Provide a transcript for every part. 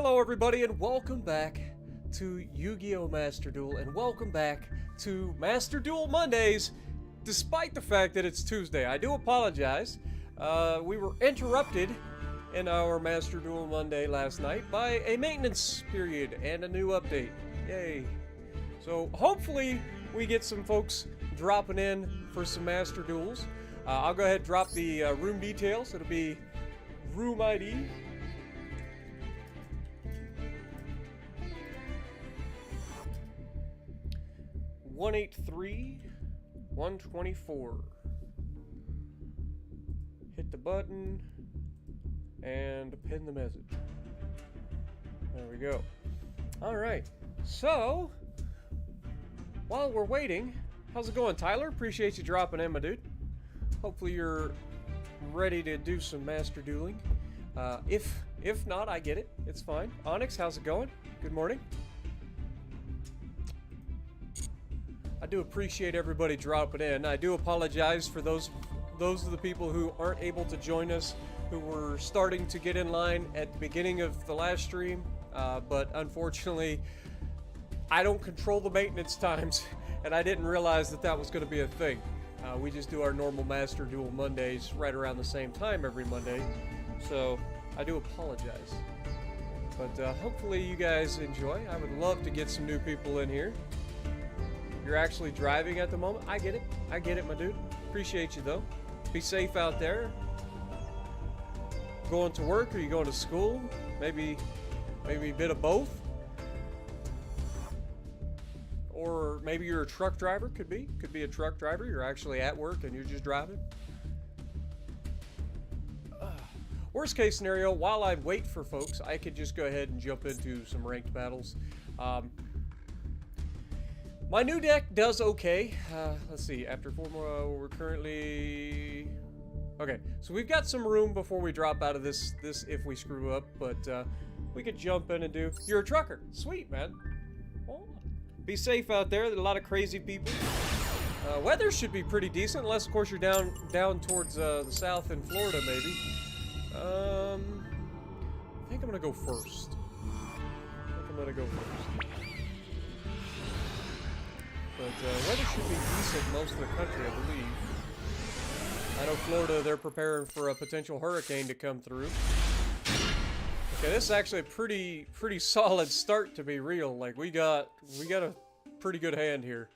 Hello everybody and welcome back to Yu-Gi-Oh! Master Duel and welcome back to Master Duel Mondays despite the fact that it's Tuesday. I do apologize. We were interrupted in our Master Duel Monday last night by a maintenance period and a new update. Yay. So hopefully we get some folks dropping in for some Master Duels. I'll go ahead and drop the room details. It'll be room ID 183-124. Hit the button and pin the message. There we go. Alright, so while we're waiting, how's it going, Tyler? Appreciate you dropping in, my dude. Hopefully you're ready to do some master dueling. If not, I get it. It's fine. Onyx, how's it going? Good morning. I do appreciate everybody dropping in. I do apologize for those of the people who aren't able to join us, who were starting to get in line at the beginning of the last stream, but unfortunately, I don't control the maintenance times, and I didn't realize that that was going to be a thing. We just do our normal Master Duel Mondays right around the same time every Monday, so I do apologize. But hopefully you guys enjoy. I would love to get some new people in here. You're actually driving at the moment. I get it. I get it, my dude. Appreciate you, though. Be safe out there. Going to work? Or you going to school? Maybe a bit of both. Or maybe you're a truck driver. Could be a truck driver. You're actually at work and you're just driving. Worst case scenario, while I wait for folks, I could just go ahead and jump into some ranked battles. My new deck does okay. Let's see, after 4 more, we're currently... Okay, so we've got some room before we drop out of this if we screw up, but we could jump in and do... You're a trucker. Sweet, man. Well, be safe out there. There's a lot of crazy people. Weather should be pretty decent, unless, of course, you're down towards the south in Florida, maybe. I think I'm going to go first. But weather should be decent most of the country, I believe. I know Florida, they're preparing for a potential hurricane to come through. Okay, this is actually a pretty solid start, to be real. Like, we got a pretty good hand here.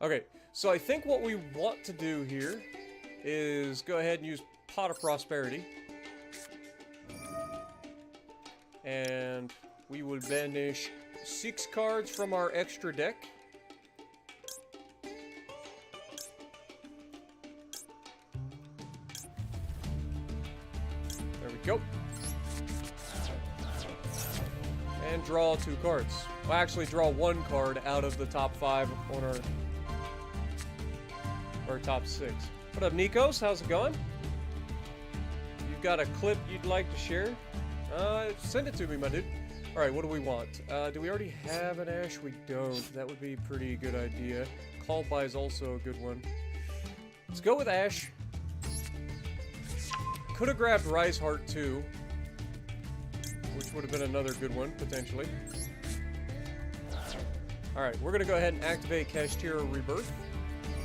Okay, so I think what we want to do here is go ahead and use Pot of Prosperity. And we will banish 6 cards from our extra deck. There we go. And draw 2 cards. Well, actually draw 1 card out of the top 5 on our top 6. What up, Nikos? How's it going? You've got a clip you'd like to share? Send it to me, my dude. Alright, what do we want? Do we already have an Ash? We don't. That would be a pretty good idea. Call by is also a good one. Let's go with Ash. Could have grabbed Rise Heart too, which would have been another good one, potentially. Alright, we're going to go ahead and activate Kash-tira Rebirth.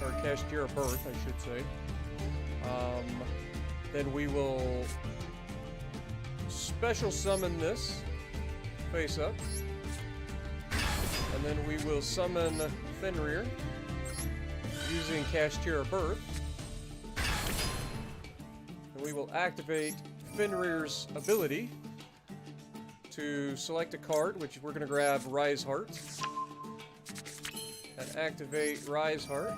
Or Kash-tira Birth, I should say. Then we will special summon this face up, and then we will summon Fenrir using Kash-tira Birth, and we will activate Fenrir's ability to select a card, which we're going to grab Rise Heart, and activate Rise Heart,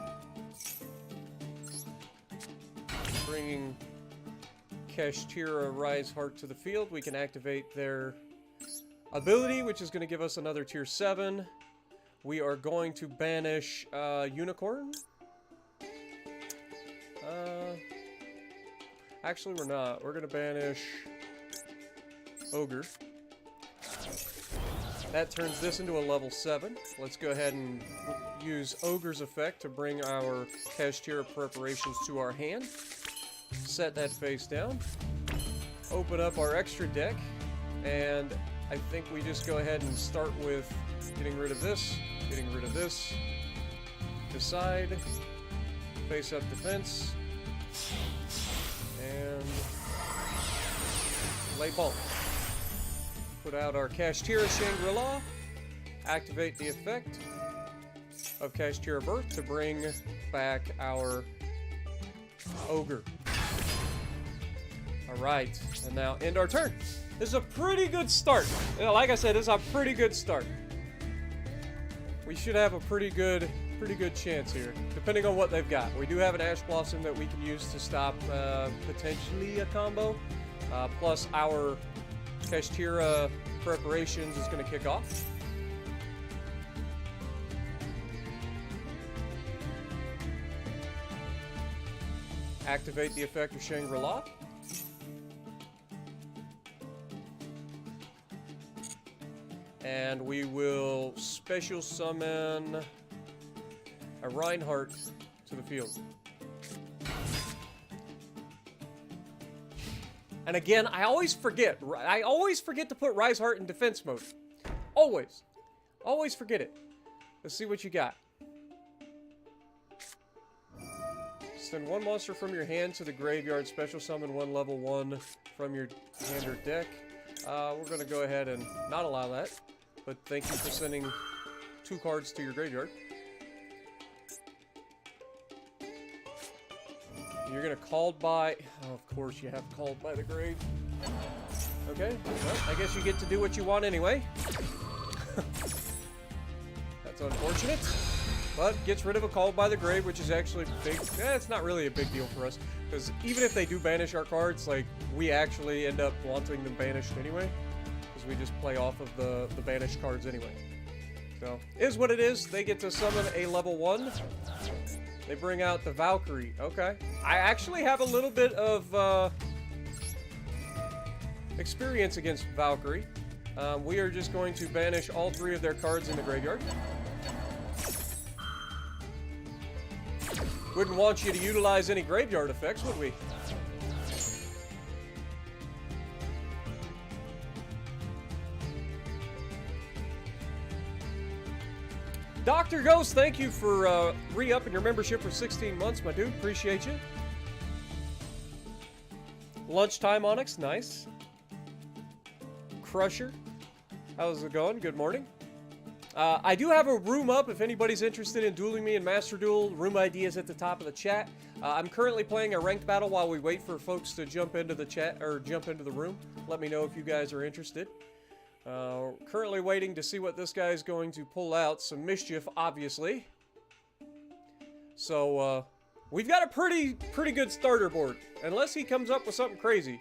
bringing Kash-tira Rise Heart to the field. We can activate their ability, which is going to give us another tier 7. We are going to banish Unicorn. Actually, we're not. We're going to banish Ogre. That turns this into a level 7. Let's go ahead and use Ogre's effect to bring our Kash-tira preparations to our hand. Set that face down. open up our extra deck, and I think we just go ahead and start with getting rid of this, getting rid of this, decide, face up defense, and lay ball. Put out our Kash-tira Shangri-La, activate the effect of Kash-tira Birth to bring back our Ogre. Alright, and now end our turn. This is a pretty good start. Like I said, this is a pretty good start. We should have a pretty good chance here, depending on what they've got. We do have an Ash Blossom that we can use to stop potentially a combo. Plus our Kash-tira preparations is going to kick off. Activate the effect of Shangri-La. And we will special summon a Reinhardt to the field. And again, I always forget to put Reinhardt in defense mode. Always. Always forget it. Let's see what you got. Send one monster from your hand to the graveyard. Special summon one level 1 from your hand or deck. We're going to go ahead and not allow that. But thank you for sending 2 cards to your graveyard. You're going to called by... Oh, of course you have called by the grave. Okay, well, I guess you get to do what you want anyway. That's unfortunate. But gets rid of a call by the grave, which is actually big. It's not really a big deal for us, because even if they do banish our cards, like, we actually end up wanting them banished anyway, because we just play off of the banished cards anyway. So, is what it is. They get to summon a level 1. They bring out the Valkyrie. Okay. I actually have a little bit of experience against Valkyrie. We are just going to banish all 3 of their cards in the graveyard. Wouldn't want you to utilize any graveyard effects, would we? Dr. Ghost, thank you for re-upping your membership for 16 months, my dude. Appreciate you. Lunchtime Onyx, nice. Crusher, how's it going? Good morning. I do have a room up if anybody's interested in dueling me in Master Duel. Room ID is at the top of the chat. I'm currently playing a ranked battle while we wait for folks to jump into the chat or jump into the room. Let me know if you guys are interested. Currently waiting to see what this guy is going to pull out. Some mischief, obviously. So, we've got a pretty good starter board. Unless he comes up with something crazy.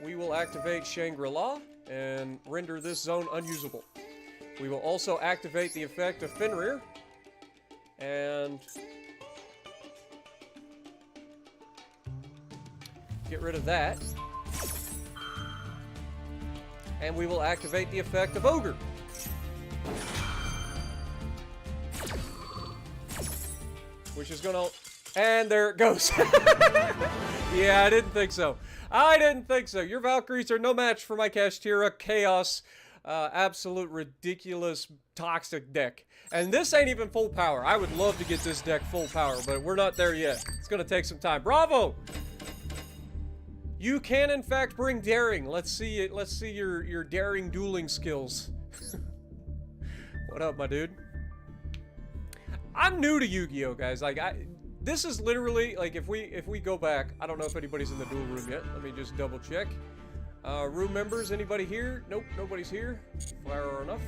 We will activate Shangri-La and render this zone unusable. We will also activate the effect of Fenrir. And get rid of that. And we will activate the effect of Ogre. Which is gonna... And there it goes. Yeah, I didn't think so. I didn't think so. Your Valkyries are no match for my Kash-tira Chaos, absolute ridiculous toxic deck. And this ain't even full power. I would love to get this deck full power, but we're not there yet. It's gonna take some time. Bravo! You can in fact bring daring. Let's see it. Let's see your daring dueling skills. What up, my dude? I'm new to Yu-Gi-Oh, guys. Like this is literally like if we go back. I don't know if anybody's in the duel room yet. Let me just double check. Room members, anybody here? Nope, nobody's here. Fire enough.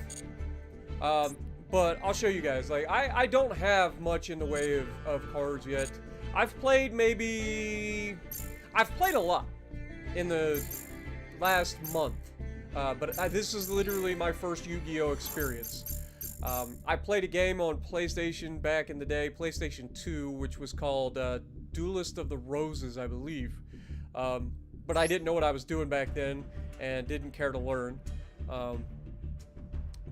But I'll show you guys. Like I don't have much in the way of cards yet. I've played a lot in the last month, but this is literally my first Yu-Gi-Oh experience. I played a game on PlayStation back in the day, PlayStation 2, which was called Duelist of the Roses, I believe. But I didn't know what I was doing back then and didn't care to learn.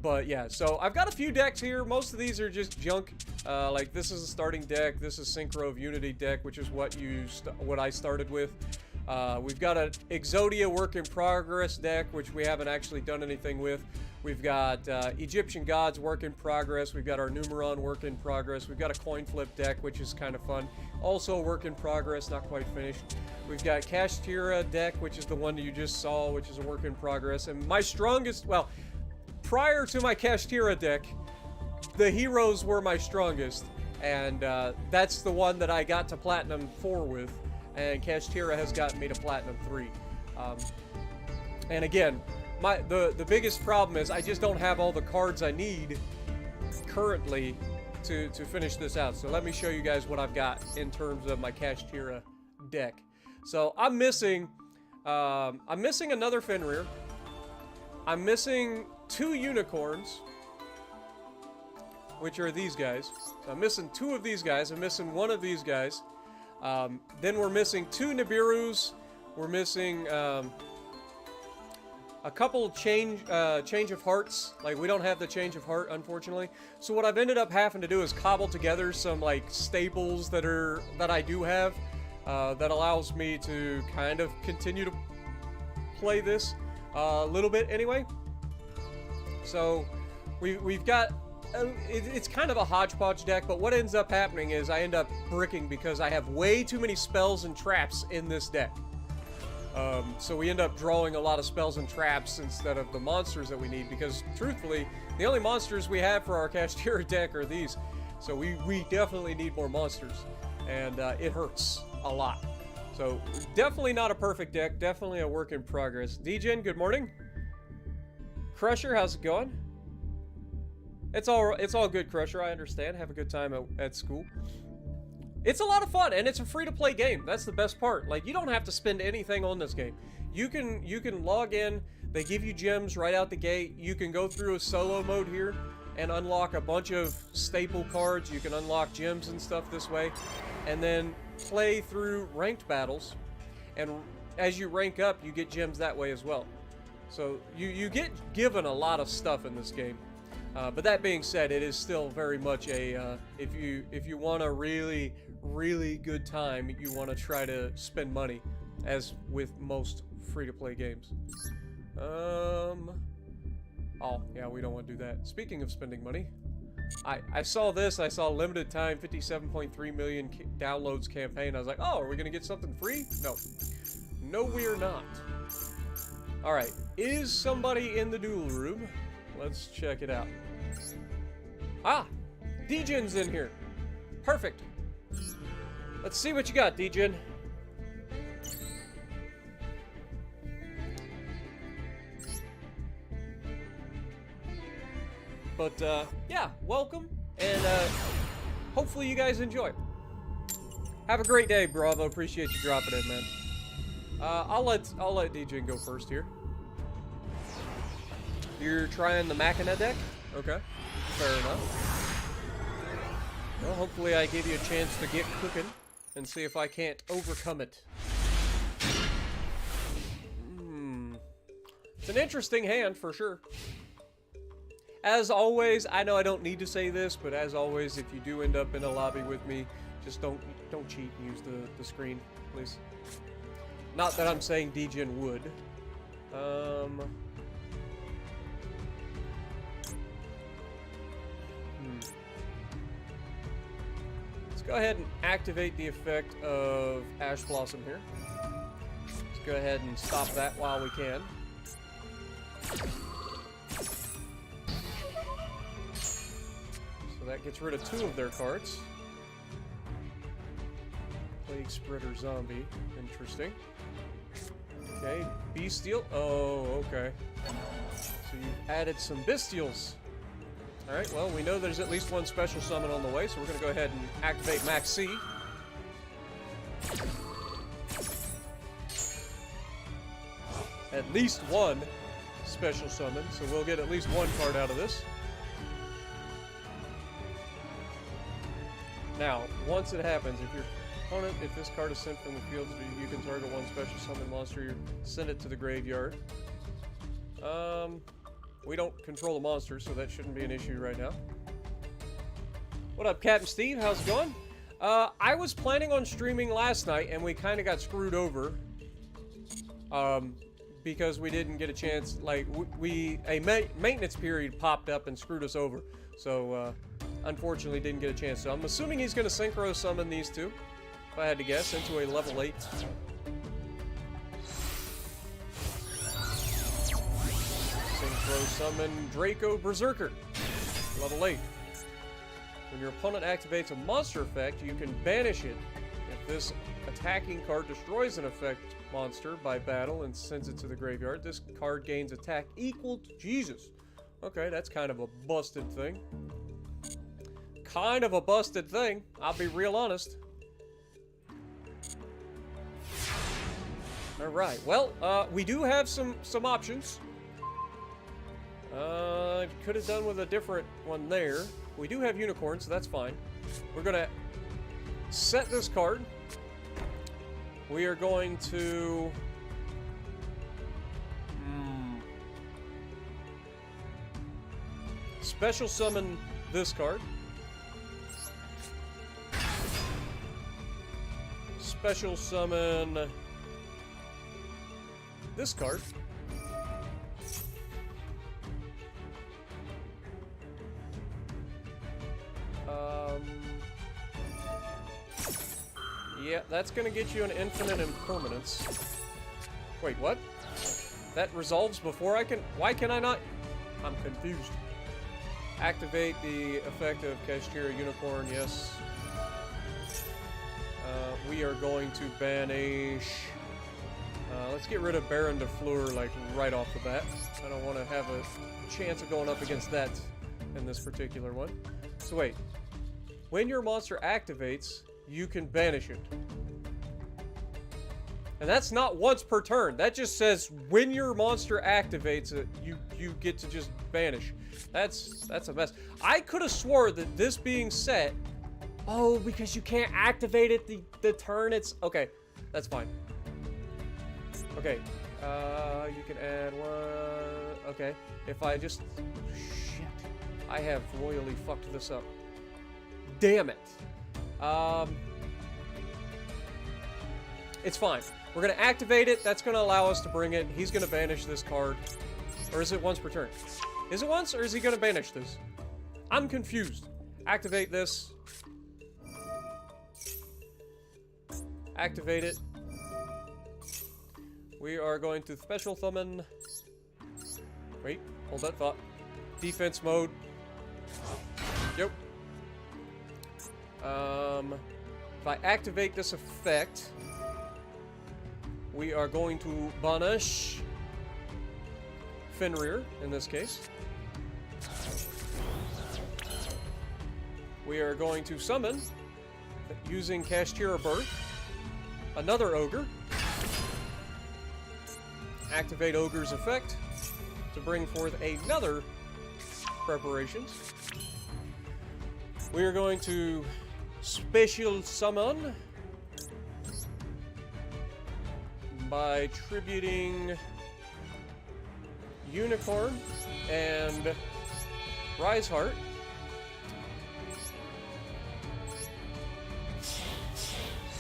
But yeah, so I've got a few decks here. Most of these are just junk. Like this is a starting deck. This is Synchro of Unity deck, which is what I started with. We've got an Exodia work in progress deck, which we haven't actually done anything with. We've got Egyptian Gods work in progress. We've got our Numeron work in progress. We've got a coin flip deck, which is kind of fun. Also a work in progress, not quite finished. We've got Kash-tira deck, which is the one you just saw, which is a work in progress. And my strongest, well, prior to my Kash-tira deck, the heroes were my strongest. And that's the one that I got to Platinum 4 with. And Kash-tira has gotten me to Platinum 3. And again, the biggest problem is I just don't have all the cards I need currently to finish this out. So let me show you guys what I've got in terms of my Kash-tira deck. So I'm missing another Fenrir. I'm missing 2 unicorns, which are these guys. So I'm missing 2 of these guys. I'm missing 1 of these guys. Then we're missing 2 Nibiru's. We're missing a couple change of hearts. Like, we don't have the change of heart, unfortunately. So what I've ended up having to do is cobble together some like staples that I do have that allows me to kind of continue to play this a little bit anyway. So we've got it's kind of a hodgepodge deck, but what ends up happening is I end up bricking because I have way too many spells and traps in this deck. So we end up drawing a lot of spells and traps instead of the monsters that we need, because truthfully, the only monsters we have for our Kash-tira deck are these. So we definitely need more monsters, and it hurts a lot. So definitely not a perfect deck, definitely a work in progress. Djin, good morning. Crusher, how's it going? It's all good, Crusher. I understand. Have a good time at school. It's a lot of fun, and it's a free-to-play game. That's the best part. Like, you don't have to spend anything on this game. You can log in. They give you gems right out the gate. You can go through a solo mode here and unlock a bunch of staple cards. You can unlock gems and stuff this way, and then play through ranked battles. And as you rank up, you get gems that way as well. So you get given a lot of stuff in this game. But that being said, it is still very much a if you want a really good time, you want to try to spend money, as with most free-to-play games. Oh yeah, we don't want to do that. Speaking of spending money, I saw this. I saw limited time 57.3 million downloads campaign. I was like, oh, are we gonna get something free? No, we're not. All right, is somebody in the duel room? Let's check it out. Ah, Djin's in here. Perfect. Let's see what you got, Djin. But yeah, welcome, and hopefully you guys enjoy. Have a great day, Bravo. Appreciate you dropping in, man. I'll let Djin go first here. You're trying the Machina deck? Okay, fair enough. Well, hopefully I give you a chance to get cooking and see if I can't overcome it. It's an interesting hand for sure. As always, I know I don't need to say this, but as always, if you do end up in a lobby with me, just don't cheat and use the screen, please. Not that I'm saying Djin would. Let's go ahead and activate the effect of Ash Blossom here. Let's go ahead and stop that while we can. So that gets rid of 2 of their cards. Plague Spreader Zombie. Interesting. Okay, Bestial. Oh, okay. So you've added some Bestials. Alright, well, we know there's at least 1 special summon on the way, so we're going to go ahead and activate Max C. At least 1 special summon, so we'll get at least 1 card out of this. Now, once it happens, if this card is sent from the field, you can target 1 special summon monster, send it to the graveyard. We don't control the monster, so that shouldn't be an issue right now. What up, Captain Steve? How's it going? I was planning on streaming last night, and we kind of got screwed over because we didn't get a chance, like, maintenance period popped up and screwed us over. So, unfortunately didn't get a chance. So I'm assuming he's going to synchro summon these two, if I had to guess, into a level 8. Synchro summon Draco Berserker, level 8. When your opponent activates a monster effect, you can banish it. If this attacking card destroys an effect monster by battle and sends it to the graveyard, this card gains attack equal to Jesus. Okay, that's kind of a busted thing. Kind of a busted thing, I'll be real honest. Alright, well, we do have some options. Could have done with a different one there. We do have Unicorn, so that's fine. We're gonna set this card. We are going to... special summon this card. Special summon this card. Yeah, that's gonna get you an infinite impermanence. Wait, what? That resolves before I can... Why can I not... I'm confused. Activate the effect of Kash-tira Unicorn, yes. We are going to banish... let's get rid of Baron de Fleur, like, right off the bat. I don't want to have a chance of going up against that in this particular one. So wait. When your monster activates, you can banish it. And that's not once per turn. That just says when your monster activates it, you get to just banish. That's a mess. I could have swore that this being set... Oh, because you can't activate it the turn it's... Okay, that's fine. Okay, you can add one... Okay, if I just... Shit. I have royally fucked this up. Damn it. It's fine. We're going to activate it. That's going to allow us to bring it. He's going to banish this card. Or is it once per turn? Is it once, or is he going to banish this? I'm confused. Activate this. Activate it. We are going to special summon... Wait, hold that thought. Defense mode. Yep. If I activate this effect, we are going to banish Fenrir, in this case. We are going to summon, using Kash-tira Birth, another Ogre. Activate Ogre's effect to bring forth another Preparations. We are going to special summon by tributing Unicorn and Riseheart.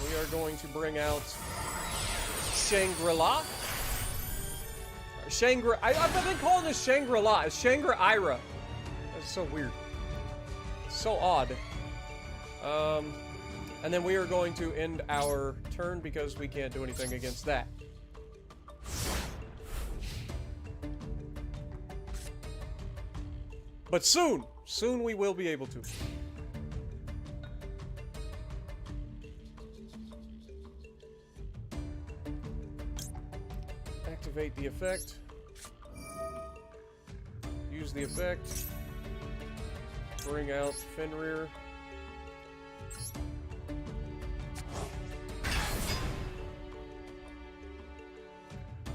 We are going to bring out Shangri-La. I've been calling this Shangri-La. It's Shangri-Ira. That's so weird. So odd. And then we are going to end our turn because we can't do anything against that. But soon we will be able to. Activate the effect. Use the effect. Bring out Fenrir.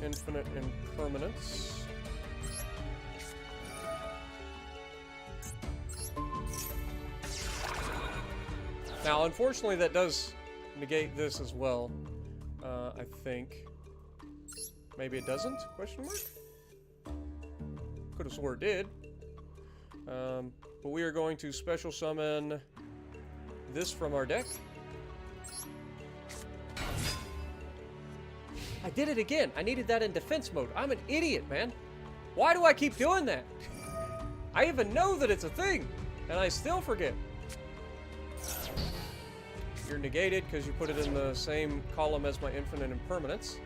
Infinite Impermanence. Now, unfortunately, that does negate this as well. I think. Maybe it doesn't? Question mark? Could have swore it did. But we are going to special summon this from our deck. I did it again. I needed that in defense mode. I'm an idiot, man. Why do I keep doing that? I even know that it's a thing, and I still forget. You're negated because you put it in the same column as my infinite impermanence.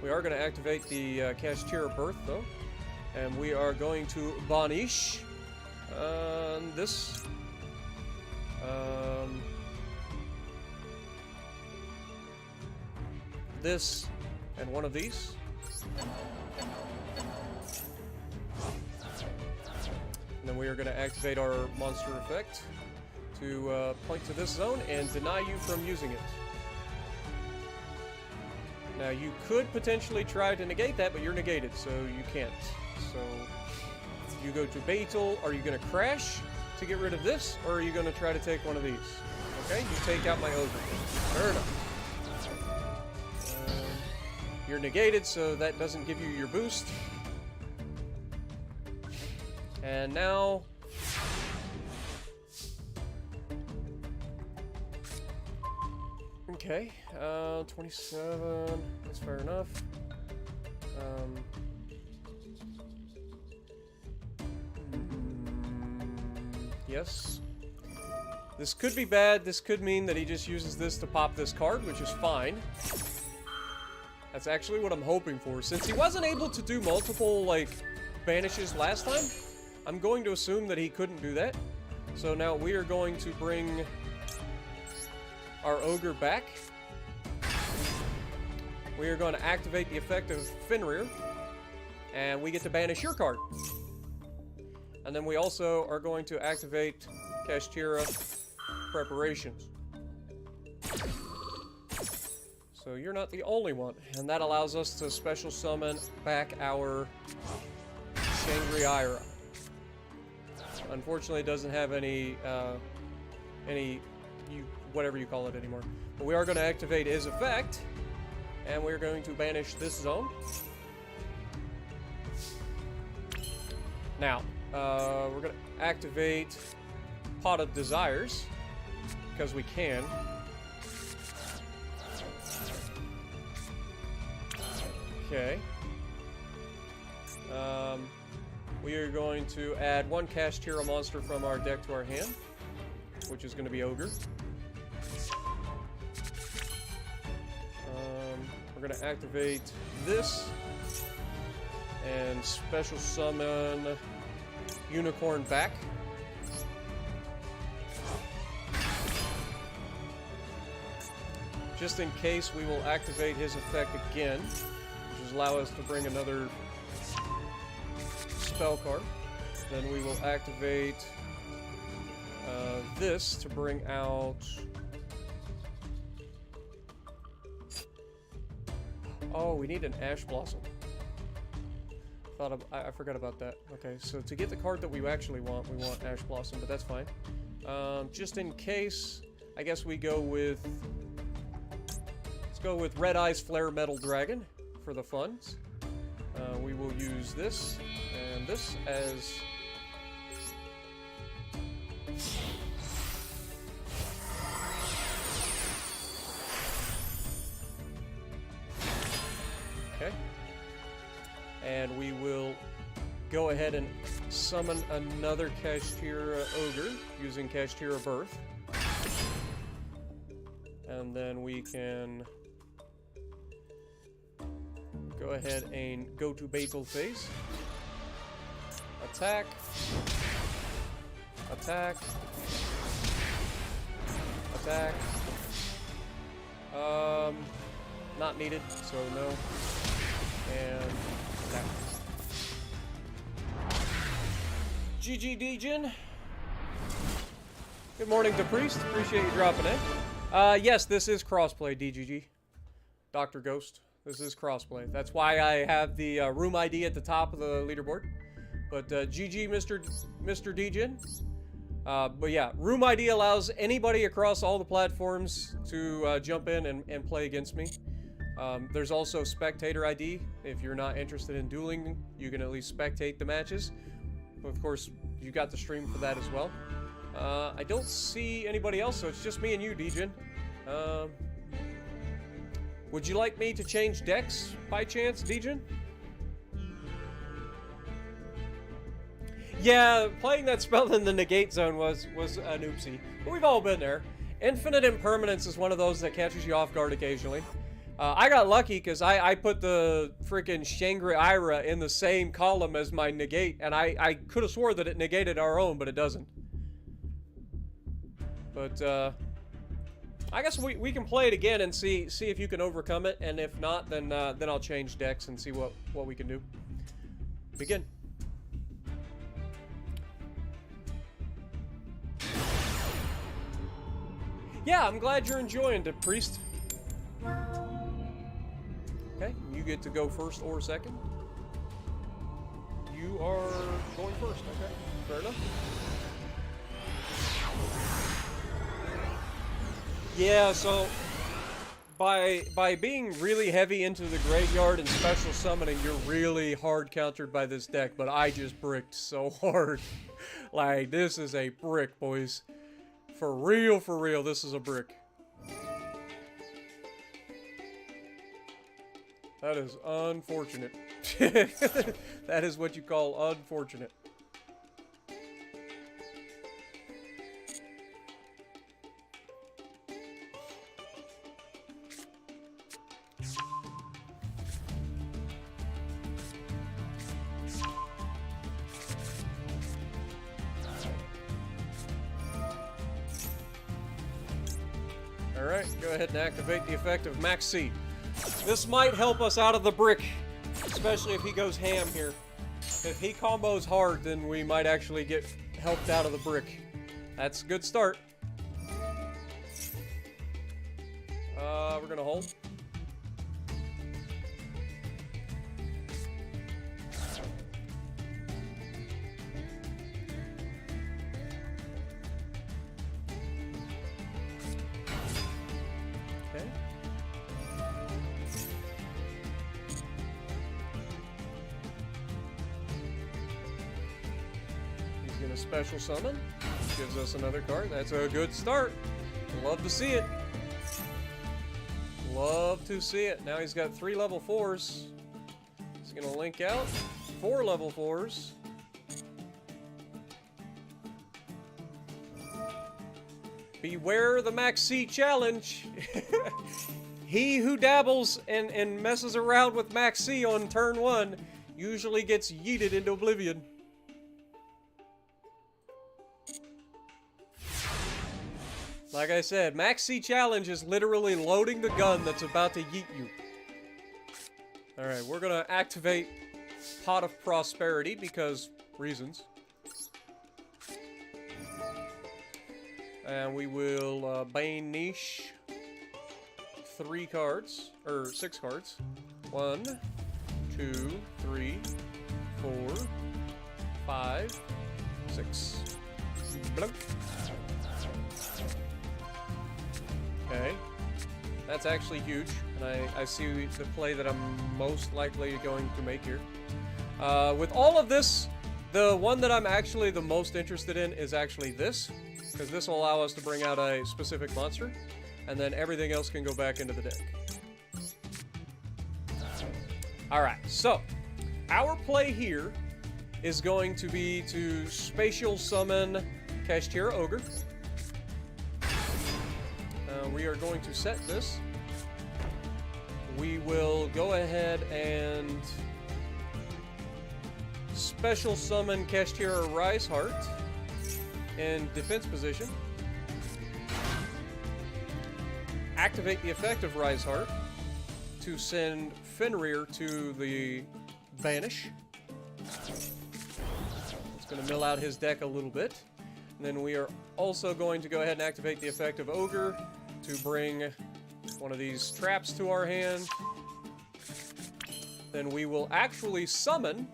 We are going to activate the Kash-tira birth, though. And we are going to banish this. This and one of these. And then we are going to activate our monster effect to point to this zone and deny you from using it. Now, you could potentially try to negate that, but you're negated, so you can't. So, you go to Battle. Are you going to crash to get rid of this, or are you going to try to take one of these? Okay, you take out my ogre. Fair enough. You're negated, so that doesn't give you your boost. And now... Okay, 27, that's fair enough. Yes. This could be bad. This could mean that he just uses this to pop this card, which is fine. That's actually what I'm hoping for. Since he wasn't able to do multiple, like, banishes last time, I'm going to assume that he couldn't do that. So now we are going to bring our ogre back. We are going to activate the effect of Fenrir, and we get to banish your card. And then we also are going to activate Kash-tira preparations. So you're not the only one, and that allows us to special summon back our Shangri-Ira. Unfortunately, it doesn't have any whatever you call it anymore. But we are going to activate his effect, and we're going to banish this zone. Now, we're going to activate Pot of Desires, because we can. Okay. We are going to add one Kash-tira monster from our deck to our hand, which is going to be Ogre. We're going to activate this and special summon Unicorn back. Just in case, we will activate his effect again, which will allow us to bring another spell card. Then we will activate this to bring out... Oh, we need an Ash Blossom. I forgot about that. Okay, so to get the card that we actually want, we want Ash Blossom, but that's fine. Just in case, I guess we go with... Let's go with Red Eyes Flare Metal Dragon for the funds. We will use this and this as... Okay. And we will go ahead and summon another Kash-tira Ogre using Kash-tira Birth. And then we can go ahead and go to Battle phase. Attack. Attack. Attack. Not needed, so no. And attack. GG Djin. Good morning to Priest. Appreciate you dropping in. Yes, this is crossplay, DGG. Dr. Ghost. This is crossplay. That's why I have the room ID at the top of the leaderboard. But GG, Mr. Djin. But yeah, room ID allows anybody across all the platforms to jump in and play against me. There's also spectator ID. If you're not interested in dueling, you can at least spectate the matches. Of course, you got the stream for that as well. I don't see anybody else, so it's just me and you, Djin. Would you like me to change decks by chance, Djin? Yeah, playing that spell in the negate zone was an oopsie. But we've all been there. Infinite Impermanence is one of those that catches you off guard occasionally. I got lucky because I put the freaking Shangri-Ira in the same column as my negate, and I could have swore that it negated our own, but it doesn't. But I guess we can play it again and see if you can overcome it, and if not, then I'll change decks and see what we can do. Begin. Yeah, I'm glad you're enjoying it, Priest. Okay, you get to go first or second. You are going first, okay. Fair enough. Yeah, so by being really heavy into the graveyard and special summoning, you're really hard countered by this deck, but I just bricked so hard. Like, this is a brick, boys. For real, this is a brick. That is unfortunate. That is what you call unfortunate. Alright, go ahead and activate the effect of Max C. This might help us out of the brick, especially if he goes ham here. If he combos hard, then we might actually get helped out of the brick. That's a good start. We're gonna hold. Okay. He's gonna special summon. Gives us another card. That's a good start. Love to see it. Love to see it. Now he's got 3 level 4s. He's gonna link out 4 level 4s. Beware the Max C challenge. He who dabbles and messes around with Max C on turn 1 usually gets yeeted into oblivion. Like I said, Max C challenge is literally loading the gun that's about to yeet you. Alright, we're gonna activate Pot of Prosperity because reasons. And we will Bane Niche 3 cards, or 6 cards. 1, 2, 3, 4, 5, 6. Blunk. Okay, that's actually huge, and I see the play that I'm most likely going to make here. With all of this, the one that I'm actually the most interested in is actually this, because this will allow us to bring out a specific monster, and then everything else can go back into the deck. Alright, so, our play here is going to be to spatial summon Kash-tira Ogre. We are going to set this. We will go ahead and special summon Kash-tira Rise Heart in defense position. Activate the effect of Rise Heart to send Fenrir to the Banish. It's going to mill out his deck a little bit. And then we are also going to go ahead and activate the effect of Ogre to bring one of these traps to our hand. Then we will actually summon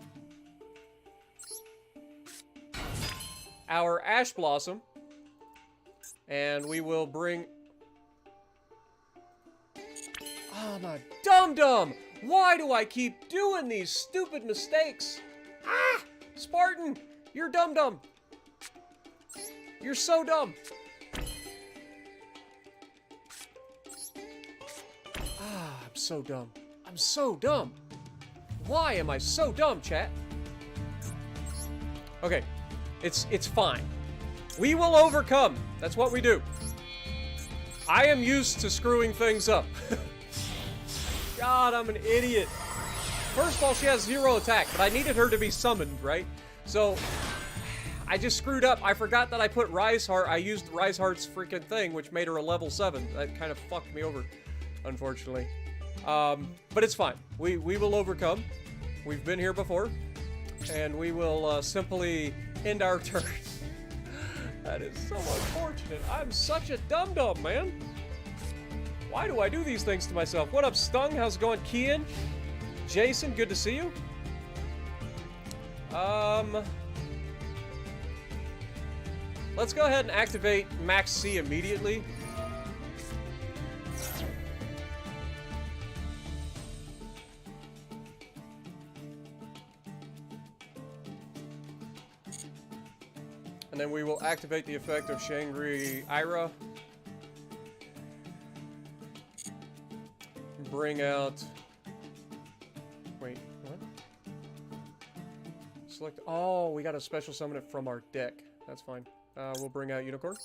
our Ash Blossom, and we will bring... Oh, my dum-dum! Why do I keep doing these stupid mistakes? Ah! Spartan! You're dum-dum! You're so dumb! Ah, I'm so dumb. I'm so dumb. Why am I so dumb, chat? Okay, it's fine. We will overcome. That's what we do. I am used to screwing things up. God, I'm an idiot. First of all, she has 0 attack, but I needed her to be summoned, right? So, I just screwed up. I forgot that I put Rise Heart. I used Rise Heart's freaking thing, which made her a level 7. That kind of fucked me over, unfortunately. But it's fine. We will overcome. We've been here before. And we will simply end our turn. That is so unfortunate. I'm such a dum-dum, man. Why do I do these things to myself? What up, Stung? How's it going? Kian? Jason, good to see you. Let's go ahead and activate Max C immediately. And then we will activate the effect of Shangri-Ira. Bring out... Wait, what? Select... Oh, we gotta special summon it from our deck. That's fine. We'll bring out Unicorn.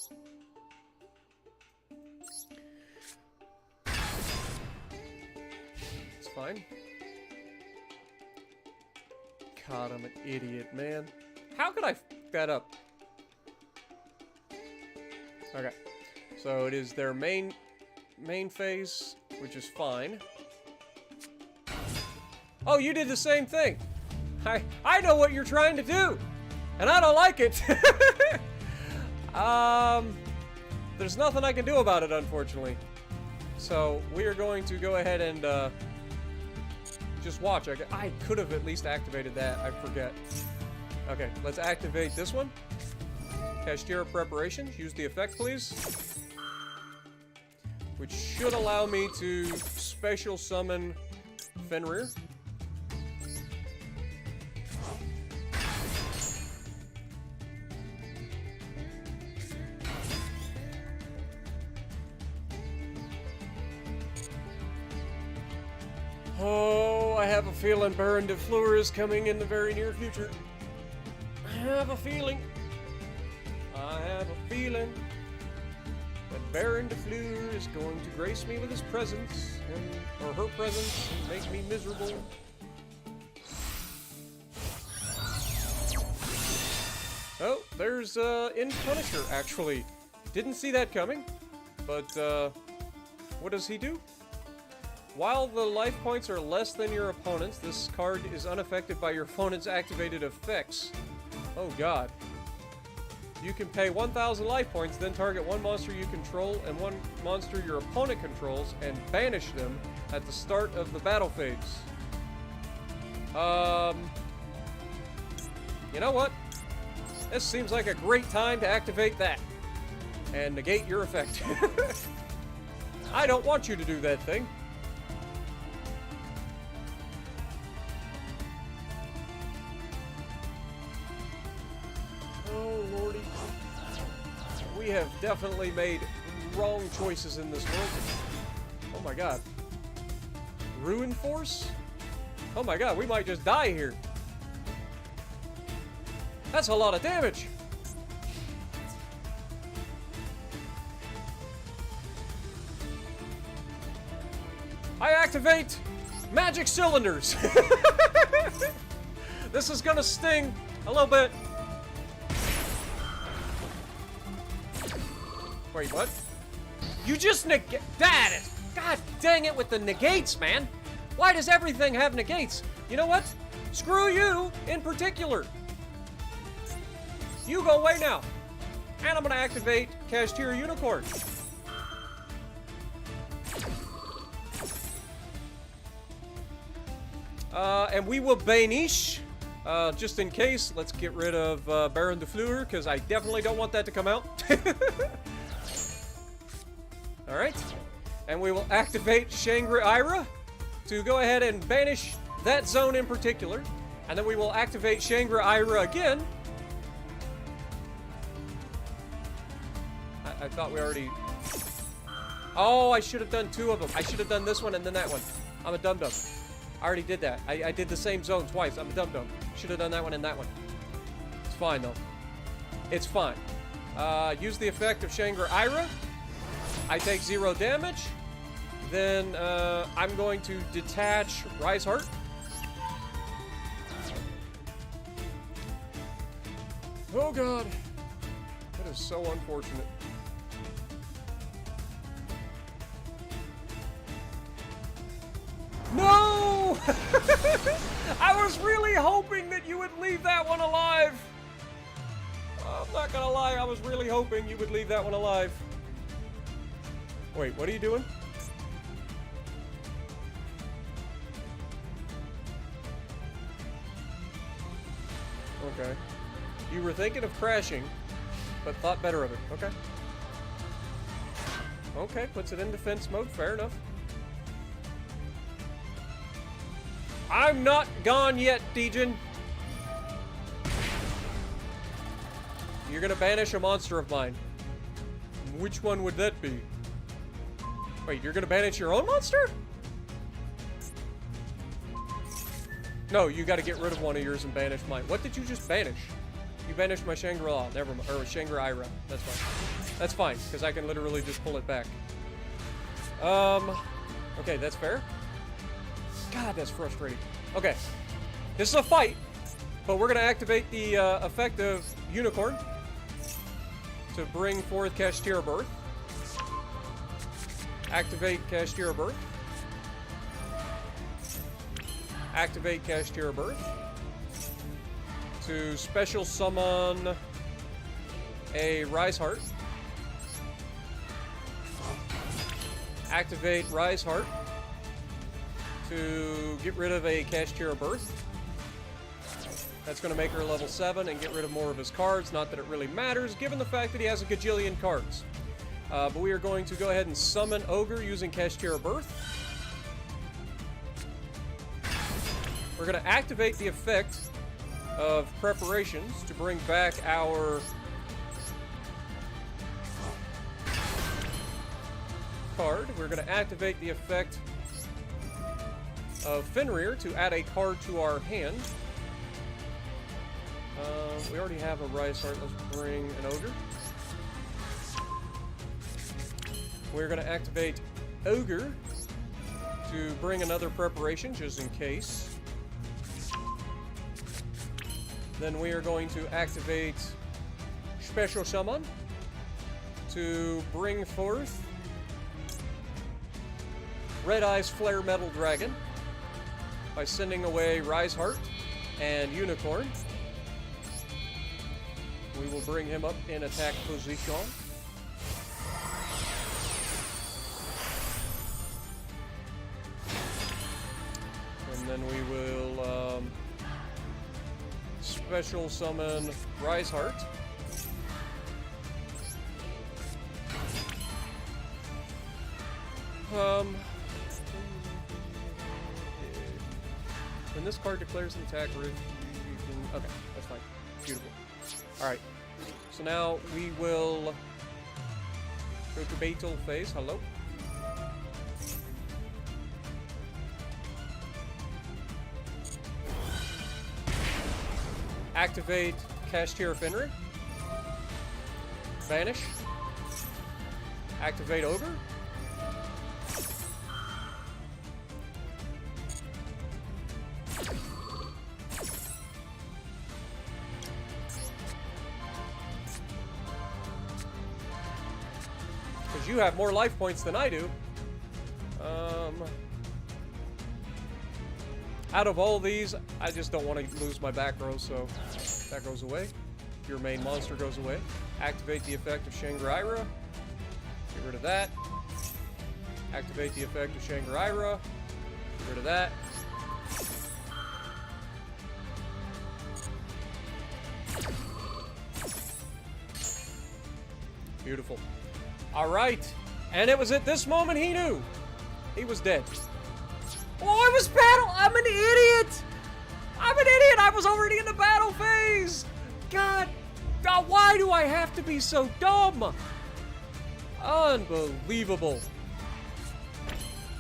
It's fine. God, I'm an idiot, man. How could I f that up? Okay, so it is their main phase, which is fine. Oh, you did the same thing. I know what you're trying to do, and I don't like it. There's nothing I can do about it, unfortunately. So we are going to go ahead and just watch. I could have at least activated that. I forget. Okay, let's activate this one. Kash-tira preparations. Use the effect, please. Which should allow me to special summon Fenrir. Oh, I have a feeling Baron de Fleur is coming in the very near future. I have a feeling. I have a feeling that Baron de Fleur is going to grace me with his presence, or her presence, and make me miserable. Oh, there's In Punisher, actually. Didn't see that coming, but what does he do? While the life points are less than your opponent's, this card is unaffected by your opponent's activated effects. Oh god. You can pay 1,000 life points, then target one monster you control and one monster your opponent controls, and banish them at the start of the battle phase. You know what? This seems like a great time to activate that. And negate your effect. I don't want you to do that thing. Oh, lordy. We have definitely made wrong choices in this world. Oh my god. Ruin Force? Oh my god, we might just die here. That's a lot of damage. I activate magic cylinders. This is gonna sting a little bit. Wait, what? You just negate that. God dang it with the negates, man. Why does everything have negates? You know what? Screw you in particular. You go away now. And I'm gonna activate Kash-tira Unicorn. And we will banish, just in case. Let's get rid of Baron de Fleur, because I definitely don't want that to come out. Alright. And we will activate Shangri-Ira to go ahead and banish that zone in particular. And then we will activate Shangri-Ira again. I thought we already... Oh, I should have done 2 of them. I should have done this one and then that one. I'm a dum-dum. I already did that. I did the same zone twice. I'm a dum-dum. Should have done that one and that one. It's fine, though. It's fine. Use the effect of Shangri-Ira. I take 0 damage. Then, I'm going to detach Rise Heart. Oh, God. That is so unfortunate. No! I was really hoping that you would leave that one alive. I'm not gonna lie, I was really hoping you would leave that one alive. Wait, what are you doing? Okay. You were thinking of crashing, but thought better of it. Okay. Okay, puts it in defense mode. Fair enough. I'm not gone yet, Djin. You're gonna banish a monster of mine. Which one would that be? Wait, you're gonna banish your own monster? No, you gotta get rid of one of yours and banish mine. What did you just banish? You banished my Shangri-La. Never mind. Or Shangri-Ira. That's fine. That's fine, because I can literally just pull it back. Okay, that's fair. God, that's frustrating. Okay. This is a fight, but we're gonna activate the effect of Unicorn to bring forth Kash-tira Birth. Activate Kash-tira Birth. Activate Kash-tira Birth. To special summon a Rise Heart. Activate Rise Heart to get rid of a Kash-tira Birth. That's going to make her level 7 and get rid of more of his cards. Not that it really matters, given the fact that he has a gajillion cards. But we are going to go ahead and summon Ogre using Kash-tira Birth. We're going to activate the effect of Preparations to bring back our card. We're going to activate the effect of Fenrir to add a card to our hand. We already have a Rise Heart. Let's bring an Ogre. We're going to activate Ogre to bring another Preparation, just in case. Then we are going to activate Special Summon to bring forth Red Eyes Flare Metal Dragon by sending away Rise Heart and Unicorn. We will bring him up in attack position. And then we will special summon Rise Heart. When this card declares an attack, you can... Okay, that's fine. Beautiful. Alright. So now we will go to Battle phase. Hello. Activate Kash-tira Fenrir. Vanish. Activate Ogre. Because you have more life points than I do. Out of all these, I just don't want to lose my back row, so that goes away. Your main monster goes away. Activate the effect of Shangri-Ira. Get rid of that. Activate the effect of Shangri-Ira. Get rid of that. Beautiful. Alright. And it was at this moment he knew. He was dead. Oh, it was battle! I'm an idiot! I'm an idiot! I was already in the battle phase! God, why do I have to be so dumb? Unbelievable.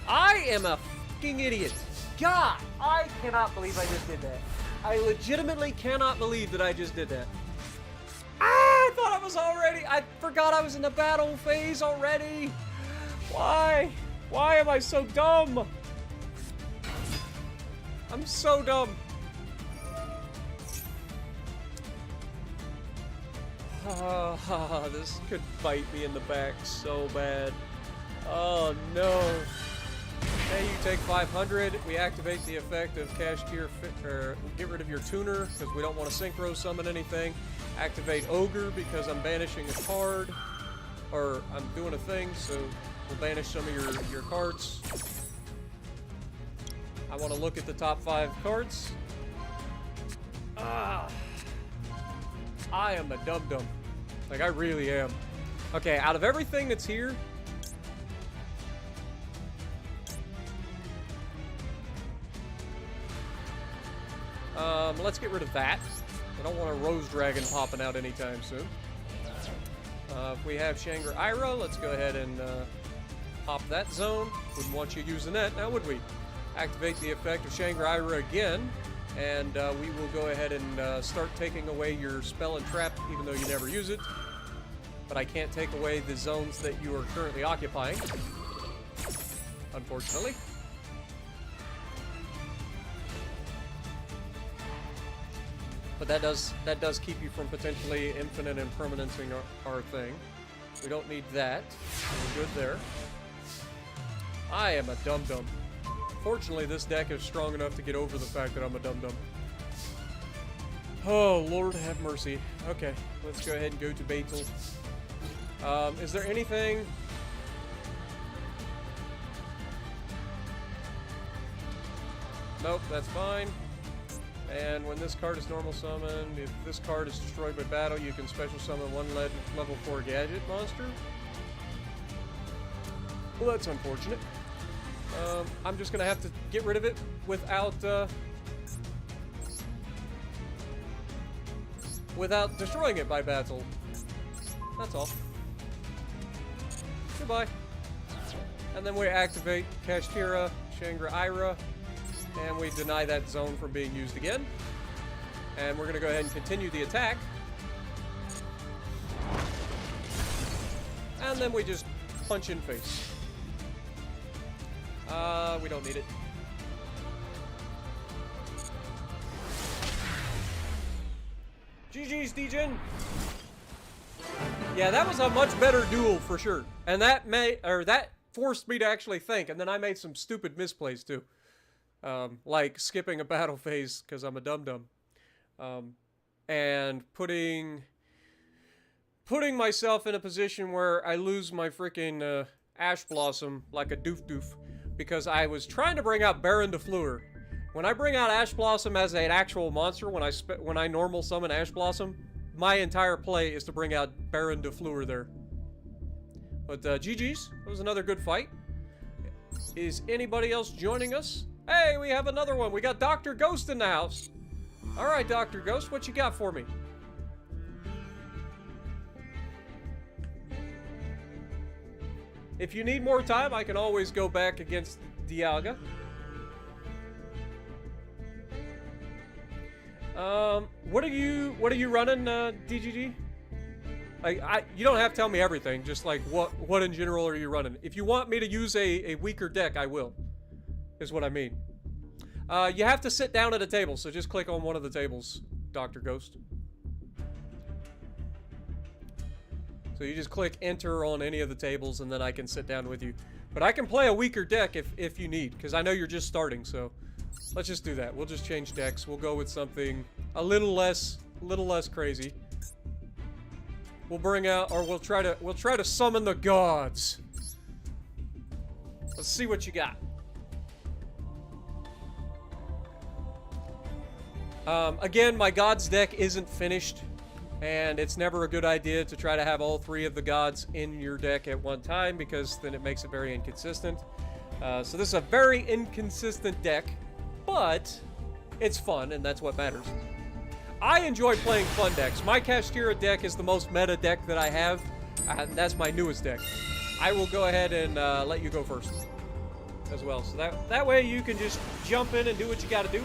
I am a fucking idiot. God, I cannot believe I just did that. I legitimately cannot believe that I just did that. Ah, I thought I was already... I forgot I was in the battle phase already. Why? Why am I so dumb? I'm so dumb. This could bite me in the back so bad. Oh no. Hey, you take 500. We activate the effect of Kash-tira, or get rid of your tuner because we don't want to synchro summon anything. Activate Ogre because I'm banishing a card, or I'm doing a thing, so we'll banish some of your cards. I want to look at the top 5 cards. Ah, I am a dum-dum. Like, I really am. Okay, out of everything that's here, let's get rid of that. I don't want a Rose Dragon popping out anytime soon. If we have Shangri-Ira, let's go ahead and pop that zone. Wouldn't want you using that, now would we? Activate the effect of Shangri-Ira again, and we will go ahead and start taking away your spell and trap, even though you never use it. But I can't take away the zones that you are currently occupying, unfortunately. But that does keep you from potentially infinite and permanenting our thing. We don't need that. We're good there. I am a dum-dum. Fortunately, this deck is strong enough to get over the fact that I'm a dum-dum. Oh, Lord have mercy. Okay, let's go ahead and go to Betel. Is there anything... Nope, that's fine. And when this card is normal summoned, if this card is destroyed by battle, you can special summon one level 4 gadget monster. Well, that's unfortunate. I'm just gonna have to get rid of it without destroying it by battle. That's all. Goodbye. And then we activate Kash-tira, Shangri-Ira, and we deny that zone from being used again. And we're gonna go ahead and continue the attack. And then we just punch in face. We don't need it. GG's, Djin. Yeah, that was a much better duel for sure. And that forced me to actually think, and then I made some stupid misplays too. Like skipping a battle phase because I'm a dum-dum. And putting myself in a position where I lose my freaking Ash Blossom like a doof-doof because I was trying to bring out Baron de Fleur. When I bring out Ash Blossom as an actual monster, when I normal summon Ash Blossom, my entire play is to bring out Baron de Fleur there. But GG's, that was another good fight. Is anybody else joining us? Hey, we have another one. We got Dr. Ghost in the house. All right, Dr. Ghost, what you got for me? If you need more time, I can always go back against Dialga. What are you running, DGG? You don't have to tell me everything. Just like what in general are you running? If you want me to use a weaker deck, I will. Is what I mean. You have to sit down at a table, so just click on one of the tables, Dr. Ghost. So you just click enter on any of the tables, and then I can sit down with you. But I can play a weaker deck if you need, because I know you're just starting, so let's just do that. We'll just change decks. We'll go with something a little less crazy. We'll bring out, or we'll try to summon the gods. Let's see what you got. Again, my gods deck isn't finished, and it's never a good idea to try to have all 3 of the gods in your deck at one time, because then it makes it very inconsistent. So this is a very inconsistent deck, but it's fun, and that's what matters. I enjoy playing fun decks. My Kash-tira deck is the most meta deck that I have, and that's my newest deck. I will go ahead and let you go first. as well. So that way you can just jump in and do what you got to do.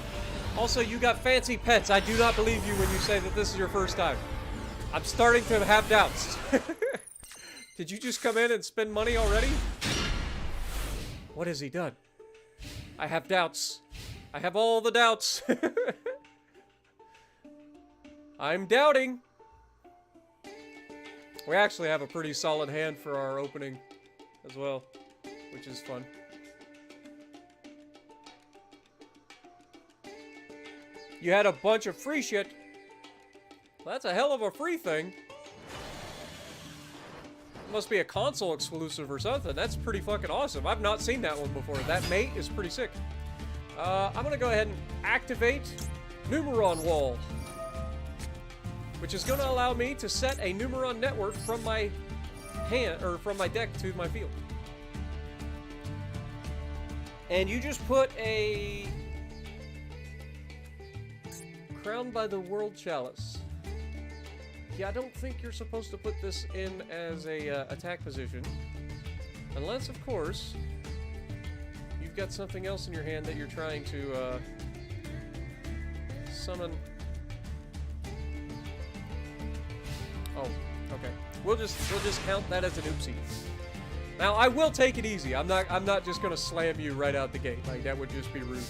Also, you got fancy pets. I do not believe you when you say that this is your first time. I'm starting to have doubts. Did you just come in and spend money already? What has he done? I have doubts. I have all the doubts. I'm doubting. We actually have a pretty solid hand for our opening as well, which is fun. You had a bunch of free shit. Well, that's a hell of a free thing. Must be a console exclusive or something. That's pretty fucking awesome. I've not seen that one before. That mate is pretty sick. I'm gonna go ahead and activate Numeron Wall, which is gonna allow me to set a Numeron network from my hand, or from my deck to my field. And you just put a Crowned by the World Chalice. Yeah, I don't think you're supposed to put this in as a attack position. Unless, of course, you've got something else in your hand that you're trying to summon. Oh, okay. We'll just count that as an oopsie. Now, I will take it easy. I'm not just gonna slam you right out the gate. Like, that would just be rude.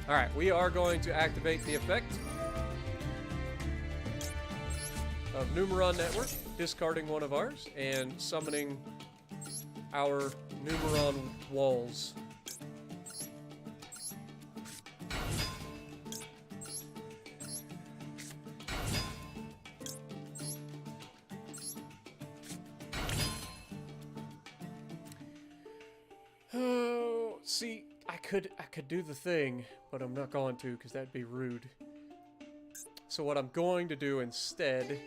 Alright, we are going to activate the effect of Numeron Network, discarding one of ours, and summoning our Numeron Walls. Oh, see, I could do the thing, but I'm not going to because that'd be rude. So what I'm going to do instead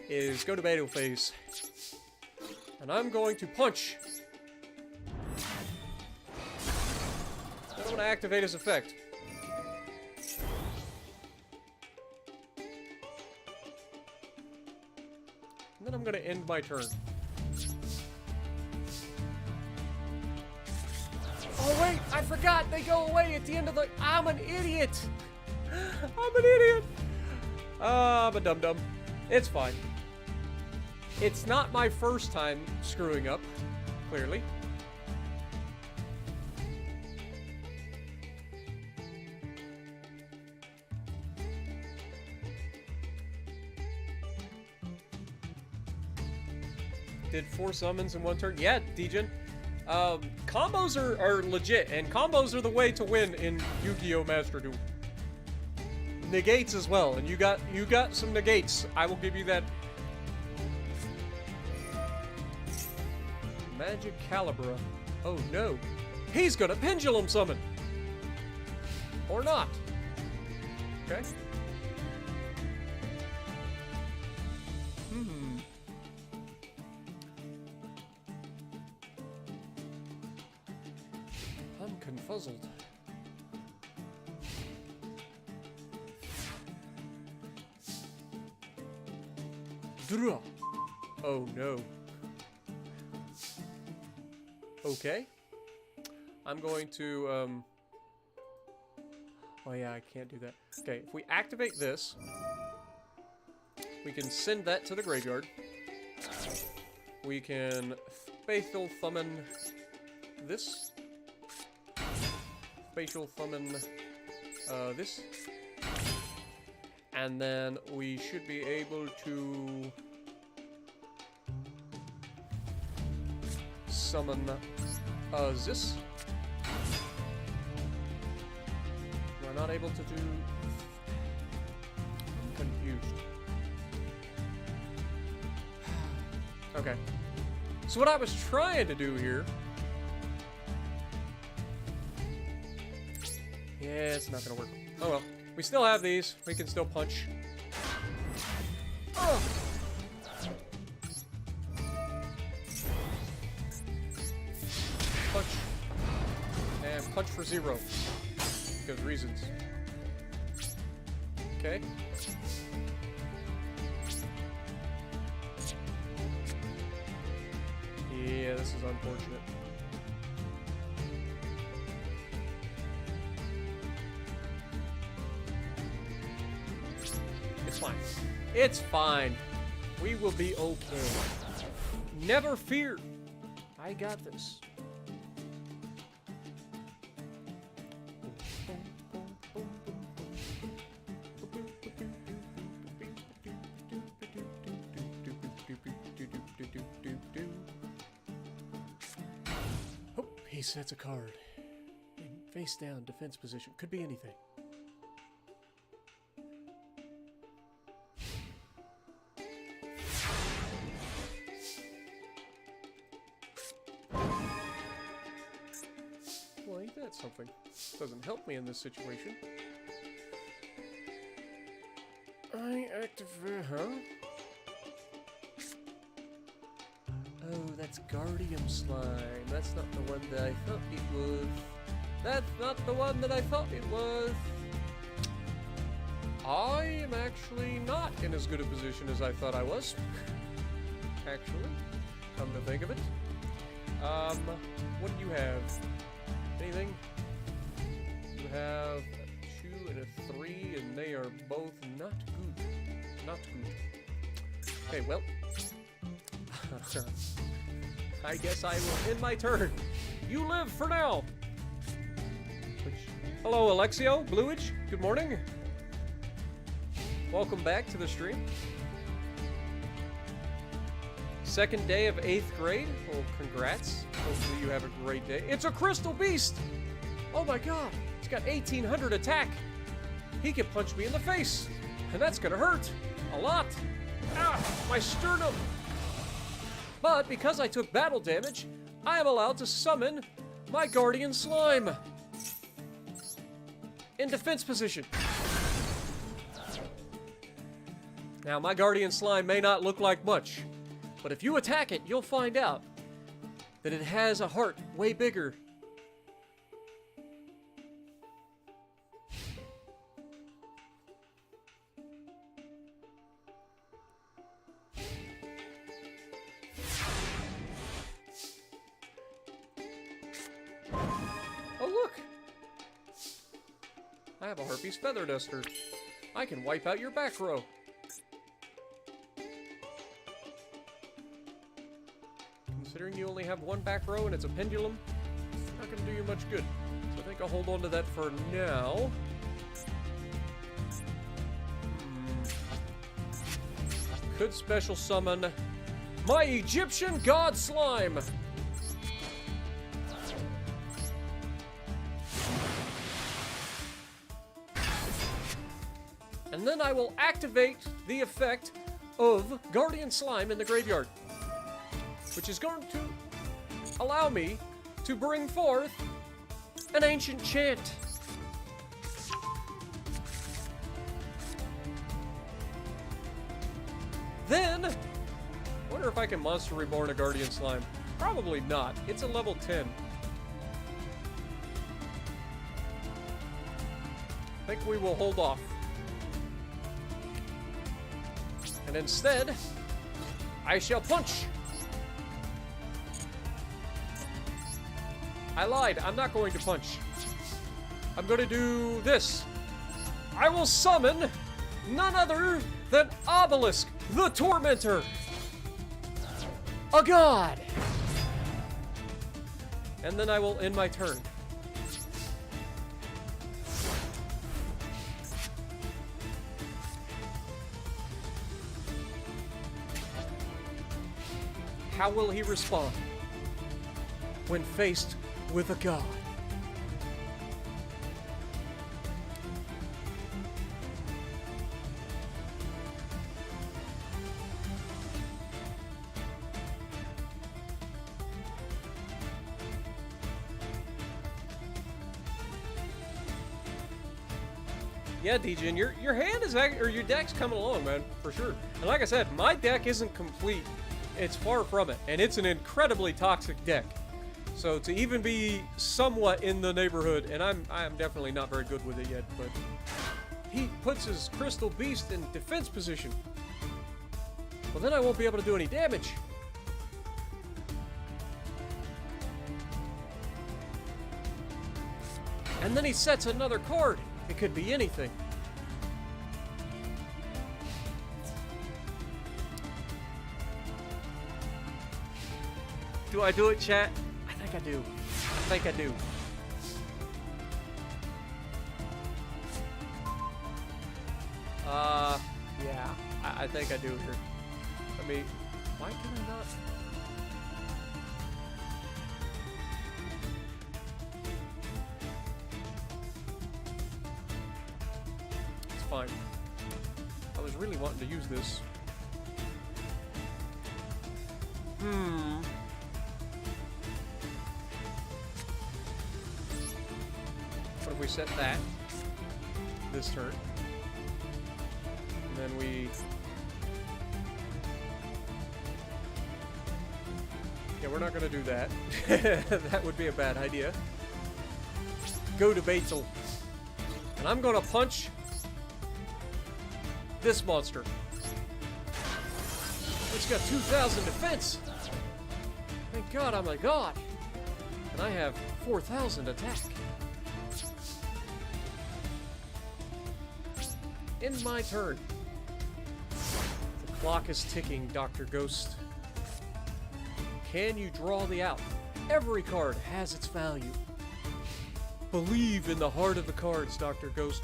is go to battle phase, and I'm going to punch. I'm going to activate his effect. And then I'm going to end my turn. Oh wait, I forgot, they go away at the end of the... I'm an idiot! I'm an idiot! I'm a dum-dum. It's fine. It's not my first time screwing up, clearly. Did 4 summons in 1 turn? Yeah, Djin. Combos are legit, and combos are the way to win in Yu-Gi-Oh! Master Duel. Negates as well, and you got some negates. I will give you that. Magic Calibra. Oh no. He's gonna pendulum summon! Or not. Okay. I'm confuzzled. Duel. Oh no. Okay. I'm going to, oh yeah, I can't do that. Okay, if we activate this, we can send that to the graveyard. We can Spatial Summon this. Spatial Summon this. And then we should be able to summon this. Am I not able to do... I'm confused. Okay. So what I was trying to do here... Yeah, it's not gonna work. Oh well. We still have these. We can still punch. Oh. Punch. And punch for 0. Because reasons. Okay. Yeah, this is unfortunate. It's fine. It's fine. We will be okay. Never fear. I got this. Oh, he sets a card. Face down, defense position. Could be anything. Well, ain't that something? Doesn't help me in this situation. I activate, huh? Oh, that's Guardium Slime. That's not the one that I thought it was. That's not the one that I thought it was. I am actually not in as good a position as I thought I was. Actually, come to think of it. What do you have? Anything? You have a 2 and a 3, and they are both not good. Not good. Okay, well. I guess I will end my turn. You live for now. Hello, Alexio, Bluage. Good morning. Welcome back to the stream. Second day of 8th grade. Well, congrats. Hopefully you have a great day. It's a crystal beast. Oh my god. It's got 1800 attack. He can punch me in the face. And that's gonna hurt. A lot. Ah, my sternum. But because I took battle damage, I am allowed to summon my Guardian Slime. In defense position. Now, my Guardian Slime may not look like much, but if you attack it, you'll find out that it has a heart way bigger. Oh, look! I have a Harpy's Feather Duster. I can wipe out your back row. Considering you only have one back row and it's a pendulum, it's not going to do you much good. So I think I'll hold on to that for now. Could special summon my Egyptian God Slime. And then I will activate the effect of Guardian Slime in the graveyard, which is going to allow me to bring forth an ancient chant. Then, I wonder if I can Monster Reborn a Guardian Slime. Probably not. It's a level 10. I think we will hold off. And instead, I shall punch. I lied. I'm not going to punch. I'm going to do this. I will summon none other than Obelisk, the Tormentor. A god. And then I will end my turn. How will he respond when faced with a god? Yeah, Djin, your hand is or your deck's coming along, man, for sure. And like I said, my deck isn't complete. It's far from it, and it's an incredibly toxic deck. So to even be somewhat in the neighborhood, and I'm definitely not very good with it yet, but he puts his Crystal Beast in defense position. Well, then I won't be able to do any damage. And then he sets another card. It could be anything. Do I do it, chat? I think I do. I think I do. Yeah. I think I do here. I mean, why can I not? It's fine. I was really wanting to use this. What if we set that this turn? And then we... Yeah, we're not going to do that. That would be a bad idea. Go to Batel. And I'm going to punch this monster. It's got 2,000 defense. Thank God I'm a god. And I have 4,000 attack. End my turn. The clock is ticking, Dr. Ghost. Can you draw the out? Every card has its value. Believe in the heart of the cards, Dr. Ghost.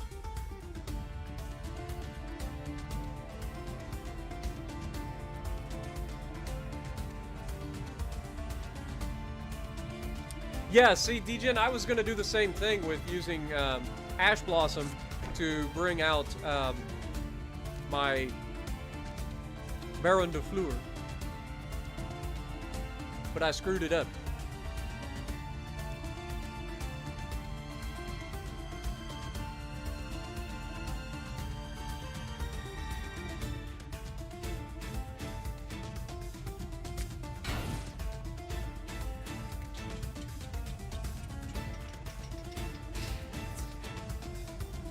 Yeah, see, Djin, I was going to do the same thing with using Ash Blossom to bring out my Baron de Fleur. But I screwed it up.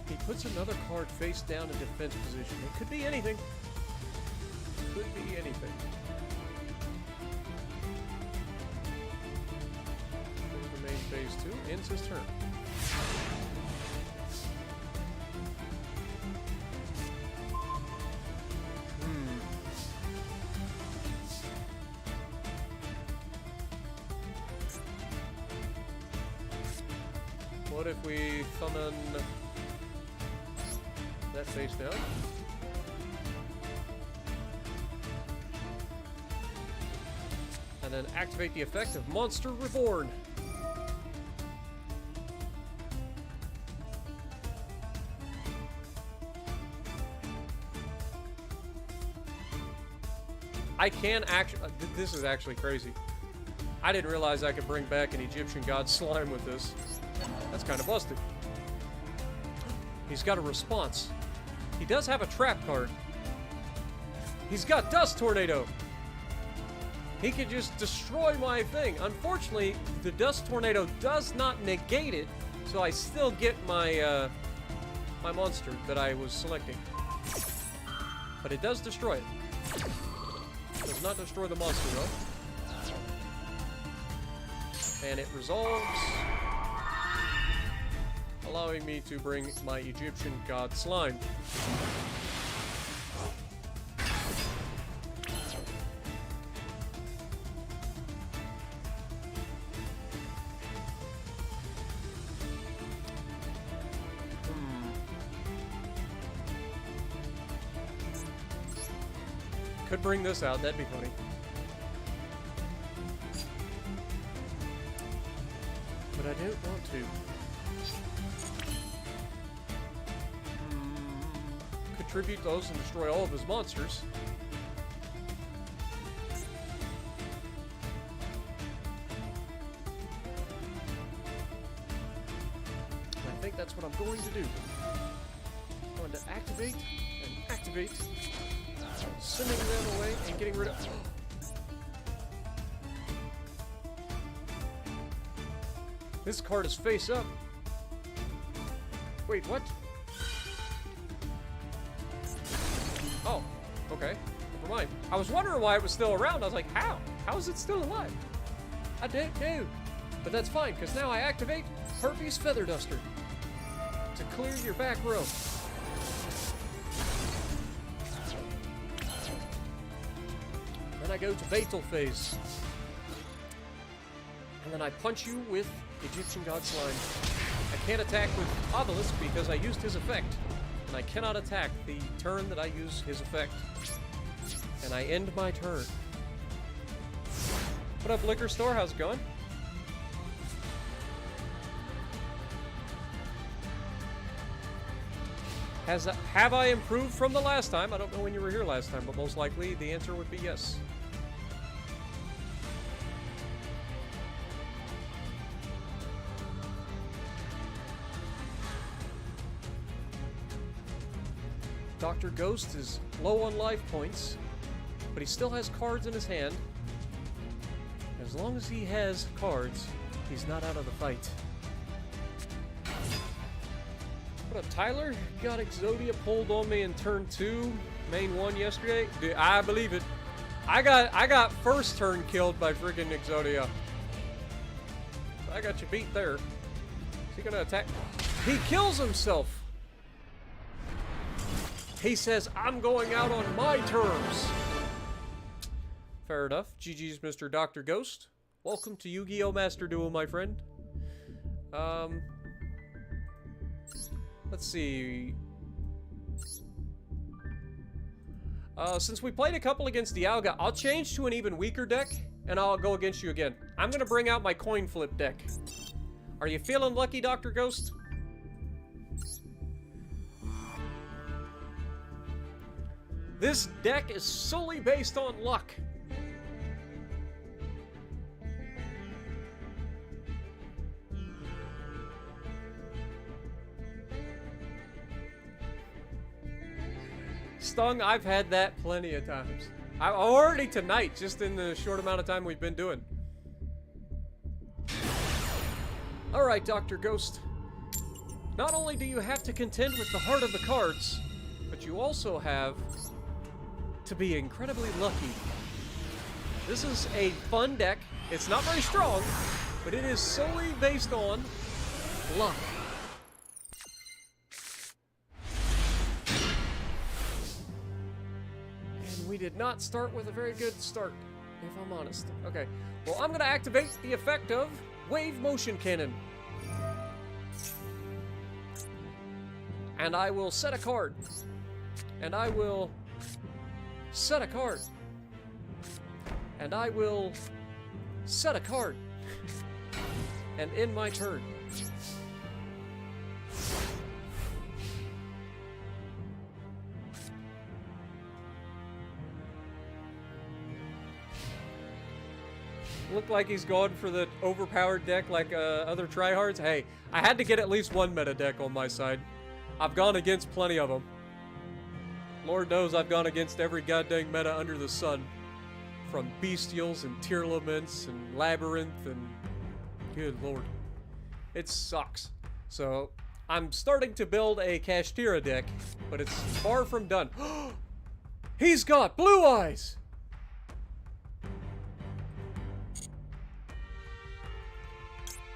He puts another card face down in defense position. It could be anything. Could be anything. Phase 2 ends his turn. What if we summon that face down? And then activate the effect of Monster Reborn. I can actually... this is actually crazy. I didn't realize I could bring back an Egyptian god slime with this. That's kind of busted. He's got a response. He does have a trap card. He's got Dust Tornado. He could just destroy my thing. Unfortunately, the Dust Tornado does not negate it, so I still get my my monster that I was selecting. But it does destroy it. Does not destroy the monster though. And it resolves, allowing me to bring my Egyptian god slime. Could bring this out, that'd be funny. But I don't want to. Contribute those and destroy all of his monsters. And I think that's what I'm going to do. I'm going to activate and activate. Sending them away and getting rid of... This card is face up. Wait, what? Oh, okay. Never mind. I was wondering why it was still around. I was like, how? How is it still alive? I didn't know. But that's fine, because now I activate Herpes Feather Duster. to clear your back row. Then I go to Beetle phase. And then I punch you with Egyptian God Slime. I can't attack with Obelisk because I used his effect. And I cannot attack the turn that I use his effect. And I end my turn. What up, Liquor Store? How's it going? Have I improved from the last time? I don't know when you were here last time, but most likely the answer would be yes. Dr. Ghost is low on life points, but he still has cards in his hand. As long as he has cards, he's not out of the fight. What up, Tyler? Got Exodia pulled on me in turn 2, main 1 yesterday. Dude, I believe it. I got first turn killed by friggin' Exodia. I got you beat there. Is he gonna attack? He kills himself. He says, I'm going out on my terms. Fair enough. GG's, Mr. Dr. Ghost. Welcome to Yu-Gi-Oh! Master Duel, my friend. Let's see. Since we played a couple against Dialga, I'll change to an even weaker deck, and I'll go against you again. I'm gonna bring out my coin flip deck. Are you feeling lucky, Dr. Ghost? This deck is solely based on luck. Stung, I've had that plenty of times. I'm already tonight, just in the short amount of time we've been doing. Alright, Dr. Ghost. Not only do you have to contend with the heart of the cards, but you also have to be incredibly lucky. This is a fun deck. It's not very strong, but it is solely based on luck. And we did not start with a very good start, if I'm honest. Okay, well, I'm gonna activate the effect of Wave Motion Cannon. And I will set a card. And I will set a card. And I will set a card. And end my turn. Look like he's going for the overpowered deck like other tryhards. Hey, I had to get at least one meta deck on my side. I've gone against plenty of them. Lord knows I've gone against every goddamn meta under the sun. From Bestials and Tearlaments and Labyrinth and... Good lord. It sucks. So, I'm starting to build a Kash-tira deck, but it's far from done. He's got blue eyes!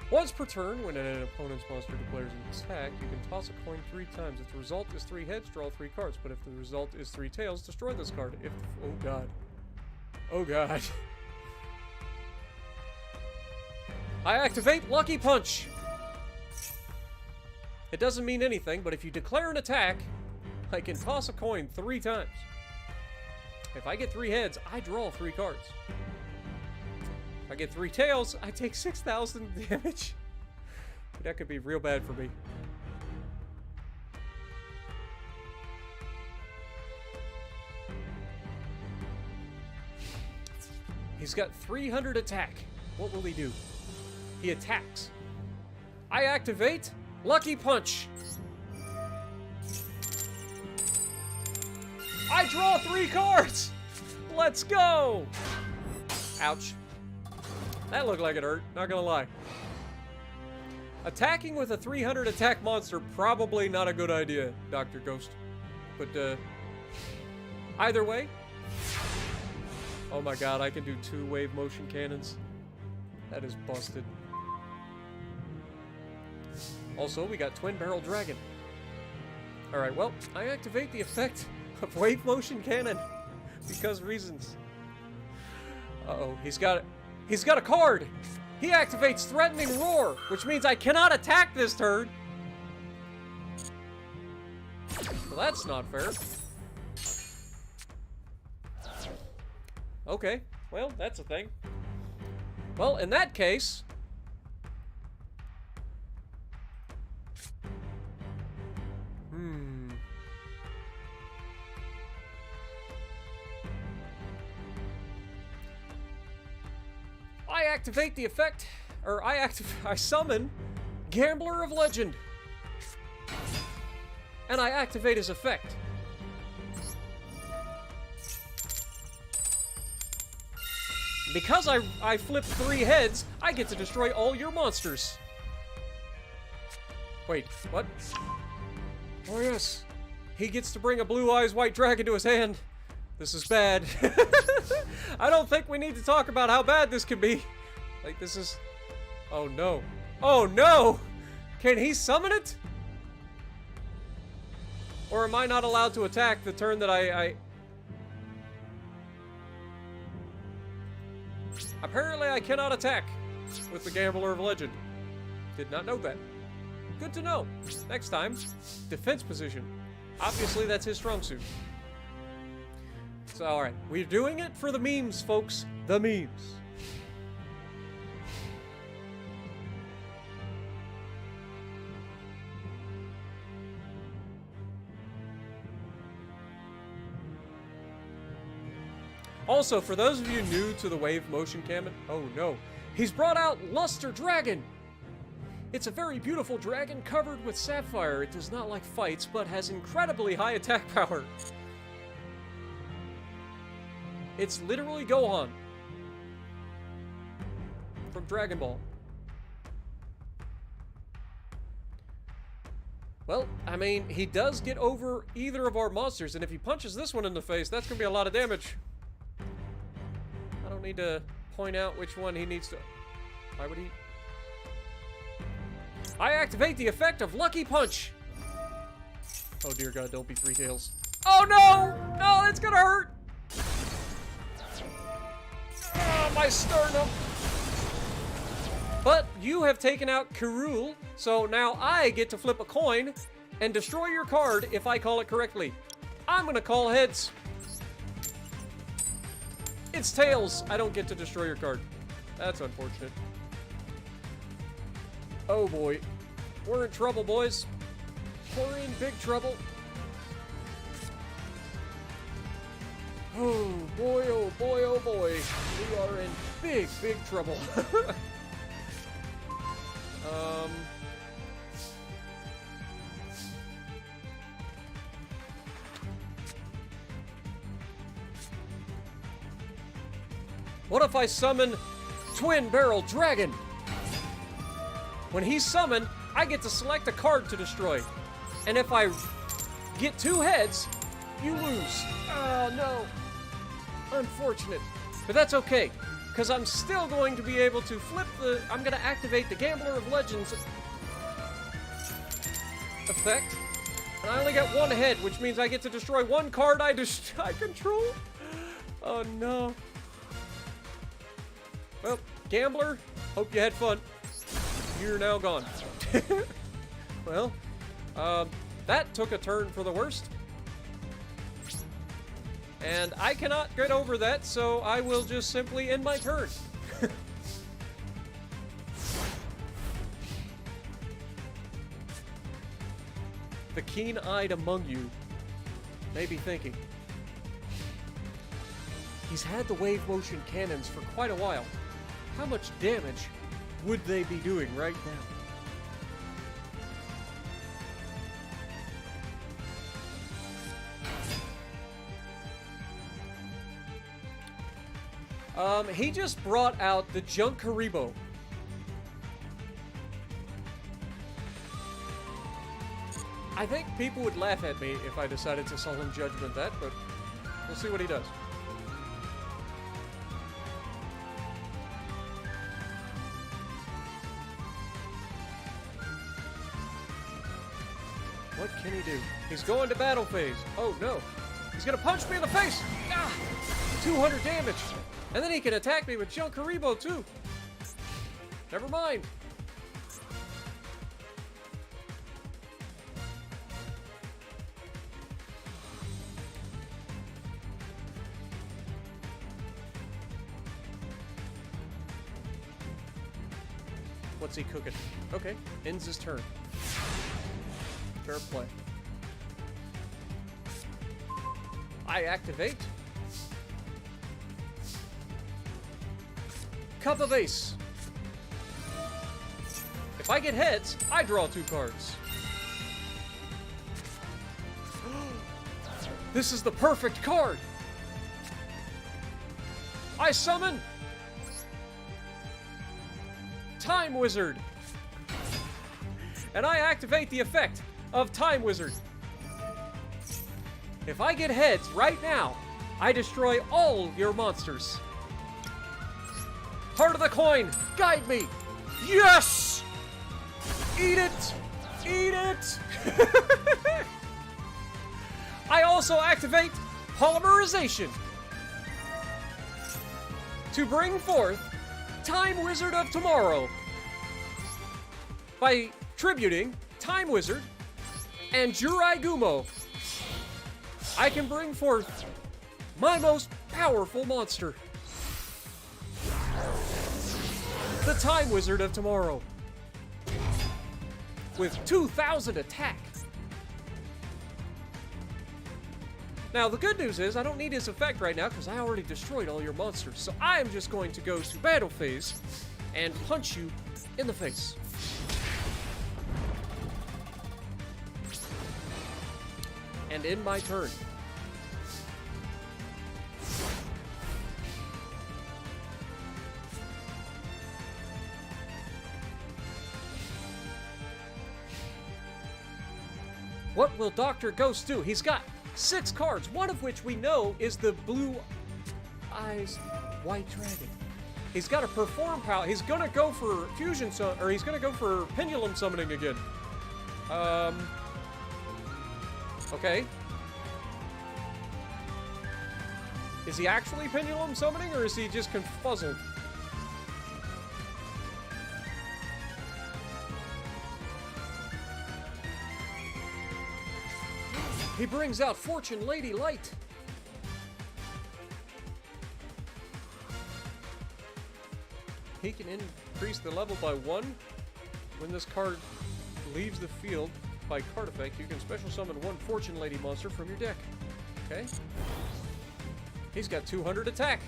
Once per turn, when an opponent's monster declares an attack, you can toss a coin 3 times. If the result is 3 heads, draw 3 cards. But if the result is 3 tails, destroy this card. If... Oh god. Oh god. I activate Lucky Punch! It doesn't mean anything, but if you declare an attack, I can toss a coin 3 times. If I get 3 heads, I draw 3 cards. If I get 3 tails, I take 6,000 damage. That could be real bad for me. He's got 300 attack. What will he do? He attacks. I activate Lucky Punch. I draw 3 cards. Let's go. Ouch. That looked like it hurt, not gonna lie. Attacking with a 300 attack monster, probably not a good idea, Dr. Ghost. But, either way. Oh my god, I can do 2 wave motion cannons. That is busted. Also, we got Twin Barrel Dragon. Alright, well, I activate the effect of Wave Motion Cannon. Because reasons. Uh-oh, he's got a card! He activates Threatening Roar, which means I cannot attack this turn. Well, that's not fair. Okay, well, that's a thing. Well, in that case... I activate the effect, or I summon Gambler of Legend. And I activate his effect. Because I flip 3 heads, I get to destroy all your monsters. Wait, what? Oh yes, he gets to bring a Blue Eyes White Dragon to his hand. This is bad. I don't think we need to talk about how bad this can be. Like, this is... Oh no. Oh no! Can he summon it? Or am I not allowed to attack the turn that I... Apparently I cannot attack with the Gambler of Legend. Did not know that. Good to know. Next time, defense position. Obviously that's his strong suit. So, alright. We're doing it for the memes, folks. The memes. Also, for those of you new to the Wave Motion Cannon, oh no, he's brought out Luster Dragon! It's a very beautiful dragon covered with sapphire. It does not like fights, but has incredibly high attack power. It's literally Gohan from Dragon Ball. Well, I mean, he does get over either of our monsters, and if he punches this one in the face, that's gonna be a lot of damage. I don't need to point out which one he needs to... Why would he... I activate the effect of Lucky Punch! Oh dear God, don't be 3 tails. Oh no! No, that's gonna hurt! Oh, my sternum! But you have taken out Kirul, so now I get to flip a coin and destroy your card if I call it correctly. I'm gonna call heads. It's tails. I don't get to destroy your card. That's unfortunate. Oh boy. We're in trouble, boys. We're in big trouble. Oh boy, oh boy, oh boy. We are in big, big trouble. What if I summon Twin Barrel Dragon? When he's summoned, I get to select a card to destroy. And if I get 2 heads, you lose. Oh no. Unfortunate. But that's okay, because I'm still going to be able to flip the... I'm going to activate the Gambler of Legends effect. And I only get 1 head, which means I get to destroy 1 card I control. Oh no. Well, Gambler, hope you had fun. You're now gone. Well, that took a turn for the worst. And I cannot get over that, so I will just simply end my turn. The keen-eyed among you may be thinking, he's had the Wave Motion Cannons for quite a while. How much damage would they be doing right now? He just brought out the Junkaribo. I think people would laugh at me if I decided to Solemn Judgment that, but we'll see what he does. What can he do? He's going to battle phase. Oh no. He's gonna punch me in the face! Ah! 200 damage! And then he can attack me with Junkaribo too! Never mind. What's he cooking? Okay, ends his turn. Fair play. I activate. Cup of Ace. If I get heads, I draw 2 cards. This is the perfect card. I summon Time Wizard. And I activate the effect of Time Wizard. If I get heads right now, I destroy all your monsters. Heart of the coin, guide me. Yes! Eat it! Eat it! I also activate Polymerization to bring forth Time Wizard of Tomorrow by tributing Time Wizard and Jurai Gumo. I can bring forth my most powerful monster, the Time Wizard of Tomorrow, with 2,000 attack. Now, the good news is I don't need his effect right now because I already destroyed all your monsters. So I am just going to go to battle phase and punch you in the face. And end my turn. What will Dr. Ghost do? He's got 6 cards, one of which we know is the Blue Eyes White Dragon. He's got a perform power. He's gonna go for fusion or he's gonna go for pendulum summoning again. Okay. Is he actually pendulum summoning or is he just confuzzled? He brings out Fortune Lady Light. He can increase the level by 1. When this card leaves the field by card effect, you can special summon 1 Fortune Lady monster from your deck. Okay. He's got 200 attack.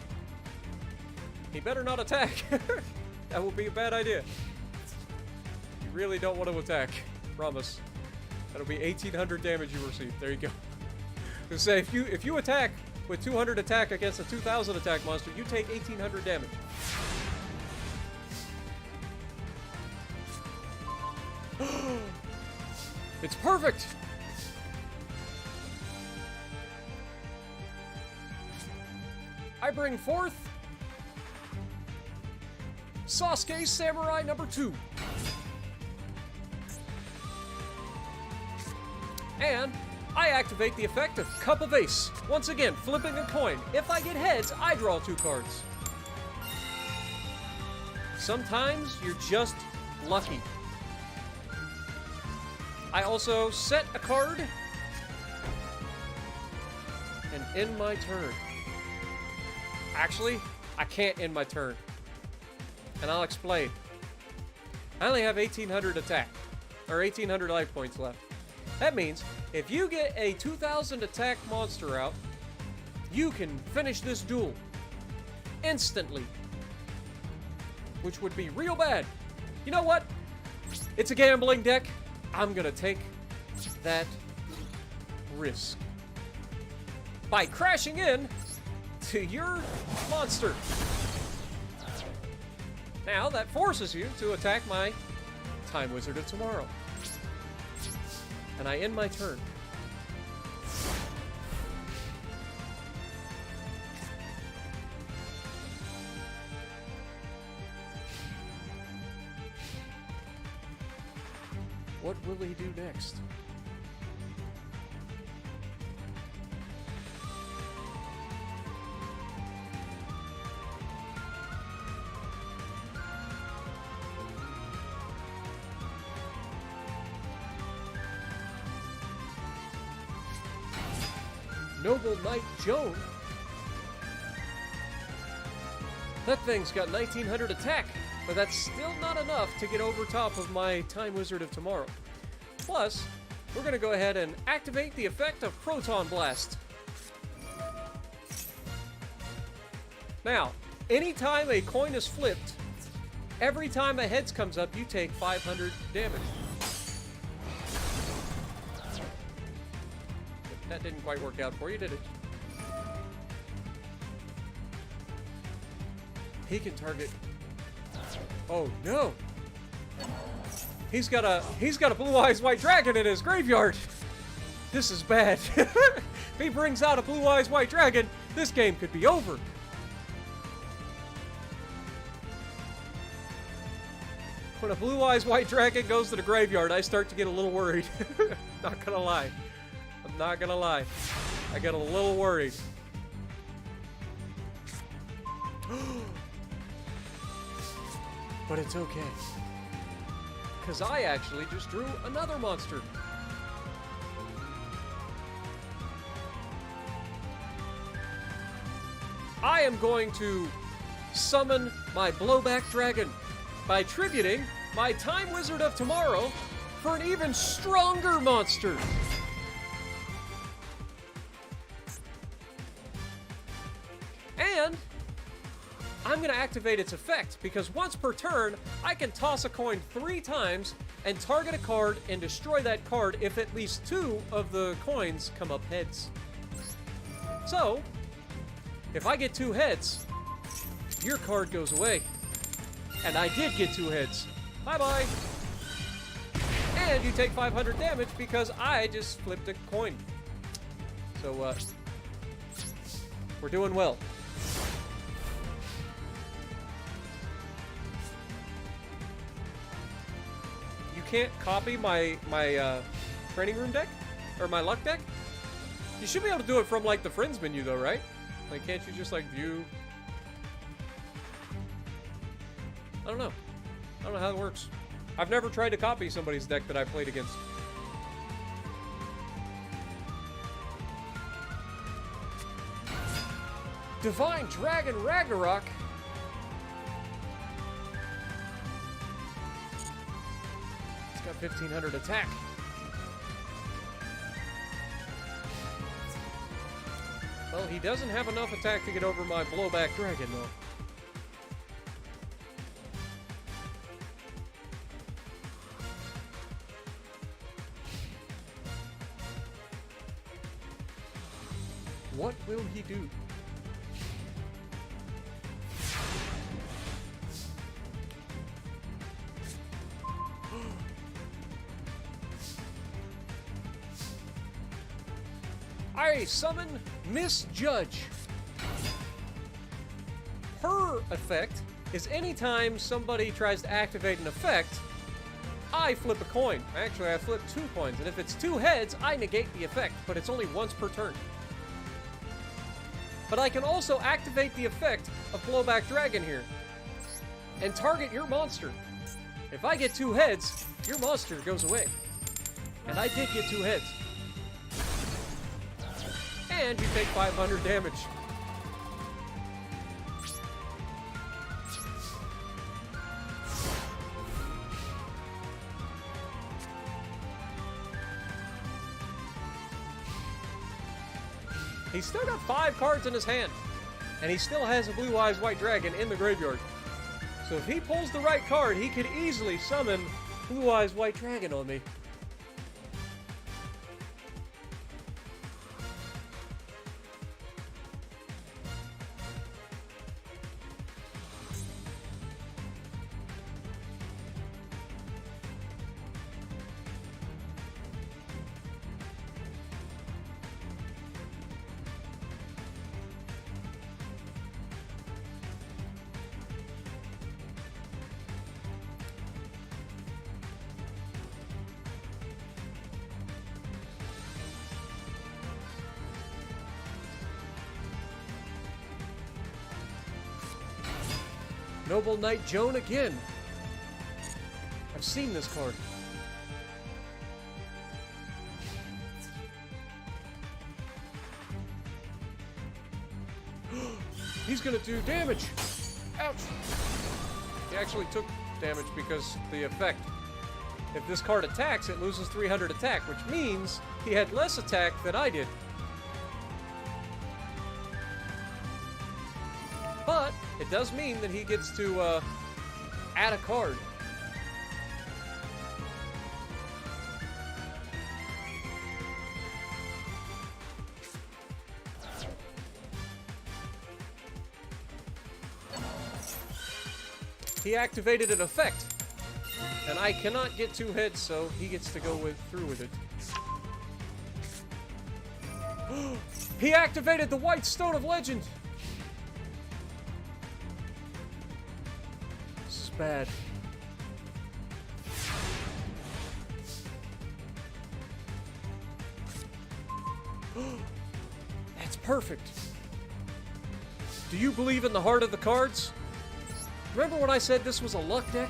He better not attack. That will be a bad idea. You really don't want to attack. Promise. That'll be 1,800 damage you receive. There you go. To say if you attack with 200 attack against a 2,000 attack monster, you take 1,800 damage. It's perfect. I bring forth Sasuke Samurai number 2. And I activate the effect of Cup of Ace. Once again, flipping a coin. If I get heads, I draw 2 cards. Sometimes you're just lucky. I also set a card and end my turn. Actually, I can't end my turn. And I'll explain. I only have 1,800 attack, or 1,800 life points left. That means if you get a 2,000 attack monster out, you can finish this duel instantly, which would be real bad. You know what? It's a gambling deck. I'm gonna take that risk by crashing in to your monster. Now that forces you to attack my Time Wizard of Tomorrow. And I end my turn. What will he do next? Noble Knight Joan. That thing's got 1900 attack, but that's still not enough to get over top of my Time Wizard of Tomorrow. Plus, we're going to go ahead and activate the effect of Proton Blast. Now, anytime a coin is flipped, every time a heads comes up, you take 500 damage. That didn't quite work out for you, did it? He can target. Oh no! He's got a Blue Eyes White Dragon in his graveyard. This is bad. If he brings out a Blue Eyes White Dragon, this game could be over. When a Blue Eyes White Dragon goes to the graveyard, I start to get a little worried. Not gonna lie. I'm not gonna lie. I get a little worried. But it's okay. Because I actually just drew another monster. I am going to summon my Blowback Dragon by tributing my Time Wizard of Tomorrow for an even stronger monster. And I'm going to activate its effect because once per turn, I can toss a coin 3 times and target a card and destroy that card if at least 2 of the coins come up heads. So, if I get 2 heads, your card goes away. And I did get 2 heads. Bye-bye. And you take 500 damage because I just flipped a coin. So, we're doing well. You can't copy my training room deck? Or my luck deck? You should be able to do it from, like, the friends menu, though, right? Like, can't you just, like, view... I don't know. I don't know how it works. I've never tried to copy somebody's deck that I played against. Divine Dragon Ragnarok. It's got 1500 attack. Well, he doesn't have enough attack to get over my Blowback Dragon, though. What will he do? I summon Misjudge. Her effect is anytime somebody tries to activate an effect, I flip a coin. Actually, I flip 2 coins, and if it's 2 heads, I negate the effect, but it's only once per turn. But I can also activate the effect of Blowback Dragon here and target your monster. If I get 2 heads, your monster goes away. And I did get 2 heads. And you take 500 damage. He's still got 5 cards in his hand, and he still has a Blue Eyes White Dragon in the graveyard. So if he pulls the right card, he could easily summon Blue Eyes White Dragon on me. Noble Knight Joan again. I've seen this card. He's gonna do damage. Ouch. He actually took damage because the effect. If this card attacks, it loses 300 attack, which means he had less attack than I did. But it does mean that he gets to add a card. He activated an effect, and I cannot get 2 hits, so he gets to go through with it. He activated the White Stone of Legend. This is bad. That's perfect. Do you believe in the heart of the cards? Remember when I said this was a luck deck?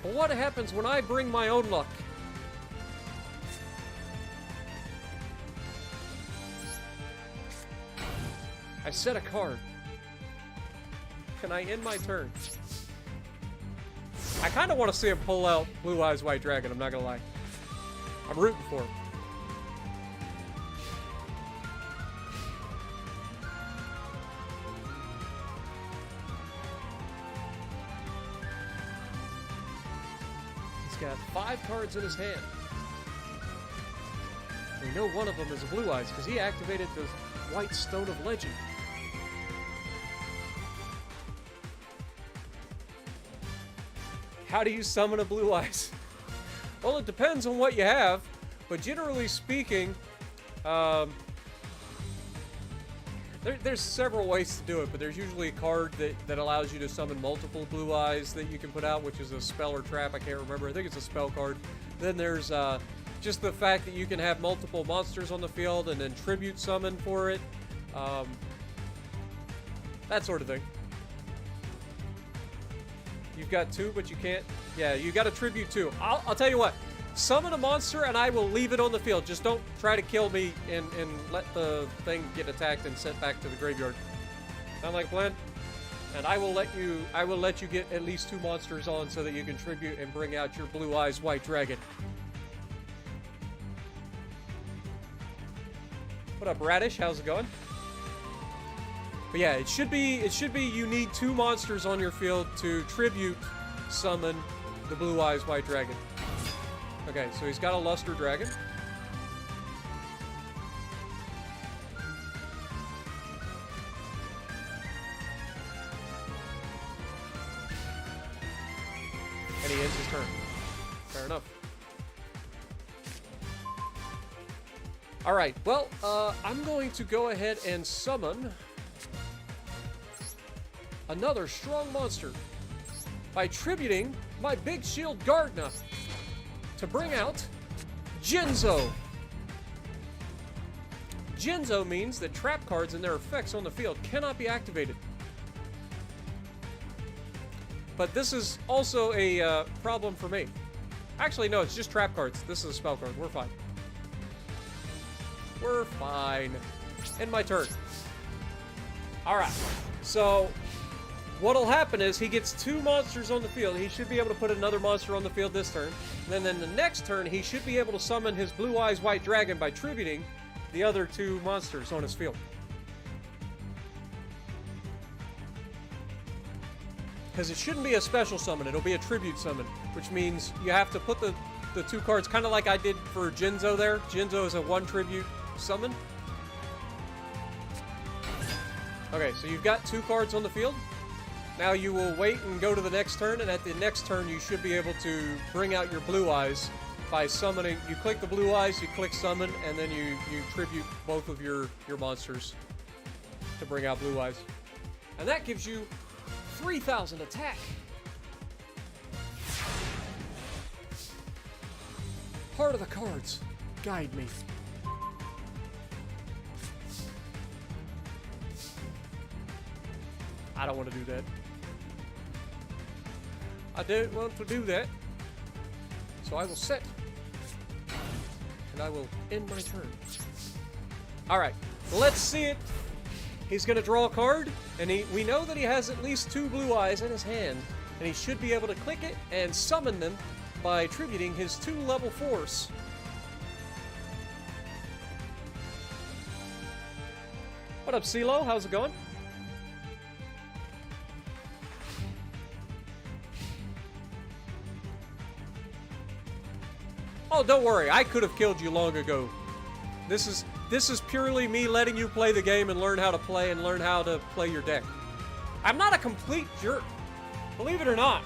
Well, what happens when I bring my own luck? I set a card. Can I end my turn? I kind of want to see him pull out Blue Eyes White Dragon, I'm not going to lie. I'm rooting for him. Got 5 cards in his hand. We know one of them is a Blue Eyes because he activated the White Stone of Legend. How do you summon a Blue Eyes? Well, it depends on what you have, but generally speaking, there's several ways to do it, but there's usually a card that allows you to summon multiple Blue Eyes that you can put out, which is a spell or trap, I can't remember. I think it's a spell card. Then there's just the fact that you can have multiple monsters on the field and then tribute summon for it. That sort of thing. You've got 2, but you can't. Yeah, you got to tribute 2. I'll tell you what. Summon a monster and I will leave it on the field. Just don't try to kill me and let the thing get attacked and sent back to the graveyard. Sound like a plan? And I will let you get at least 2 monsters on so that you can tribute and bring out your Blue Eyes White Dragon. What up, Radish? How's it going? But yeah, it should be you need 2 monsters on your field to tribute summon the Blue Eyes White Dragon. Okay, so he's got a Luster Dragon. And he ends his turn. Fair enough. Alright, well, I'm going to go ahead and summon another strong monster by tributing my Big Shield Gardna to bring out Jinzo. Jinzo means that trap cards and their effects on the field cannot be activated. But this is also a problem for me. Actually, no, it's just trap cards. This is a spell card. We're fine. We're fine. End my turn. Alright, so what'll happen is he gets 2 monsters on the field. He should be able to put another monster on the field this turn. And then the next turn, he should be able to summon his Blue Eyes White Dragon by tributing the other 2 monsters on his field. Because it shouldn't be a special summon, it'll be a tribute summon, which means you have to put the 2 cards, kind of like I did for Jinzo there. Jinzo is a 1 tribute summon. Okay, so you've got 2 cards on the field. Now you will wait and go to the next turn, and at the next turn you should be able to bring out your Blue Eyes by summoning. You click the Blue Eyes, you click Summon, and then you tribute both of your monsters to bring out Blue Eyes. And that gives you 3,000 attack. Part of the cards guide me. I don't want to do that. I don't want to do that. So I will set. And I will end my turn. Alright, let's see it. He's going to draw a card, and we know that he has at least 2 blue eyes in his hand, and he should be able to click it and summon them by tributing his 2 level force. What up, CeeLo? How's it going? Oh, don't worry. I could have killed you long ago. This is purely me letting you play the game and learn how to play and learn how to play your deck. I'm not a complete jerk. Believe it or not.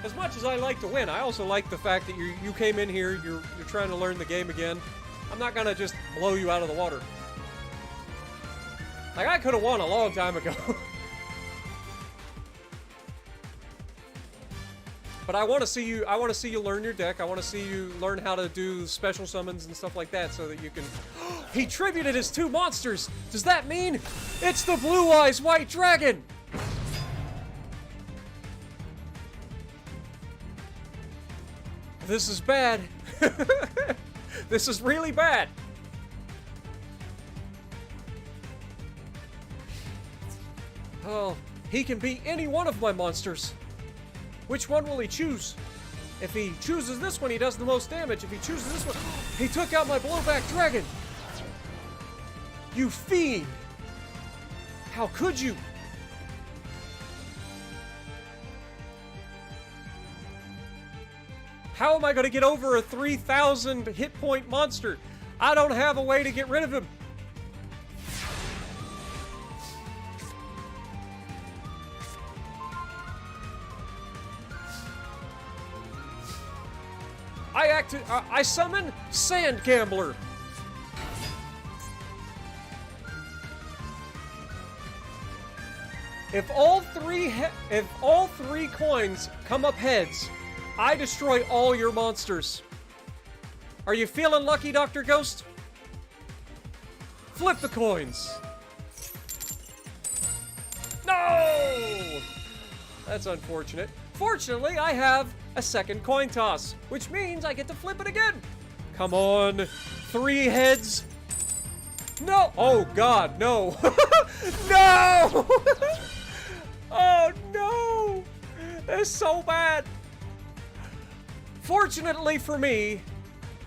As much as I like to win, I also like the fact that you came in here, you're trying to learn the game again. I'm not gonna just blow you out of the water. Like, I could have won a long time ago. But I want to see you learn your deck. I want to see you learn how to do special summons and stuff like that so that you can... He tributed his 2 monsters! Does that mean it's the Blue Eyes White Dragon? This is bad. This is really bad. Oh, he can beat any one of my monsters. Which one will he choose? If he chooses this one, he does the most damage. If he chooses this one, he took out my blowback dragon. You fiend! How could you? How am I going to get over a 3,000 hit point monster? I don't have a way to get rid of him. I summon Sand Gambler. If all three coins come up heads, I destroy all your monsters. Are you feeling lucky, Dr. Ghost? Flip the coins. No! That's unfortunate. Fortunately, I have a second coin toss, which means I get to flip it again. Come on. 3 heads. No! Oh, God, no. No! Oh, no! That's so bad. Fortunately for me,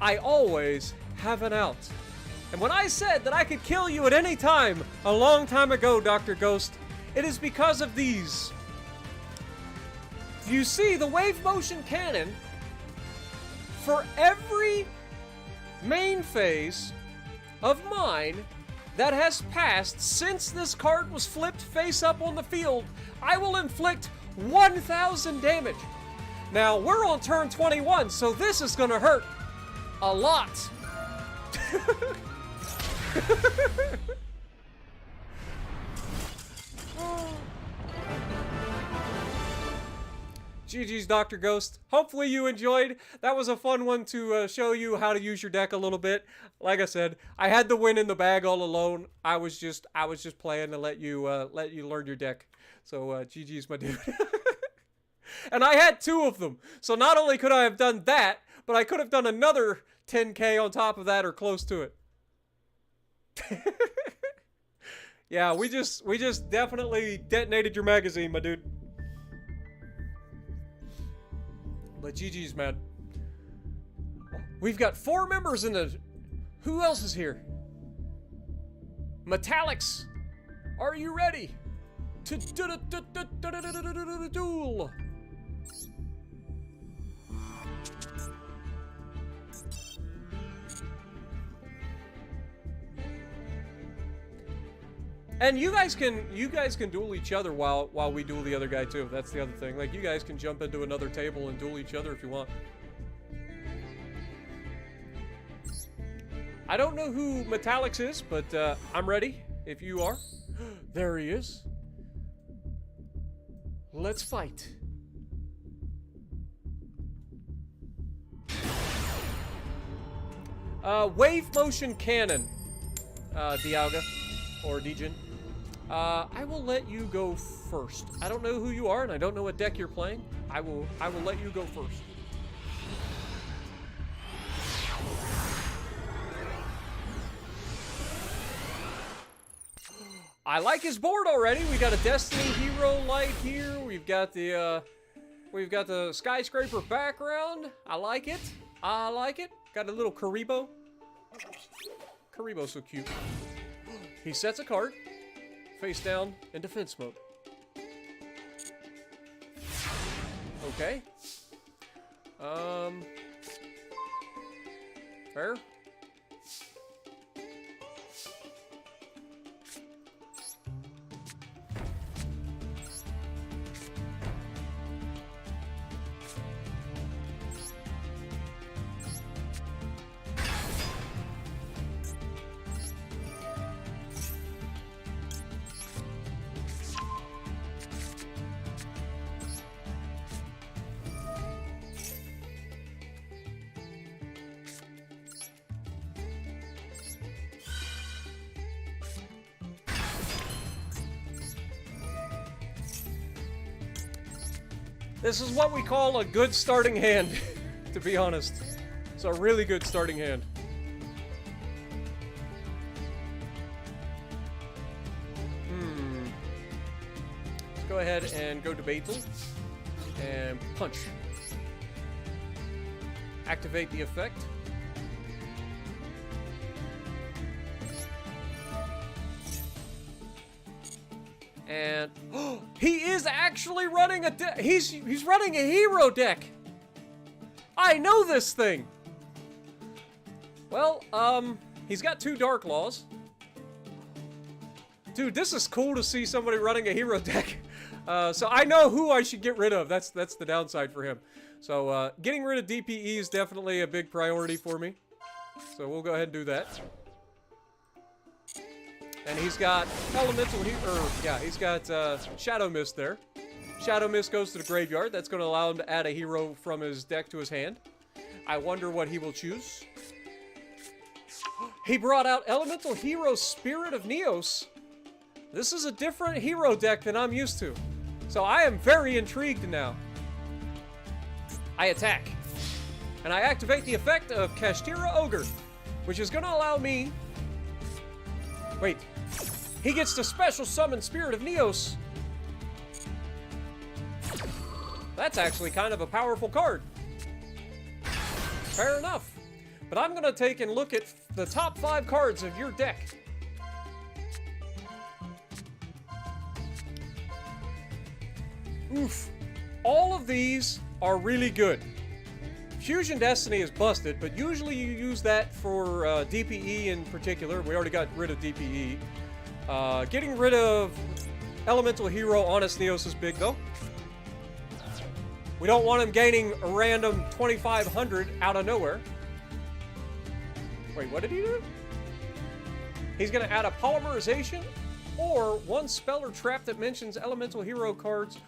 I always have an out. And when I said that I could kill you at any time a long time ago, Dr. Ghost, it is because of these. You see, the wave motion cannon, for every main phase of mine that has passed since this card was flipped face up on the field, I will inflict 1,000 damage. Now, we're on turn 21, so this is gonna hurt a lot. GG's, Dr. Ghost. Hopefully you enjoyed. That was a fun one to show you how to use your deck a little bit. Like I said, I had the win in the bag all alone. I was just playing to let you learn your deck. So GG's, my dude. And I had 2 of them. So not only could I have done that, but I could have done another 10K on top of that or close to it. Yeah, we just definitely detonated your magazine, my dude. But GG's, man. We've got 4 members in the... Who else is here? Metallics, are you ready to duel? And you guys can duel each other while we duel the other guy too. That's the other thing. Like, you guys can jump into another table and duel each other if you want. I don't know who Metallics is, but I'm ready if you are. There he is. Let's fight. Wave motion cannon, Dialga or Djin. I will let you go first. I don't know who you are, and I don't know what deck you're playing. I will let you go first. I like his board already. We got a Destiny Hero light here. We've got the skyscraper background. I like it. I like it. Got a little Karibo. Karibo's so cute. He sets a card, face down, in defense mode. Okay. Fair. This is what we call a good starting hand, to be honest. It's a really good starting hand. Let's go ahead and go to Battle and punch. Activate the effect. And he is actually running a he's running a hero deck. I know this thing. Well, he's got 2 Dark Laws. Dude, this is cool to see somebody running a hero deck. So I know who I should get rid of. That's the downside for him. So getting rid of DPE is definitely a big priority for me. So we'll go ahead and do that. And he's got Elemental he's got Shadow Mist there. Shadow Mist goes to the graveyard. That's going to allow him to add a hero from his deck to his hand. I wonder what he will choose. He brought out Elemental Hero Spirit of Neos. This is a different hero deck than I'm used to. So I am very intrigued now. I attack. And I activate the effect of Kash-tira Ogre, which is going to allow me... Wait. He gets to special summon Spirit of Neos. That's actually kind of a powerful card. Fair enough. But I'm going to take and look at the top 5 cards of your deck. Oof. All of these are really good. Fusion Destiny is busted, but usually you use that for DPE in particular. We already got rid of DPE. Getting rid of Elemental Hero Honest Neos is big, though. We don't want him gaining a random 2,500 out of nowhere. Wait, what did he do? He's going to add a Polymerization or 1 spell or trap that mentions Elemental Hero cards.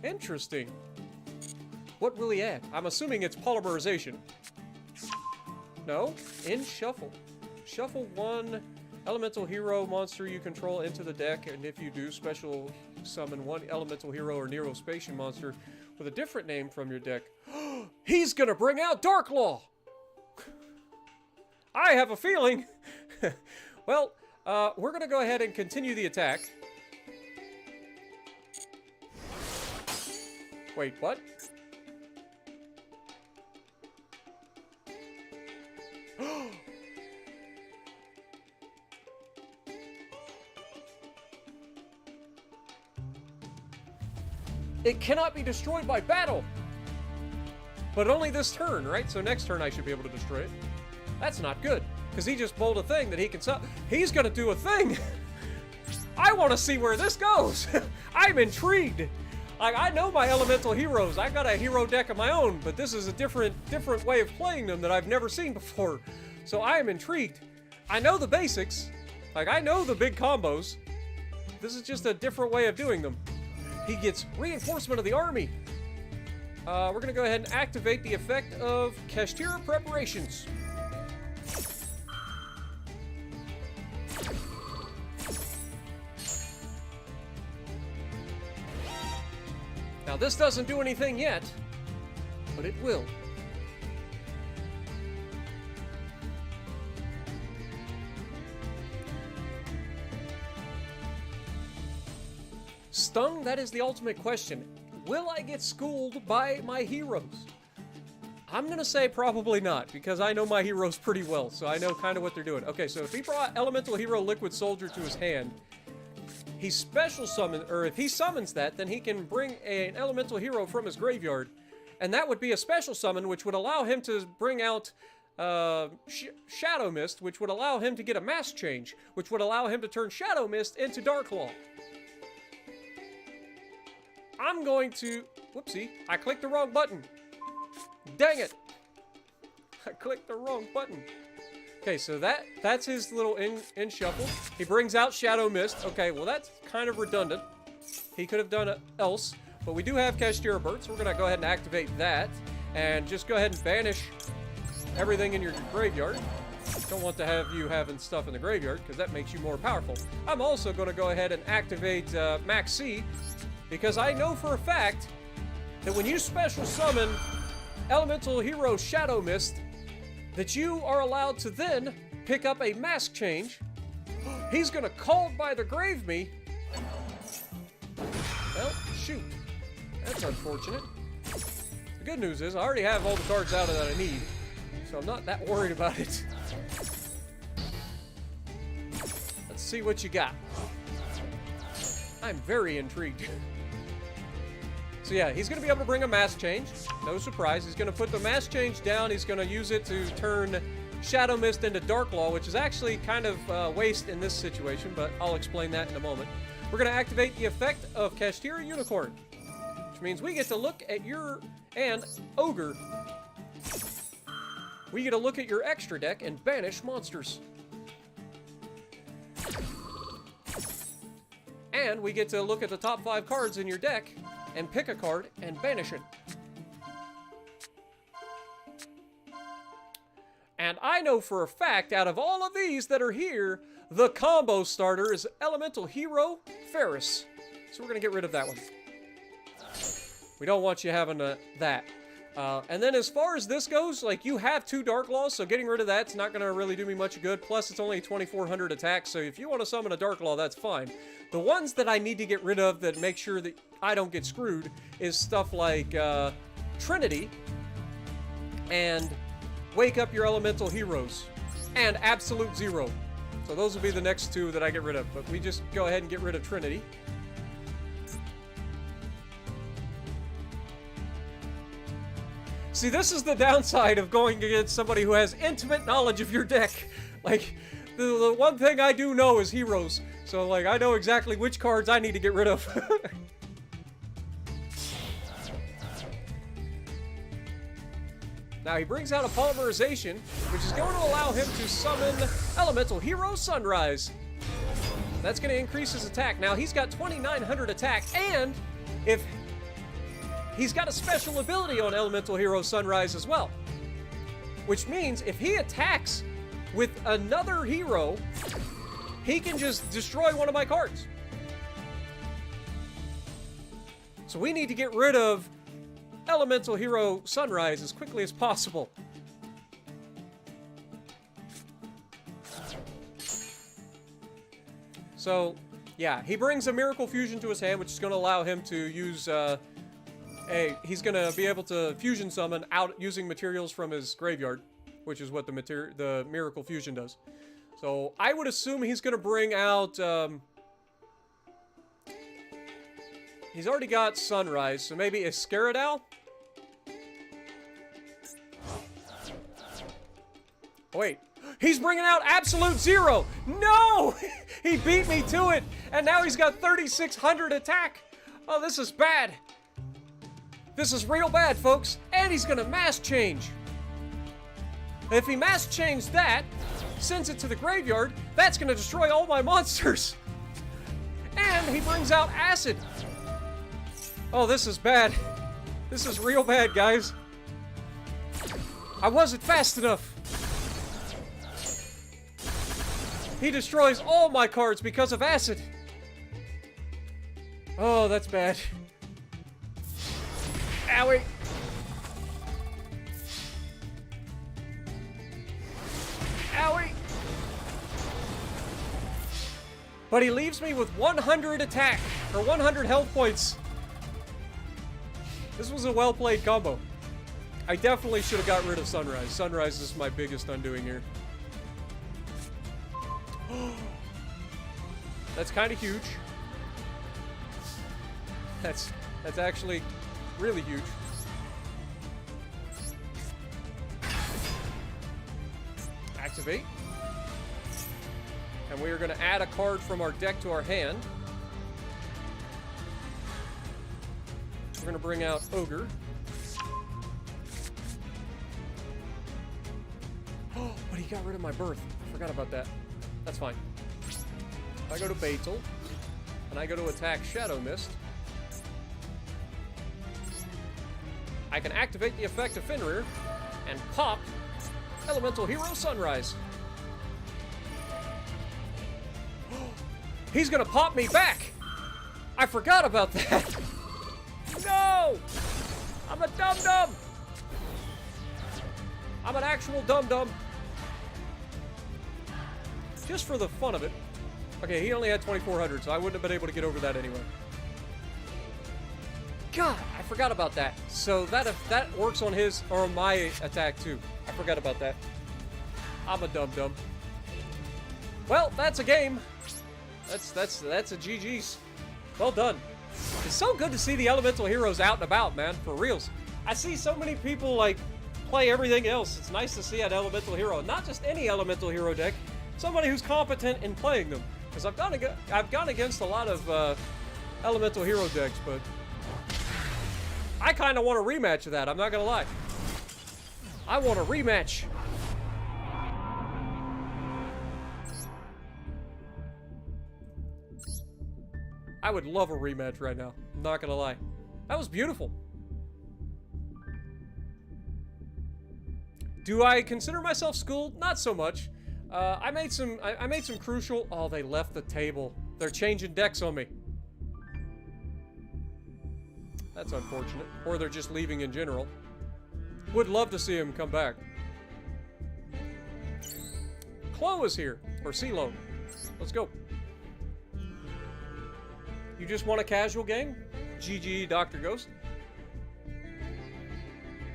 Interesting. What will he add? I'm assuming it's Polymerization. No? In Shuffle. Shuffle 1 Elemental Hero monster you control into the deck, and if you do, special summon 1 Elemental Hero or Neurospatian monster with a different name from your deck. He's gonna bring out Dark Law! I have a feeling. Well, we're gonna go ahead and continue the attack. Wait, what? It cannot be destroyed by battle! But only this turn, right? So next turn I should be able to destroy it. That's not good, because he just pulled a thing that he can sell. He's gonna do a thing! I want to see where this goes! I'm intrigued! I know my elemental heroes. I got a hero deck of my own, but this is a different way of playing them that I've never seen before. So I am intrigued. I know the basics. Like, I know the big combos. This is just a different way of doing them. He gets reinforcement of the army. We're gonna go ahead and activate the effect of Kash-tira Preparations. Now this doesn't do anything yet, but it will. Stung, that is the ultimate question. Will I get schooled by my heroes? I'm gonna say probably not, because I know my heroes pretty well, so I know kind of what they're doing. Okay, so if he brought Elemental Hero Liquid Soldier to his hand, he special summons, or if he summons that, then he can bring an Elemental Hero from his graveyard, and that would be a special summon, which would allow him to bring out Shadow Mist, which would allow him to get a mask change, which would allow him to turn Shadow Mist into Dark Claw. I'm going to... Whoopsie, I clicked the wrong button. Dang it! I clicked the wrong button. Okay, so that's his little in shuffle. He brings out Shadow Mist. Okay, well that's kind of redundant. He could have done it else, but we do have Kash-tira Bird, so we're gonna go ahead and activate that, and just go ahead and banish everything in your graveyard. Don't want to have you having stuff in the graveyard, because that makes you more powerful. I'm also gonna go ahead and activate Max C, because I know for a fact that when you special summon Elemental Hero Shadow Mist, that you are allowed to then pick up a mask change. He's gonna Called by the Grave me. Well, shoot. That's unfortunate. The good news is I already have all the cards out that I need, so I'm not that worried about it. Let's see what you got. I'm very intrigued. So yeah, he's going to be able to bring a mask change. No surprise. He's going to put the mask change down. He's going to use it to turn Shadow Mist into Dark Claw, which is actually kind of waste in this situation, but I'll explain that in a moment. We're going to activate the effect of Kash-tira Unicorn, which means we get to look at your... and Ogre. We get to look at your extra deck and banish monsters. And we get to look at the top 5 cards in your deck and pick a card and banish it. And I know for a fact, out of all of these that are here, the combo starter is Elemental Hero Ferris. So we're going to get rid of that one. We don't want you having that. And then as far as this goes, like, you have 2 Dark Claws, so getting rid of that's not going to really do me much good. Plus, it's only 2,400 attack, so if you want to summon a Dark Claw, that's fine. The ones that I need to get rid of that make sure that I don't get screwed is stuff like Trinity and Wake Up Your Elemental Heroes and Absolute Zero. So those will be the next 2 that I get rid of, but we just go ahead and get rid of Trinity. See, this is the downside of going against somebody who has intimate knowledge of your deck. Like, the one thing I do know is heroes. So, like, I know exactly which cards I need to get rid of. Now, he brings out a Polymerization, which is going to allow him to summon Elemental Hero Sunrise. That's going to increase his attack. Now, he's got 2,900 attack, and if... he's got a special ability on Elemental Hero Sunrise as well. Which means if he attacks with another hero, he can just destroy one of my cards. So we need to get rid of Elemental Hero Sunrise as quickly as possible. So, yeah, he brings a Miracle Fusion to his hand, which is going to allow him to use... he's going to be able to fusion summon out using materials from his graveyard, which is what the Miracle Fusion does. So I would assume he's going to bring out... he's already got Sunrise, so maybe a Scaradal? Oh, wait. He's bringing out Absolute Zero! No! He beat me to it! And now he's got 3,600 attack! Oh, this is bad! This is real bad, folks. And he's gonna mass change. If he mass changes that, sends it to the graveyard, that's gonna destroy all my monsters. And he brings out Acid. Oh, this is bad. This is real bad, guys. I wasn't fast enough. He destroys all my cards because of Acid. Oh, that's bad. Owie. Owie. But he leaves me with 100 attack. For 100 health points. This was a well-played combo. I definitely should have got rid of Sunrise. Sunrise is my biggest undoing here. That's kind of huge. That's actually really huge. Activate. And we are going to add a card from our deck to our hand. We're going to bring out Ogre. Oh, but he got rid of my birth. I forgot about that. That's fine. I go to Beetle, and I go to attack Shadow Mist. I can activate the effect of Fenrir and pop Elemental Hero Sunrise. He's gonna pop me back! I forgot about that! No! I'm a dum-dum! I'm an actual dum-dum. Just for the fun of it. Okay, he only had 2,400, so I wouldn't have been able to get over that anyway. God, I forgot about that. So that works on his or my attack too. I forgot about that. I'm a dum-dum. Well, that's a game. That's a GG's. Well done. It's so good to see the elemental heroes out and about, man. For reals. I see so many people like play everything else. It's nice to see an elemental hero, not just any elemental hero deck. Somebody who's competent in playing them. Because I've gone against a lot of elemental hero decks, but I kind of want a rematch of that. I'm not gonna lie. I want a rematch. I would love a rematch right now. I'm not gonna lie. That was beautiful. Do I consider myself schooled? Not so much. I made some crucial. Oh, they left the table. They're changing decks on me. That's unfortunate. Or they're just leaving in general. Would love to see him come back. Chloe is here. Or CeeLo. Let's go. You just want a casual game? GG, Dr. Ghost.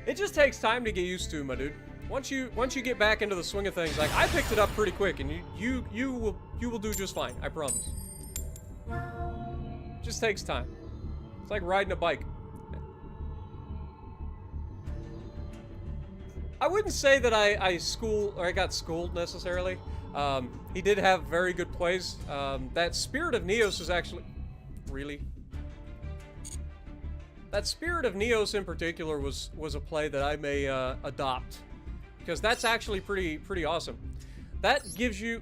It just takes time to get used to, my dude. Once you get back into the swing of things, like I picked it up pretty quick, and you will do just fine. I promise. Just takes time. It's like riding a bike. I wouldn't say that I got schooled necessarily. He did have very good plays. That Spirit of Neos is actually really. That Spirit of Neos in particular was a play that I may adopt, because that's actually pretty awesome. That gives you.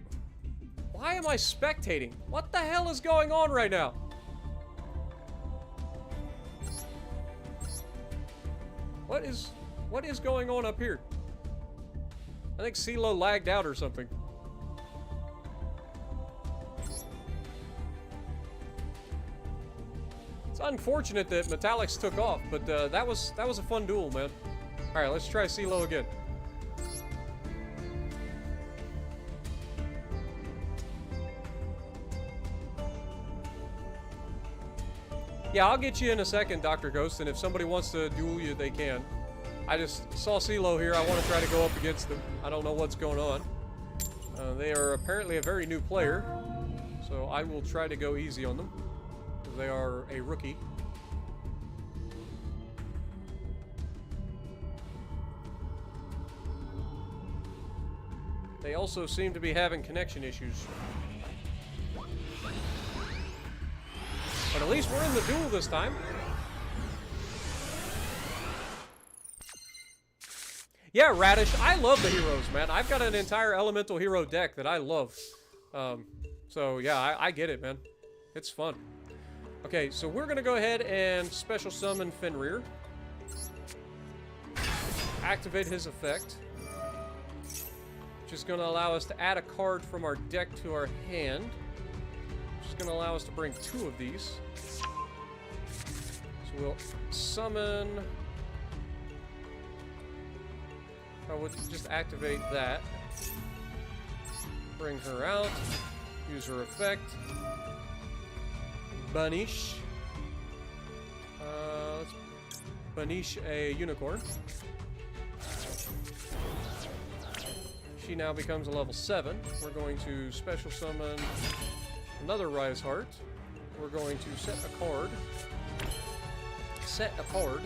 Why am I spectating? What the hell is going on right now? What is going on up here? I think CeeLo lagged out or something. It's unfortunate that Metallics took off, but that was a fun duel, man. All right, let's try CeeLo again. Yeah, I'll get you in a second, Dr. Ghost, and if somebody wants to duel you, they can. I just saw CeeLo here. I want to try to go up against them. I don't know what's going on. They are apparently a very new player, so I will try to go easy on them. They are a rookie. They also seem to be having connection issues. But at least we're in the duel this time. Yeah, Radish, I love the heroes, man. I've got an entire elemental hero deck that I love. So yeah, I get it, man. It's fun. Okay, so we're gonna go ahead and special summon Fenrir. Activate his effect. Which is gonna allow us to add a card from our deck to our hand. Which is gonna allow us to bring 2 of these. So we'll summon. I would just activate that. Bring her out. Use her effect. banish. Let's banish a unicorn. She now becomes a level 7. We're going to special summon another Rise Heart. We're going to set a card. Set a card.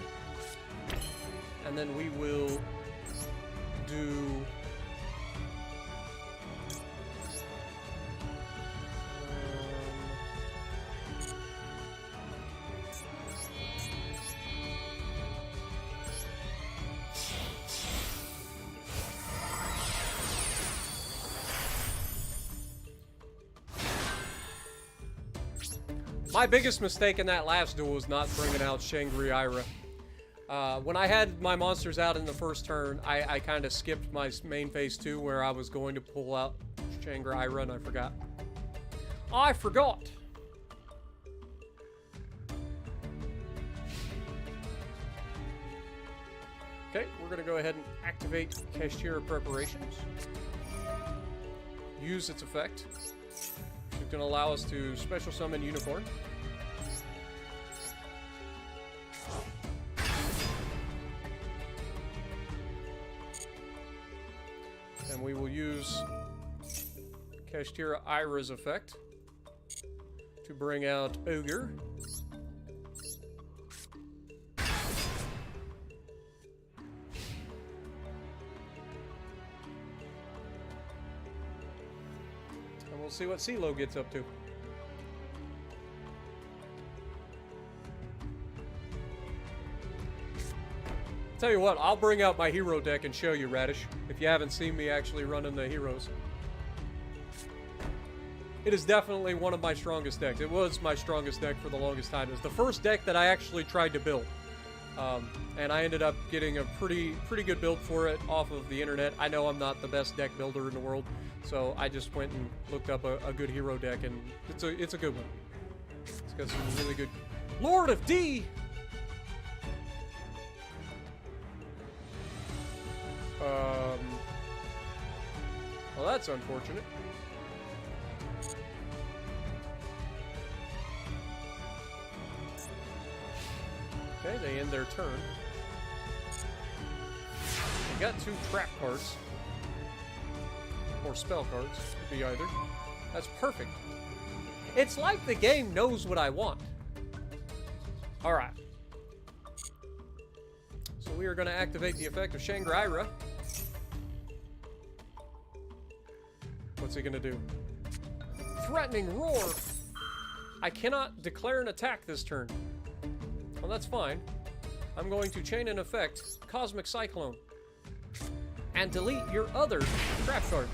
And then we will do... My biggest mistake in that last duel was not bringing out Shangri-Ira. When I had my monsters out in the first turn, I kind of skipped my main phase 2 where I was going to pull out Shangri-Ira and I forgot. I forgot! Okay, we're going to go ahead and activate Kash-tira Preparations. Use its effect. It's going to allow us to special summon Unicorn. And we will use Kash-tira Ira's effect to bring out Ogre. And we'll see what CeeLo gets up to. Tell you what, I'll bring out my hero deck and show you, Radish, if you haven't seen me actually running the heroes. It is definitely one of my strongest decks. It was my strongest deck for the longest time. It was the first deck that I actually tried to build. And I ended up getting a pretty good build for it off of the internet. I know I'm not the best deck builder in the world, so I just went and looked up a good hero deck, and it's a good one. It's got some really good... Lord of D! Well, that's unfortunate. Okay, they end their turn. They got 2 trap cards. Or spell cards, could be either. That's perfect. It's like the game knows what I want. Alright. So we are going to activate the effect of Shangri-Ira. What's he going to do? Threatening Roar! I cannot declare an attack this turn. Well, that's fine. I'm going to chain an effect, Cosmic Cyclone, and delete your other trap card.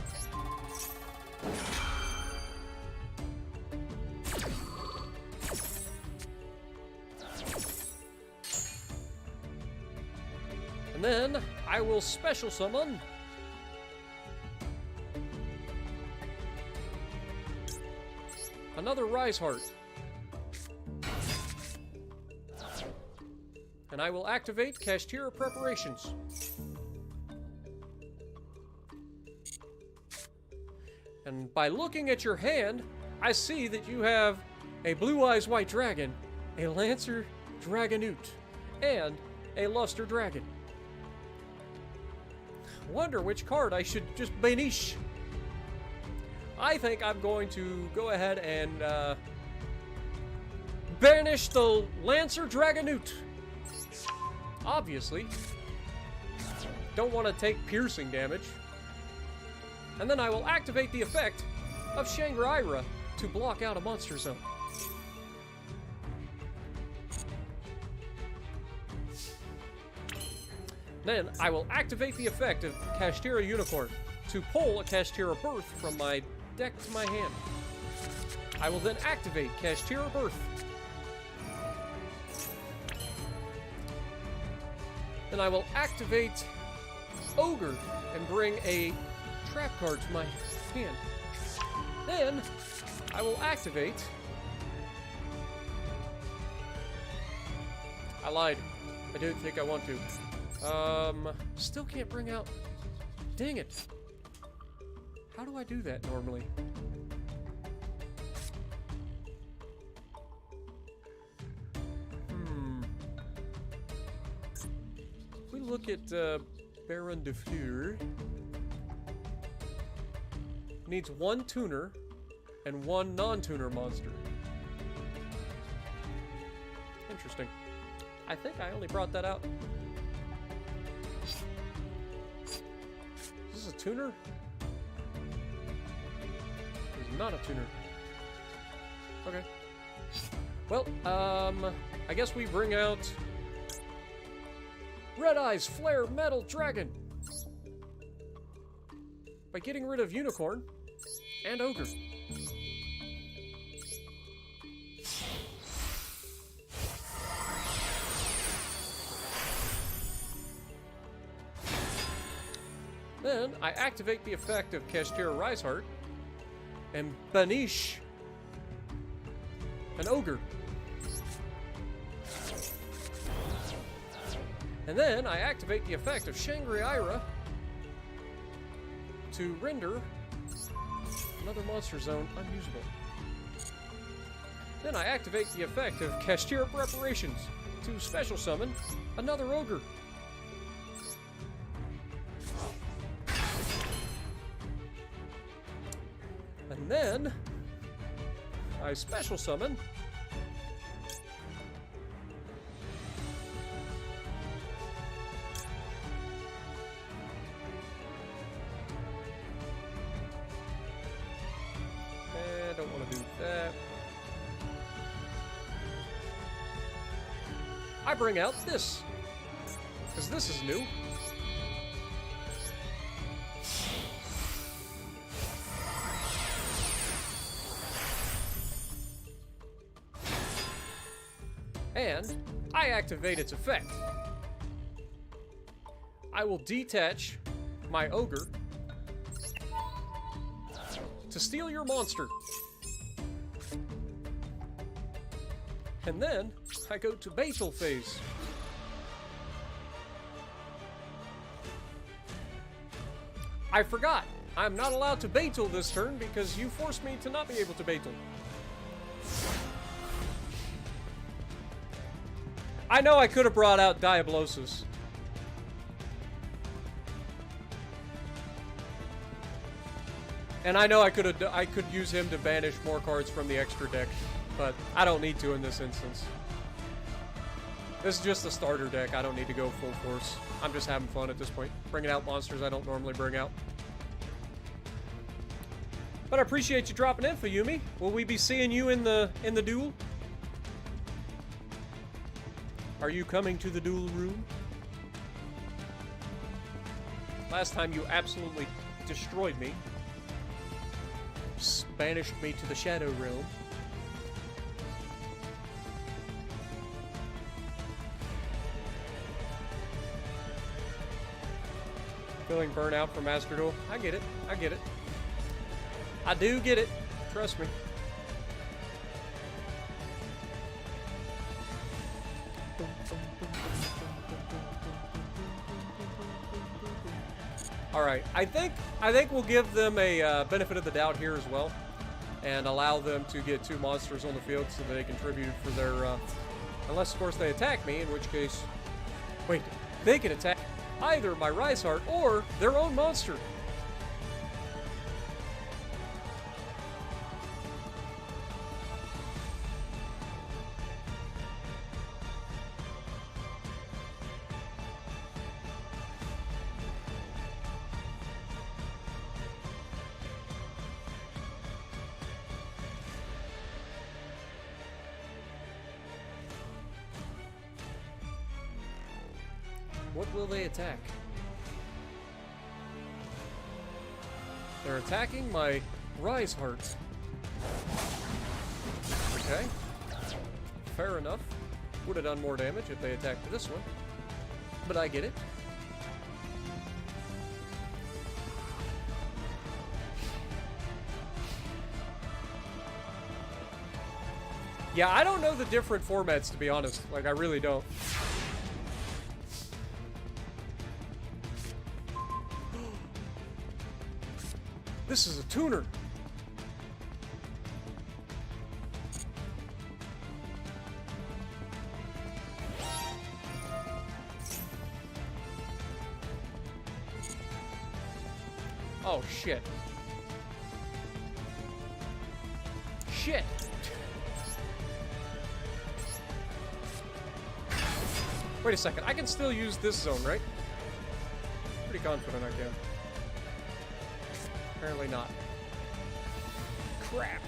And then I will special summon another Rise Heart. And I will activate Kash-tira Preparations. And by looking at your hand, I see that you have a Blue Eyes White Dragon, a Lancer Dragonoot, and a Luster Dragon. Wonder which card I should just banish. I think I'm going to go ahead and banish the Lancer Dragonoot. Obviously. Don't want to take piercing damage. And then I will activate the effect of Shangri-Ira to block out a monster zone. Then I will activate the effect of Kash-tira Unicorn to pull a Kash-tira Birth from my deck to my hand. I will then activate Kash-tira Birth. Then I will activate Ogre and bring a trap card to my hand. Then I will activate... I lied. I didn't think I want to. Still can't bring out... Dang it. How do I do that normally? look at Baron de Fleur. Needs 1 tuner and 1 non-tuner monster. Interesting. I think I only brought that out. Is this a tuner? It's not a tuner. Okay. Well, I guess we bring out Red Eyes Flare Metal Dragon by getting rid of Unicorn and Ogre. Then I activate the effect of Kash-tira Riseheart and banish an Ogre. And then I activate the effect of Shangri-Ira to render another monster zone unusable. Then I activate the effect of Kash-tira Preparations to special summon another Ogre. And then I special summon I don't want to do that. I bring out this, because this is new. And I activate its effect. I will detach my Ogre to steal your monster. And then I go to Betel phase. I forgot. I'm not allowed to Betel this turn because you forced me to not be able to Betel. I know I could have brought out Diablosis. And I know I could use him to banish more cards from the extra deck, but I don't need to in this instance. This is just a starter deck. I don't need to go full force. I'm just having fun at this point, bringing out monsters I don't normally bring out. But I appreciate you dropping in, Fayumi. Will we be seeing you in the duel? Are you coming to the duel room? Last time you absolutely destroyed me. Banished me to the Shadow Realm. Feeling burnout from Master Duel? I get it. I get it. I do get it. Trust me. Alright, I think we'll give them a benefit of the doubt here as well, and allow them to get 2 monsters on the field so that they contribute for their, unless of course they attack me, in which case, wait, they can attack either my Riseheart or their own monster. What will they attack? They're attacking my Riseheart. Okay. Fair enough. Would have done more damage if they attacked this one. But I get it. Yeah, I don't know the different formats, to be honest. Like, I really don't. This is a tuner. Oh, shit. Shit! Wait a second, I can still use this zone, right? Pretty confident I can. Apparently not. Crap.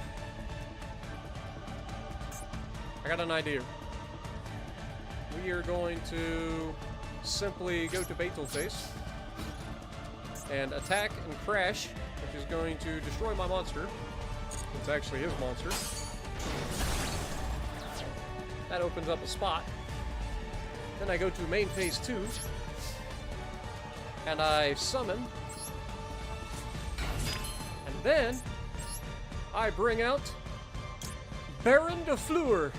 I got an idea. We are going to simply go to Betelgeuse and attack and crash, which is going to destroy my monster. It's actually his monster. That opens up a spot. Then I go to main phase 2, and I summon, and then I bring out Baron de Fleur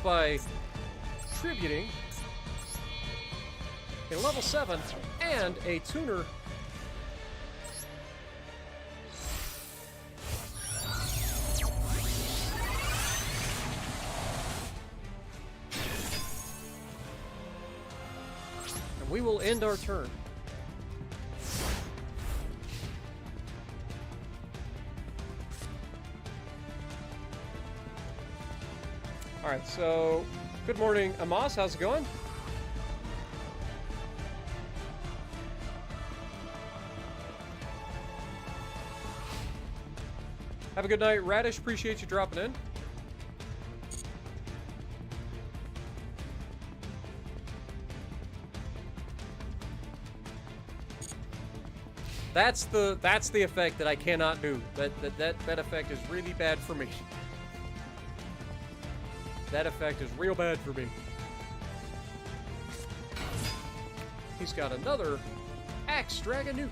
by tributing a level 7 and a tuner. We will end our turn. Alright, so good morning, Amos. How's it going? Have a good night, Radish. Appreciate you dropping in. That's the effect that I cannot do. That effect is really bad for me. That effect is real bad for me. He's got another Axe Dragonute.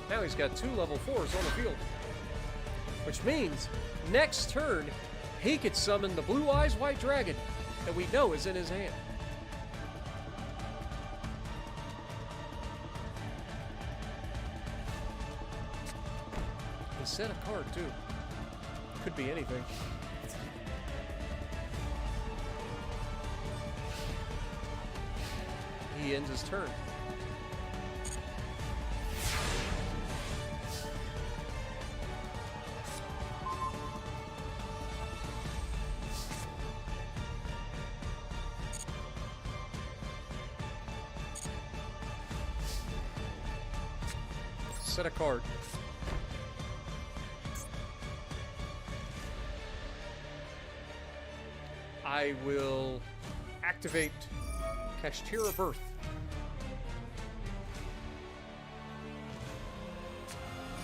Now he's got 2 level 4s on the field. Which means next turn he could summon the Blue Eyes White Dragon that we know is in his hand. He set a card too. Could be anything. He ends his turn. Set a card. I will activate Kash-tira Birth.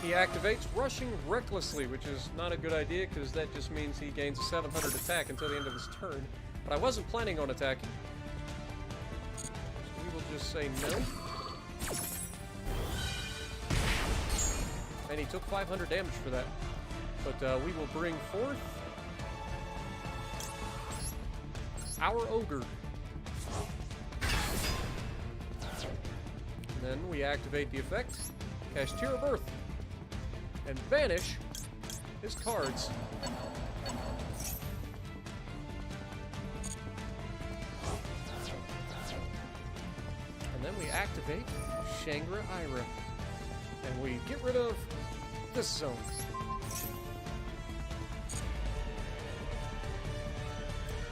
He activates Rushing Recklessly, which is not a good idea because that just means he gains a 700 attack until the end of his turn. But I wasn't planning on attacking. So we will just say no. And he took 500 damage for that. But we will bring forth our Ogre. And then we activate the effect, Kash-tira Birth, and banish his cards. And then we activate Shangri-Ira. And we get rid of this zone.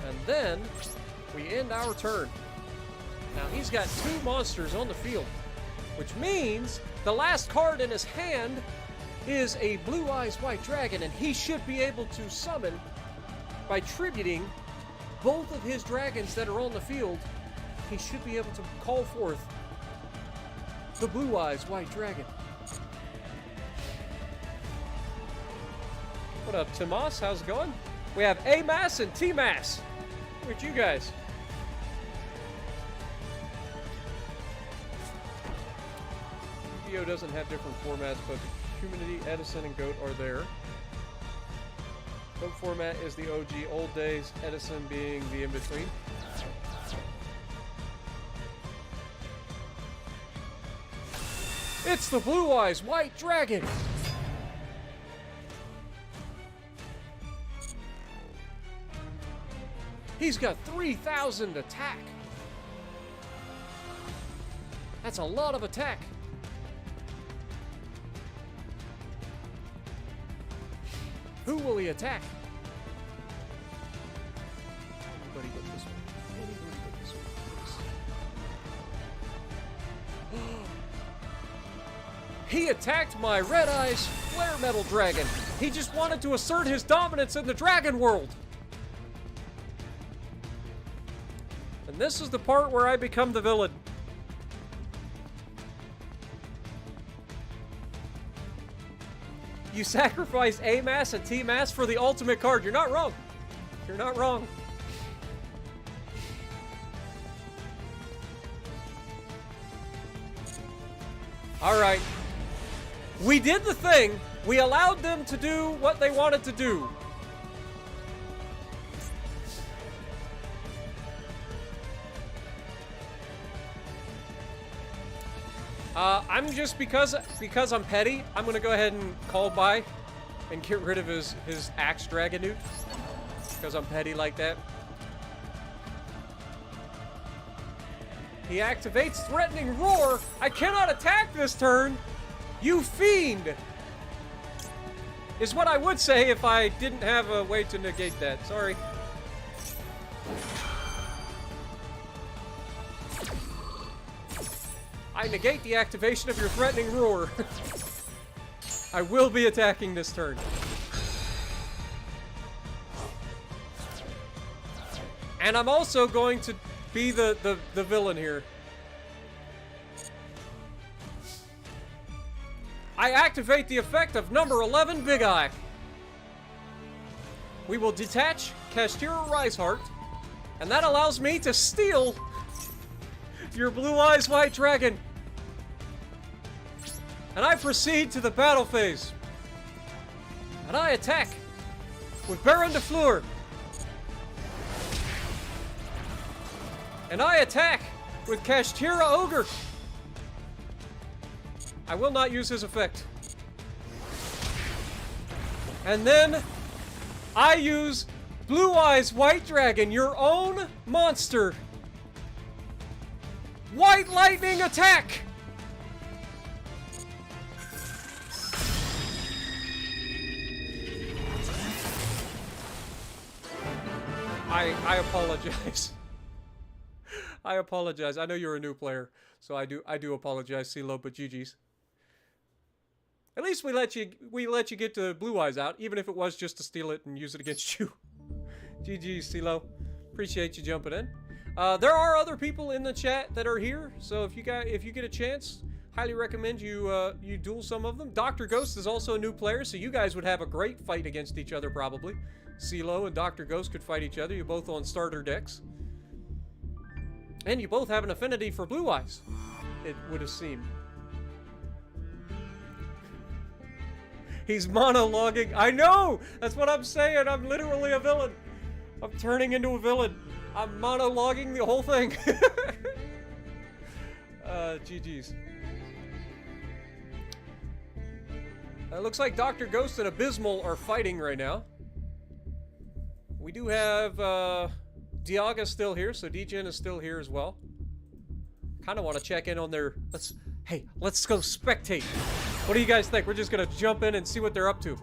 And then we end our turn. Now he's got 2 monsters on the field, which means the last card in his hand is a Blue Eyes White Dragon, and he should be able to summon by tributing both of his dragons that are on the field. He should be able to call forth the Blue Eyes White Dragon. What up, Tomas? How's it going? We have A-Mass and T-Mass. Look at you guys. Yugioh doesn't have different formats, but Humanity, Edison, and Goat are there. Goat format is the OG old days, Edison being the in-between. It's the Blue Eyes White Dragon! He's got 3,000 attack. That's a lot of attack. Who will he attack? Anybody but this one. Anybody but this one, please. He attacked my Red Eyes Flare Metal Dragon. He just wanted to assert his dominance in the dragon world. And this is the part where I become the villain. You sacrifice A mass and T mass for the ultimate card. You're not wrong. You're not wrong. All right. We did the thing. We allowed them to do what they wanted to do. I'm just because I'm petty, I'm gonna go ahead and call by and get rid of his Axe Dragonute. Because I'm petty like that. He activates Threatening Roar. I cannot attack this turn. You fiend! Is what I would say if I didn't have a way to negate that. Sorry. I negate the activation of your Threatening Roar. I will be attacking this turn. And I'm also going to be the villain here. I activate the effect of number 11 Big Eye. We will detach Kash-tira Riseheart, and that allows me to steal your Blue Eyes White Dragon. And I proceed to the battle phase. And I attack with Baron de Fleur. And I attack with Kash-tira Ogre. I will not use his effect. And then I use Blue Eyes White Dragon, your own monster. White Lightning attack! I apologize. I apologize. I know you're a new player, so I do apologize, CeeLo, but GG's. At least we let you get the Blue Eyes out, even if it was just to steal it and use it against you. GG's, CeeLo. Appreciate you jumping in. There are other people in the chat that are here, so if you get a chance, highly recommend you duel some of them. Dr. Ghost is also a new player, so you guys would have a great fight against each other probably. CeeLo and Dr. Ghost could fight each other. You're both on starter decks. And you both have an affinity for Blue Eyes, it would have seemed. He's monologuing. I know! That's what I'm saying. I'm literally a villain. I'm turning into a villain. I'm monologuing the whole thing. GG's. It looks like Dr. Ghost and Abysmal are fighting right now. We do have Diaga still here, so Djin is still here as well. Kind of want to check in on their... Let's go spectate. What do you guys think? We're just going to jump in and see what they're up to.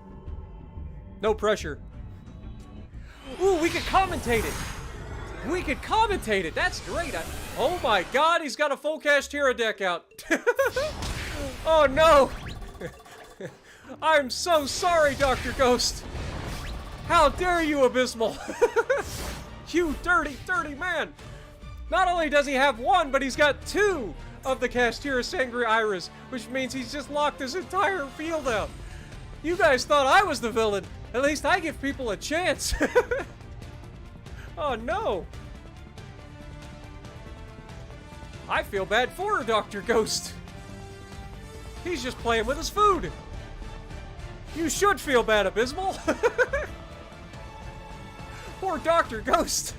No pressure. Ooh, we could commentate it. We could commentate it. That's great. Oh my god, he's got a full Kash-tira deck out. Oh no. I'm so sorry, Dr. Ghost. How dare you, Abysmal? You dirty, dirty man. Not only does he have one, but he's got two of the Kash-tira Sangria Iris, which means he's just locked his entire field out. You guys thought I was the villain. At least I give people a chance. Oh no. I feel bad for Dr. Ghost. He's just playing with his food. You should feel bad, Abysmal. Poor Dr. Ghost.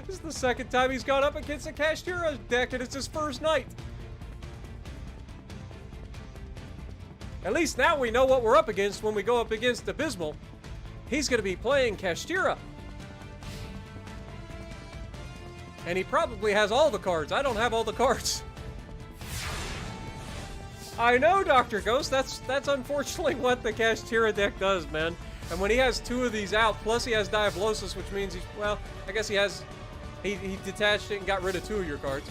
This is the second time he's gone up against a Kash-tira deck, and it's his first night. At least now we know what we're up against when we go up against Abysmal. He's going to be playing Kash-tira. And he probably has all the cards. I don't have all the cards. I know, Dr. Ghost. That's unfortunately what the Kash-tira deck does, man. And when he has 2 of these out, plus he has Diablosis, which means he's, well, I guess he has, he detached it and got rid of 2 of your cards.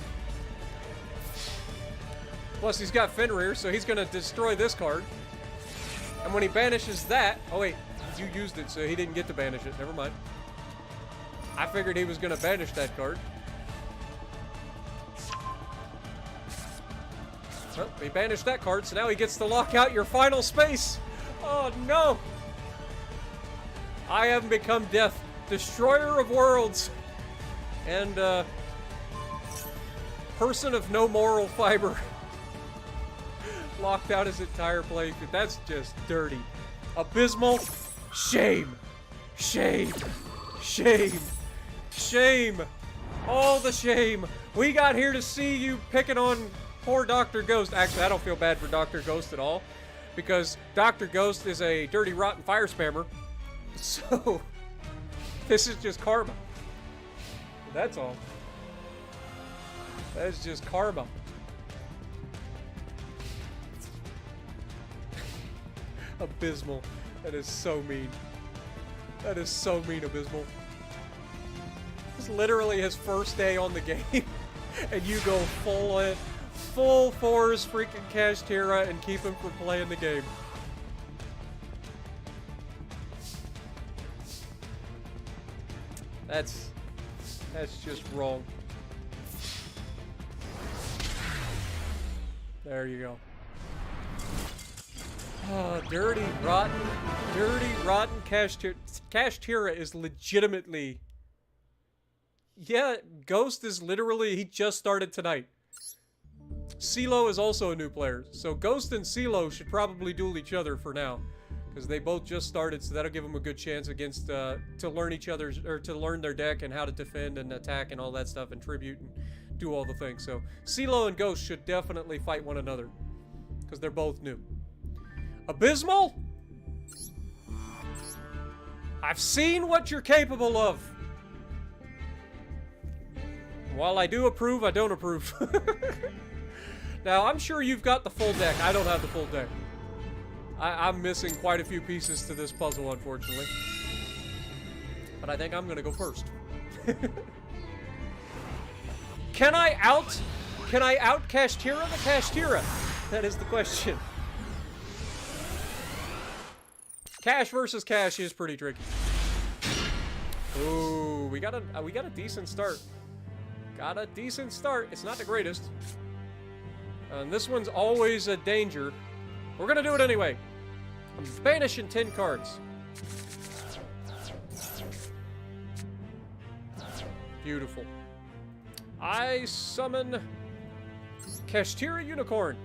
Plus he's got Fenrir, so he's gonna destroy this card. And when he banishes that, oh wait, you used it, so he didn't get to banish it. Never mind. I figured he was gonna banish that card. Well, he banished that card, so now he gets to lock out your final space. Oh no! I have become Death, Destroyer of Worlds, and person of no moral fiber. Locked out his entire play. That's just dirty. Abysmal. Shame. Shame. Shame. Shame. All the shame. We got here to see you picking on poor Dr. Ghost. Actually, I don't feel bad for Dr. Ghost at all, because Dr. Ghost is a dirty, rotten fire spammer. So, this is just karma. That's all. That's just karma. Abysmal. That is so mean. That is so mean, Abysmal. It's literally his first day on the game, and you go full force freaking Kash-tira and keep him from playing the game. That's just wrong. There you go. Oh, dirty, rotten Kash-tira. Kash-tira is legitimately... Yeah, Ghost is literally... He just started tonight. CeeLo is also a new player. So Ghost and CeeLo should probably duel each other for now, because they both just started, so that'll give them a good chance against to learn each other's, or to learn their deck and how to defend and attack and all that stuff and tribute and do all the things. So CeeLo and Ghost should definitely fight one another, because they're both new. Abysmal? I've seen what you're capable of. While I do approve, I don't approve. Now, I'm sure you've got the full deck. I don't have the full deck. I'm missing quite a few pieces to this puzzle, unfortunately. But I think I'm gonna go first. Can I out Kash-tira the Kash-tira? That is the question. Cash versus Cash is pretty tricky. Ooh, we got a decent start. Got a decent start. It's not the greatest. And this one's always a danger. We're gonna do it anyway. I'm banishing 10 cards. Beautiful. I summon Kash-tira Unicorn.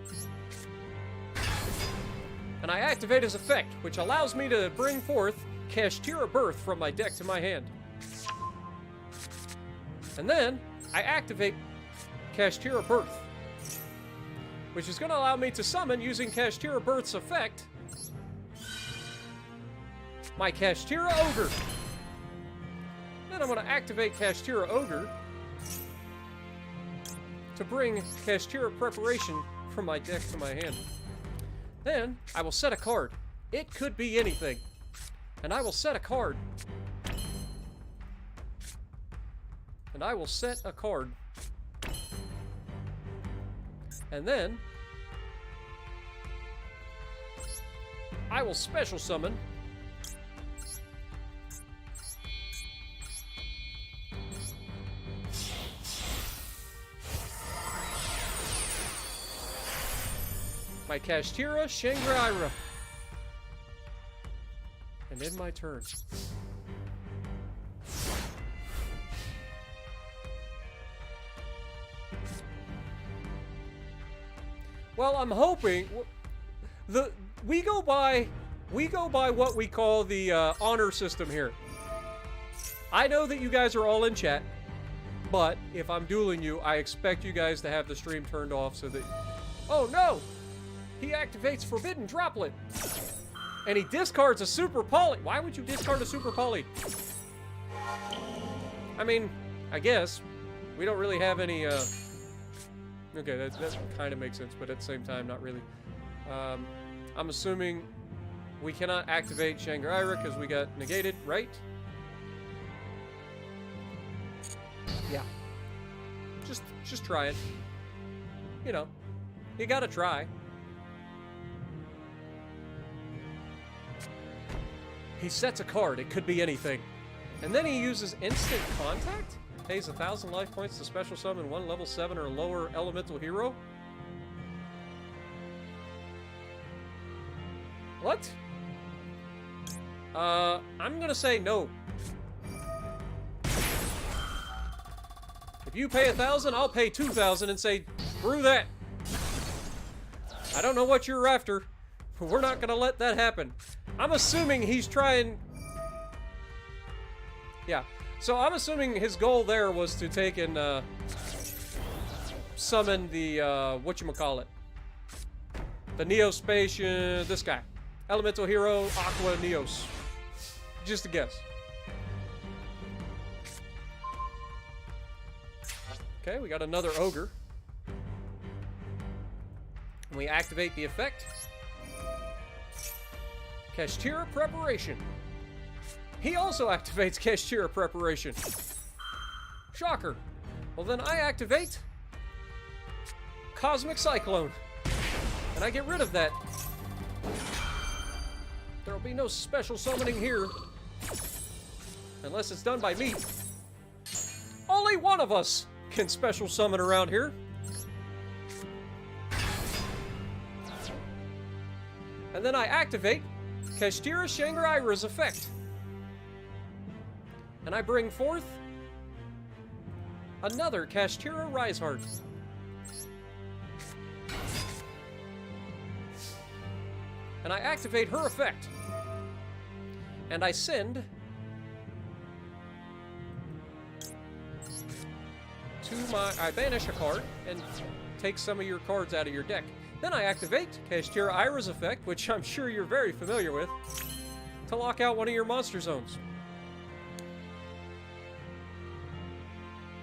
And I activate his effect, which allows me to bring forth Kash-tira Birth from my deck to my hand. And then I activate Kash-tira Birth, which is going to allow me to summon, using Kash-tira Birth's effect, my Kash-tira Ogre. Then I'm going to activate Kash-tira Ogre to bring Kash-tira Preparation from my deck to my hand. Then I will set a card. It could be anything. And I will set a card. And I will set a card. And then I will special summon my Kash-tira Shangri-Ira. And end my turn. Well, I'm hoping we go by what we call the honor system here. I know that you guys are all in chat, but if I'm dueling you, I expect you guys to have the stream turned off so that... Oh no! He activates Forbidden Droplet. And he discards a Super Poly. Why would you discard a Super Poly? I mean, I guess. We don't really have any, Okay, that kind of makes sense, but at the same time, not really. I'm assuming we cannot activate Shangri-La because we got negated, right? Yeah. Just try it. You know, you gotta try. He sets a card. It could be anything. And then he uses instant contact? Pays 1,000 life points to special summon one level 7 or lower elemental hero? What? I'm gonna say no. If you pay 1,000, I'll pay 2,000 and say, screw that. I don't know what you're after, but we're not gonna let that happen. I'm assuming he's trying... Yeah, so I'm assuming his goal there was to take and, summon the, whatchamacallit. The Neospatian... this guy. Elemental Hero, Aqua Neos. Just a guess. Okay, we got another Ogre. And we activate the effect. Kash-tira Preparation. He also activates Kash-tira Preparation. Shocker. Well, then I activate Cosmic Cyclone. And I get rid of that. There'll be no special summoning here. Unless it's done by me. Only one of us can special summon around here. And then I activate Kash-tira Shangri-La's effect. And I bring forth another Kash-tira Riseheart. And I activate her effect. And I send I banish a card and take some of your cards out of your deck. Then I activate Kash-tira Ira's effect, which I'm sure you're very familiar with, to lock out one of your monster zones.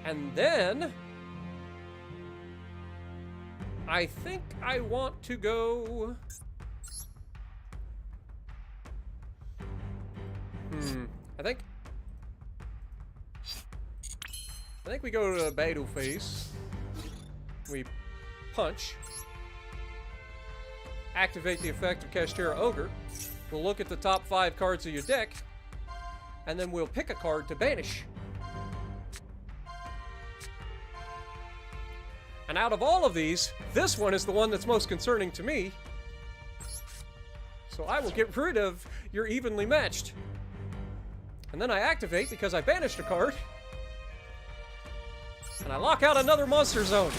And then I think I want to go... I think we go to the battle phase. We punch. Activate the effect of Kash-tira Ogre. We'll look at the top 5 cards of your deck. And then we'll pick a card to banish. And out of all of these, this one is the one that's most concerning to me. So I will get rid of your evenly matched. And then I activate because I banished a card. And I lock out another monster zone.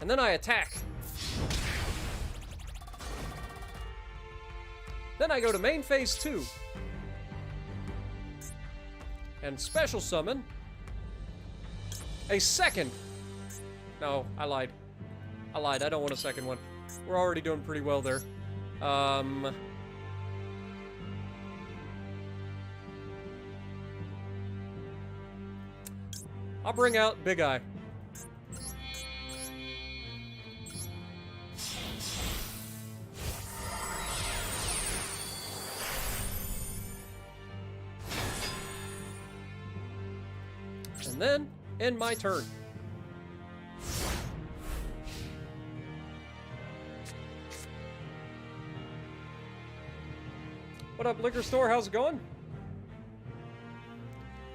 And then I attack. Then I go to main phase 2. And special summon a second. No, I lied. I don't want a second one. We're already doing pretty well there. I'll bring out Big Eye. And then, end my turn. What up, Liquor Store? How's it going?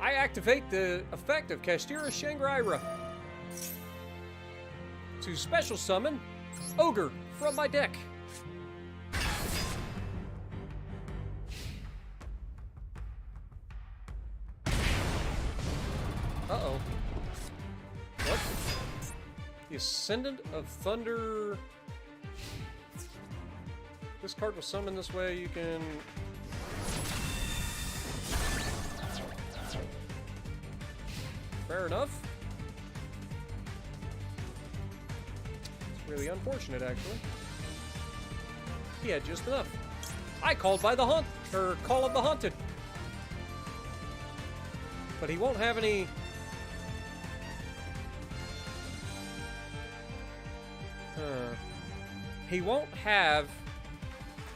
I activate the effect of Kash-tira Shangri-La to special summon Ogre from my deck. Uh-oh. What? The Ascendant of Thunder. This card was summoned this way. You can... Fair enough. It's really unfortunate, actually. He had just enough. I called by the Haunt, or Call of the Haunted. But he won't have any... He won't have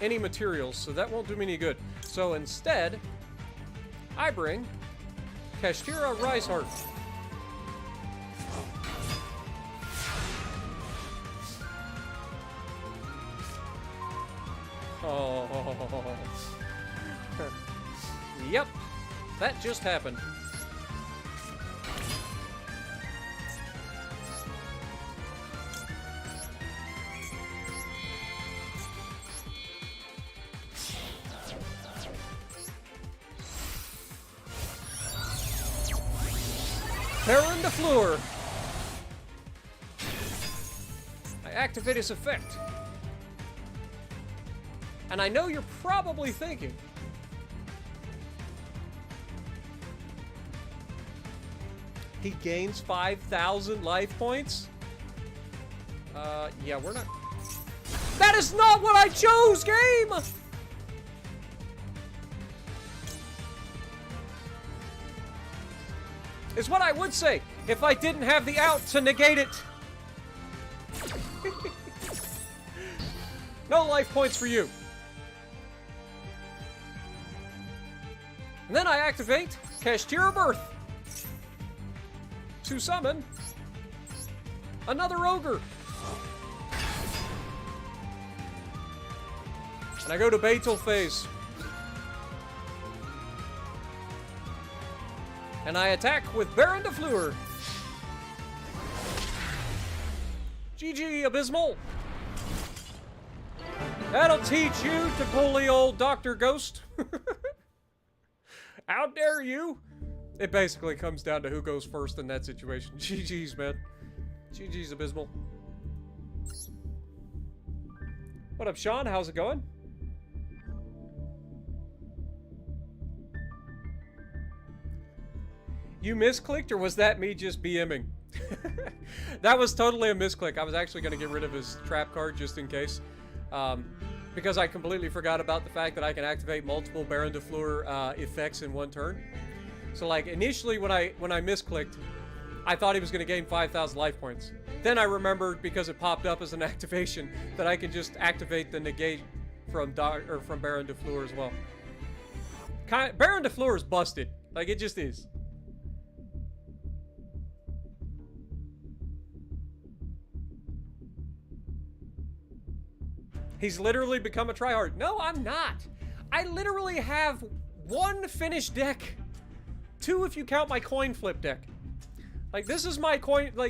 any materials, so that won't do me any good. So instead, I bring Kash-tira Rise Heart. Oh. Yep, that just happened. Baron de Fleur. I activate his effect. And I know you're probably thinking, he gains 5,000 life points? Yeah, we're not... That is not what I chose, game! Is what I would say if I didn't have the out to negate it. No life points for you. And then I activate Kash-tira Birth to summon another ogre. And I go to Beetle phase. And I attack with Baron de Fleur. GG, Abysmal. That'll teach you to bully old Dr. Ghost. How dare you? It basically comes down to who goes first in that situation. GG's, man. GG's, Abysmal. What up, Sean? How's it going? You misclicked, or was that me just BMing? That was totally a misclick. I was actually going to get rid of his trap card just in case. Because I completely forgot about the fact that I can activate multiple Baron de Fleur effects in one turn. So like initially when I misclicked, I thought he was going to gain 5,000 life points. Then I remembered, because it popped up as an activation, that I can just activate the negate from Baron de Fleur as well. Baron de Fleur is busted. Like, it just is. He's literally become a tryhard. No, I'm not. I literally have one finished deck. 2 if you count my coin flip deck. Like, this is my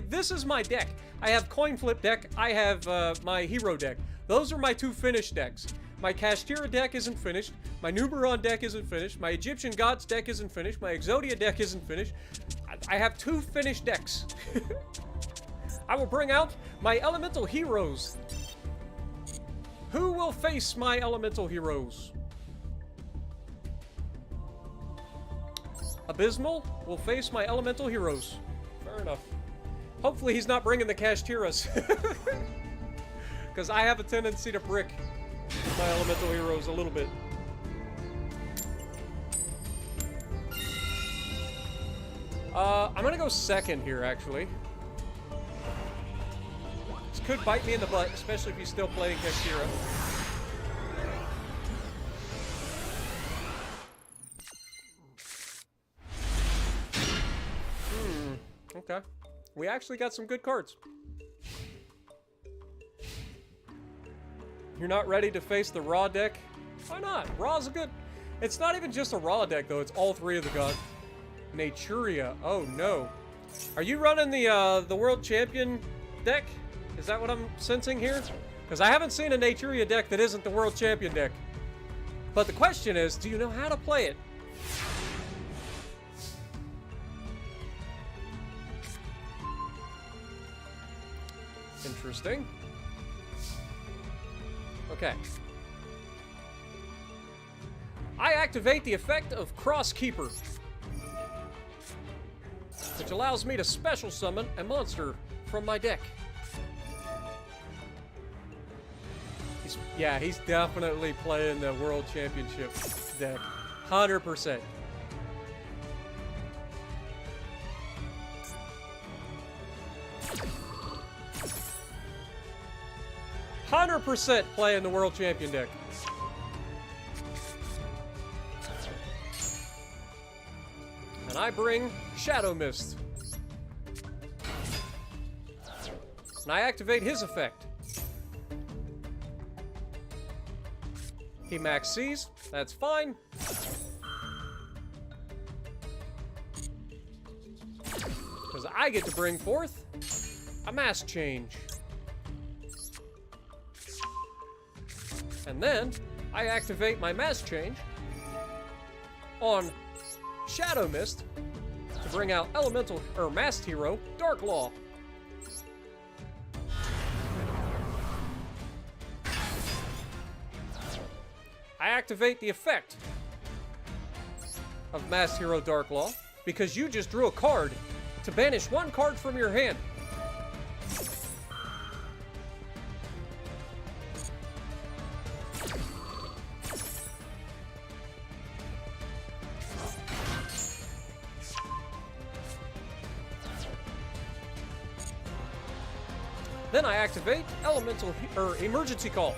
this is my deck. I have coin flip deck. I have my hero deck. Those are my 2 finished decks. My Kash-tira deck isn't finished. My Numeron deck isn't finished. My Egyptian Gods deck isn't finished. My Exodia deck isn't finished. I have 2 finished decks. I will bring out my elemental heroes. Who will face my elemental heroes? Abysmal will face my elemental heroes. Fair enough. Hopefully he's not bringing the Kash-tiras. Because I have a tendency to brick my elemental heroes a little bit. I'm gonna go second here, actually. This could bite me in the butt, especially if he's still playing Kash-tira. Okay. We actually got some good cards. You're not ready to face the raw deck? Why not? Raw's a good... It's not even just a raw deck, though. It's all 3 of the gods. Naturia. Oh, no. Are you running the World Champion deck? Is that what I'm sensing here? Because I haven't seen a Naturia deck that isn't the World Champion deck. But the question is, do you know how to play it? Interesting. Okay. I activate the effect of Cross Keeper, which allows me to special summon a monster from my deck. He's definitely playing the World Championship deck. 100%. 100% playing the World Champion deck. And I bring Shadow Mist. And I activate his effect. He max Cs, that's fine. Because I get to bring forth a mass change. And then I activate my mass change on Shadow Mist to bring out Elemental or Masked Hero Dark Law. I activate the effect of Masked Hero Dark Law because you just drew a card to banish one card from your hand. Then I activate Elemental or Emergency Call.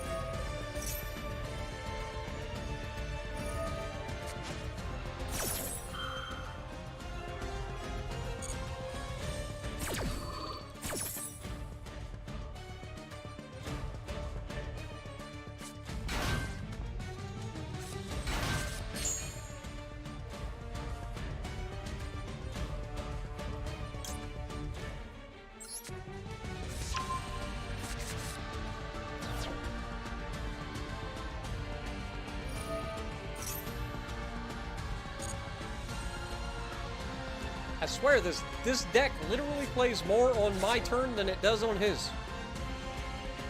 I swear this deck literally plays more on my turn than it does on his.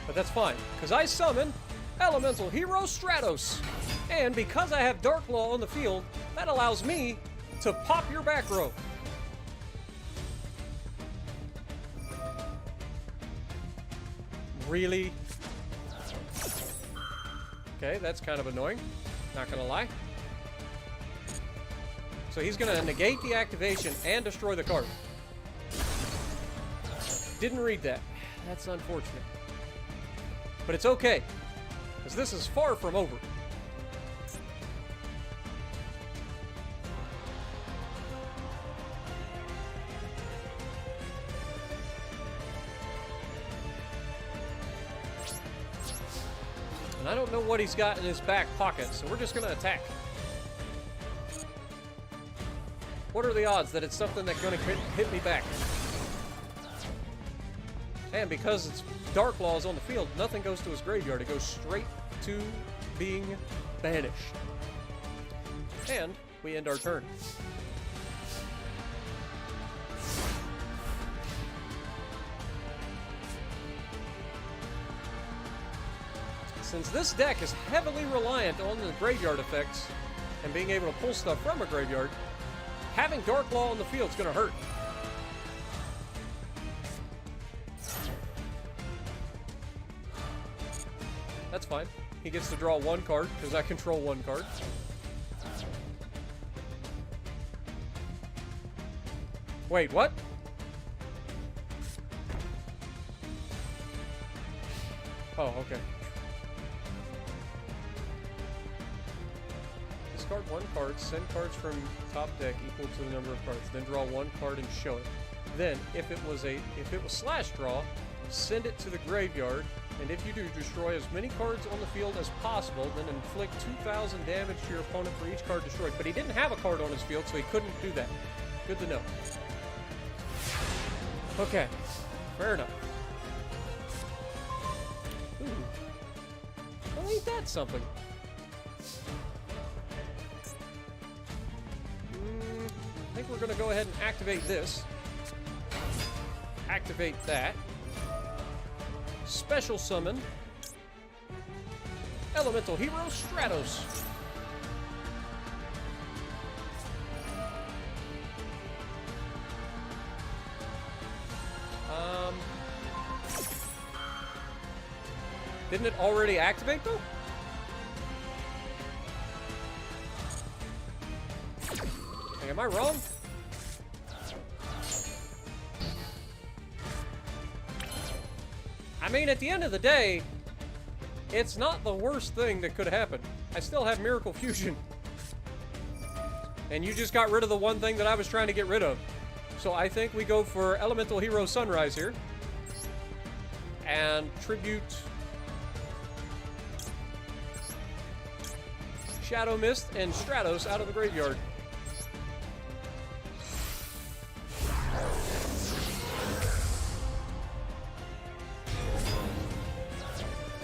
But that's fine, because I summon Elemental Hero Stratos. And because I have Dark Law on the field, that allows me to pop your back row. Really? Okay, that's kind of annoying. Not gonna lie. So he's gonna negate the activation and destroy the card. Didn't read that. That's unfortunate. But it's okay, because this is far from over. And I don't know what he's got in his back pocket, so we're just gonna attack. What are the odds that it's something that's going to hit me back? And because it's Dark Laws on the field, nothing goes to his graveyard. It goes straight to being banished. And we end our turn. Since this deck is heavily reliant on the graveyard effects and being able to pull stuff from a graveyard, having Dark Law on the field is going to hurt. That's fine. He gets to draw one card because I control one card. Wait, what? Oh, okay. Discard one card, send cards from top deck equal to the number of cards, then draw one card and show it. Then, if it was slash draw, send it to the graveyard, and if you do, destroy as many cards on the field as possible, then inflict 2,000 damage to your opponent for each card destroyed. But he didn't have a card on his field, so he couldn't do that. Good to know. Okay, fair enough. Ooh. Well, ain't that something? I think we're going to go ahead and activate this. Activate that. Special summon Elemental Hero Stratos. Didn't it already activate though? Am I wrong? I mean, at the end of the day, it's not the worst thing that could happen. I still have Miracle Fusion. And you just got rid of the one thing that I was trying to get rid of. So I think we go for Elemental Hero Sunrise here. And tribute Shadow Mist and Stratos out of the graveyard.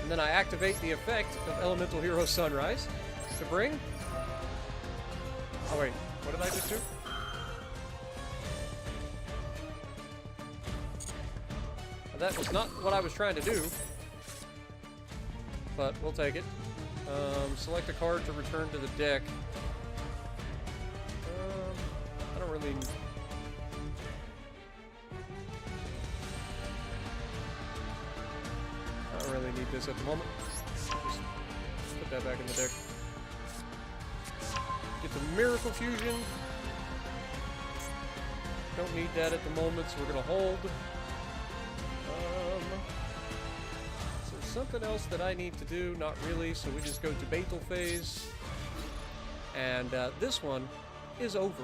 And then I activate the effect of Elemental Hero Sunrise to bring... Oh wait, what did I just do? That was not what I was trying to do. But we'll take it. Select a card to return to the deck. I don't really... need this at the moment. Just put that back in the deck. Get the Miracle Fusion. Don't need that at the moment, so we're gonna hold. Is there something else that I need to do? Not really, so we just go to Beetle phase. And this one is over.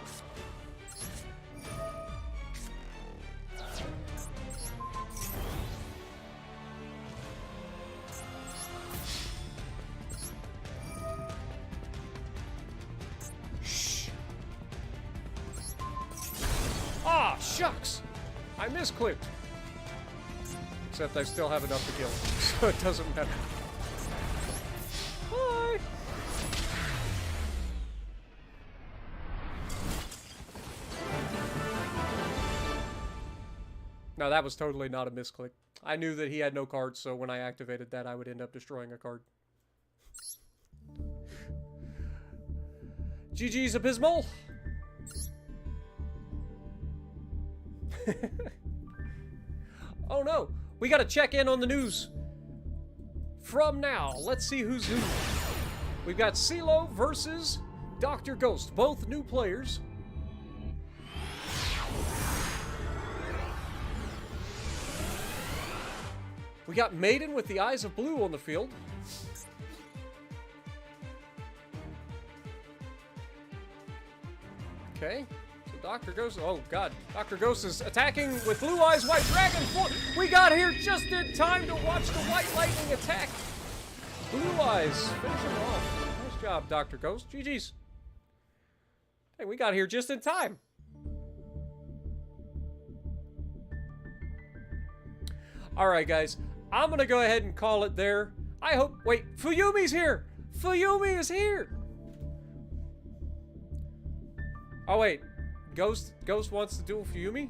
Shucks! I misclicked. Except I still have enough to kill, so it doesn't matter. Bye! No, that was totally not a misclick. I knew that he had no cards, so when I activated that, I would end up destroying a card. GG's Abysmal! Oh no, we gotta check in on the news from now. Let's see who's who. We've got CeeLo versus Dr. Ghost, both new players. We got Maiden with the Eyes of Blue on the field. Okay. Dr. Ghost, oh god, Dr. Ghost is attacking with Blue Eyes White Dragon. We got here just in time to watch the White Lightning attack. Blue Eyes, finish him off. Nice job, Dr. Ghost. GG's. Hey, we got here just in time. Alright, guys, I'm gonna go ahead and call it there. I hope, wait, Fuyumi's here. Fuyumi is here. Oh, wait. Ghost wants to duel Fuyumi?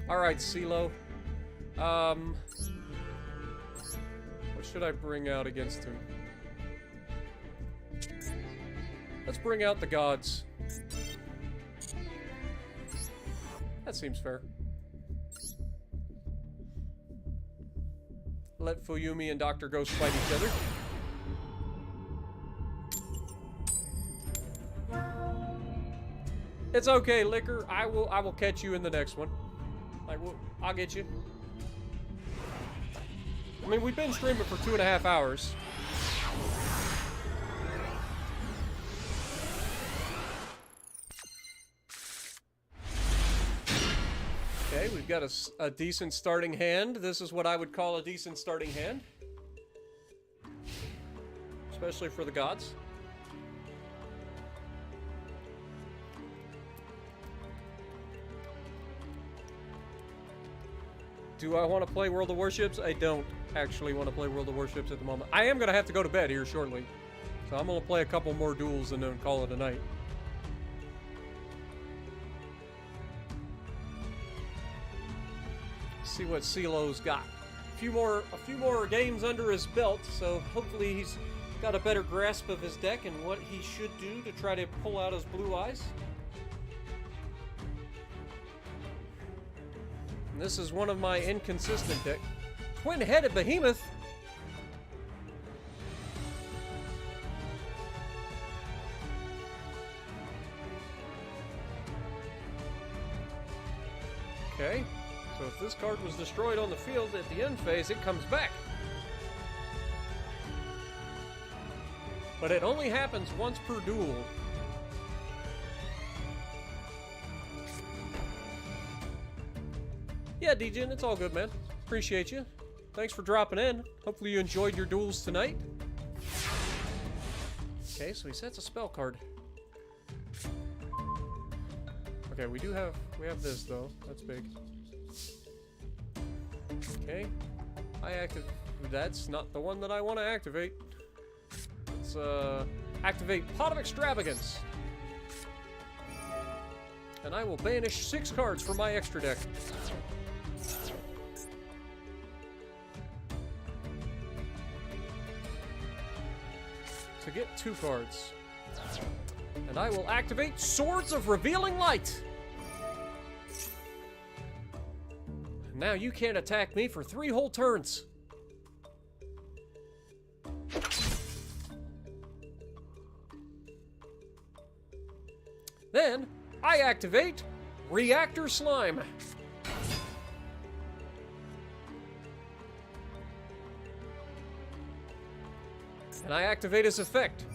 Alright, CeeLo. What should I bring out against him? Let's bring out the gods. That seems fair. Let Fuyumi and Dr. Ghost fight each other. It's okay, Liquor. I will catch you in the next one. I'll get you. I mean, we've been streaming for 2.5 hours. Okay, we've got a decent starting hand. This is what I would call a decent starting hand. Especially for the gods. Do I want to play World of Warships? I don't actually want to play World of Warships at the moment. I am going to have to go to bed here shortly. So I'm going to play a couple more duels and then call it a night. See what CeeLo's got. A few more games under his belt, so hopefully he's got a better grasp of his deck and what he should do to try to pull out his Blue Eyes. And this is one of my inconsistent decks. Twin-headed Behemoth. Okay, so if this card was destroyed on the field at the end phase, it comes back. But it only happens once per duel. Yeah, Djin, it's all good, man. Appreciate you. Thanks for dropping in. Hopefully you enjoyed your duels tonight. Okay, so he sets a spell card. Okay, we have this though. That's big. Okay. That's not the one that I want to activate. Let's activate Pot of Extravagance. And I will banish 6 cards from my extra deck. To get 2 cards. And I will activate Swords of Revealing Light. Now you can't attack me for 3 whole turns. Then I activate Reactor Slime. And I activate his effect,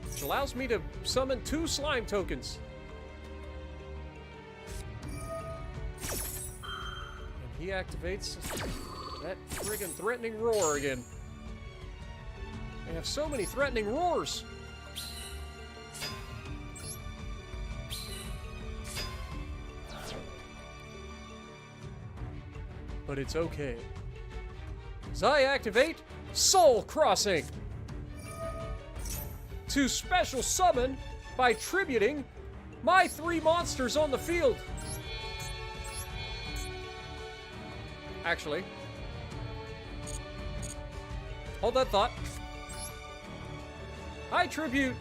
which allows me to summon 2 slime tokens. And he activates that friggin' threatening roar again. They have so many threatening roars. But it's okay, as I activate Soul Crossing to special summon by tributing my 3 monsters on the field. Actually, hold that thought. I tribute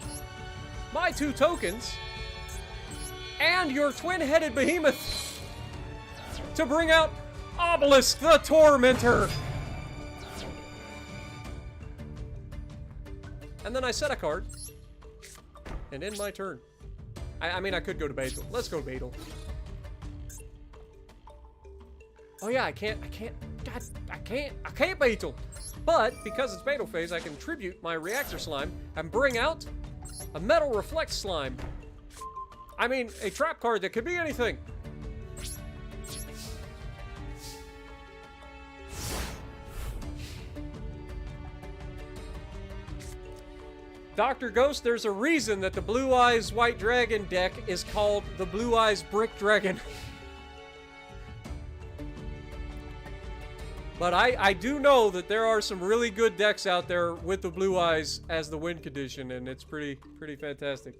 my 2 tokens and your twin-headed behemoth to bring out Obelisk the Tormentor. And then I set a card and end my turn. I mean, I could go to Beetle. Let's go Beetle. Oh yeah, I can't Beetle. But because it's Beetle phase, I can tribute my Reactor Slime and bring out a Metal Reflect Slime. I mean, a trap card that could be anything. Dr. Ghost, there's a reason that the Blue Eyes White Dragon deck is called the Blue Eyes Brick Dragon. But I do know that there are some really good decks out there with the Blue Eyes as the win condition, and it's pretty fantastic.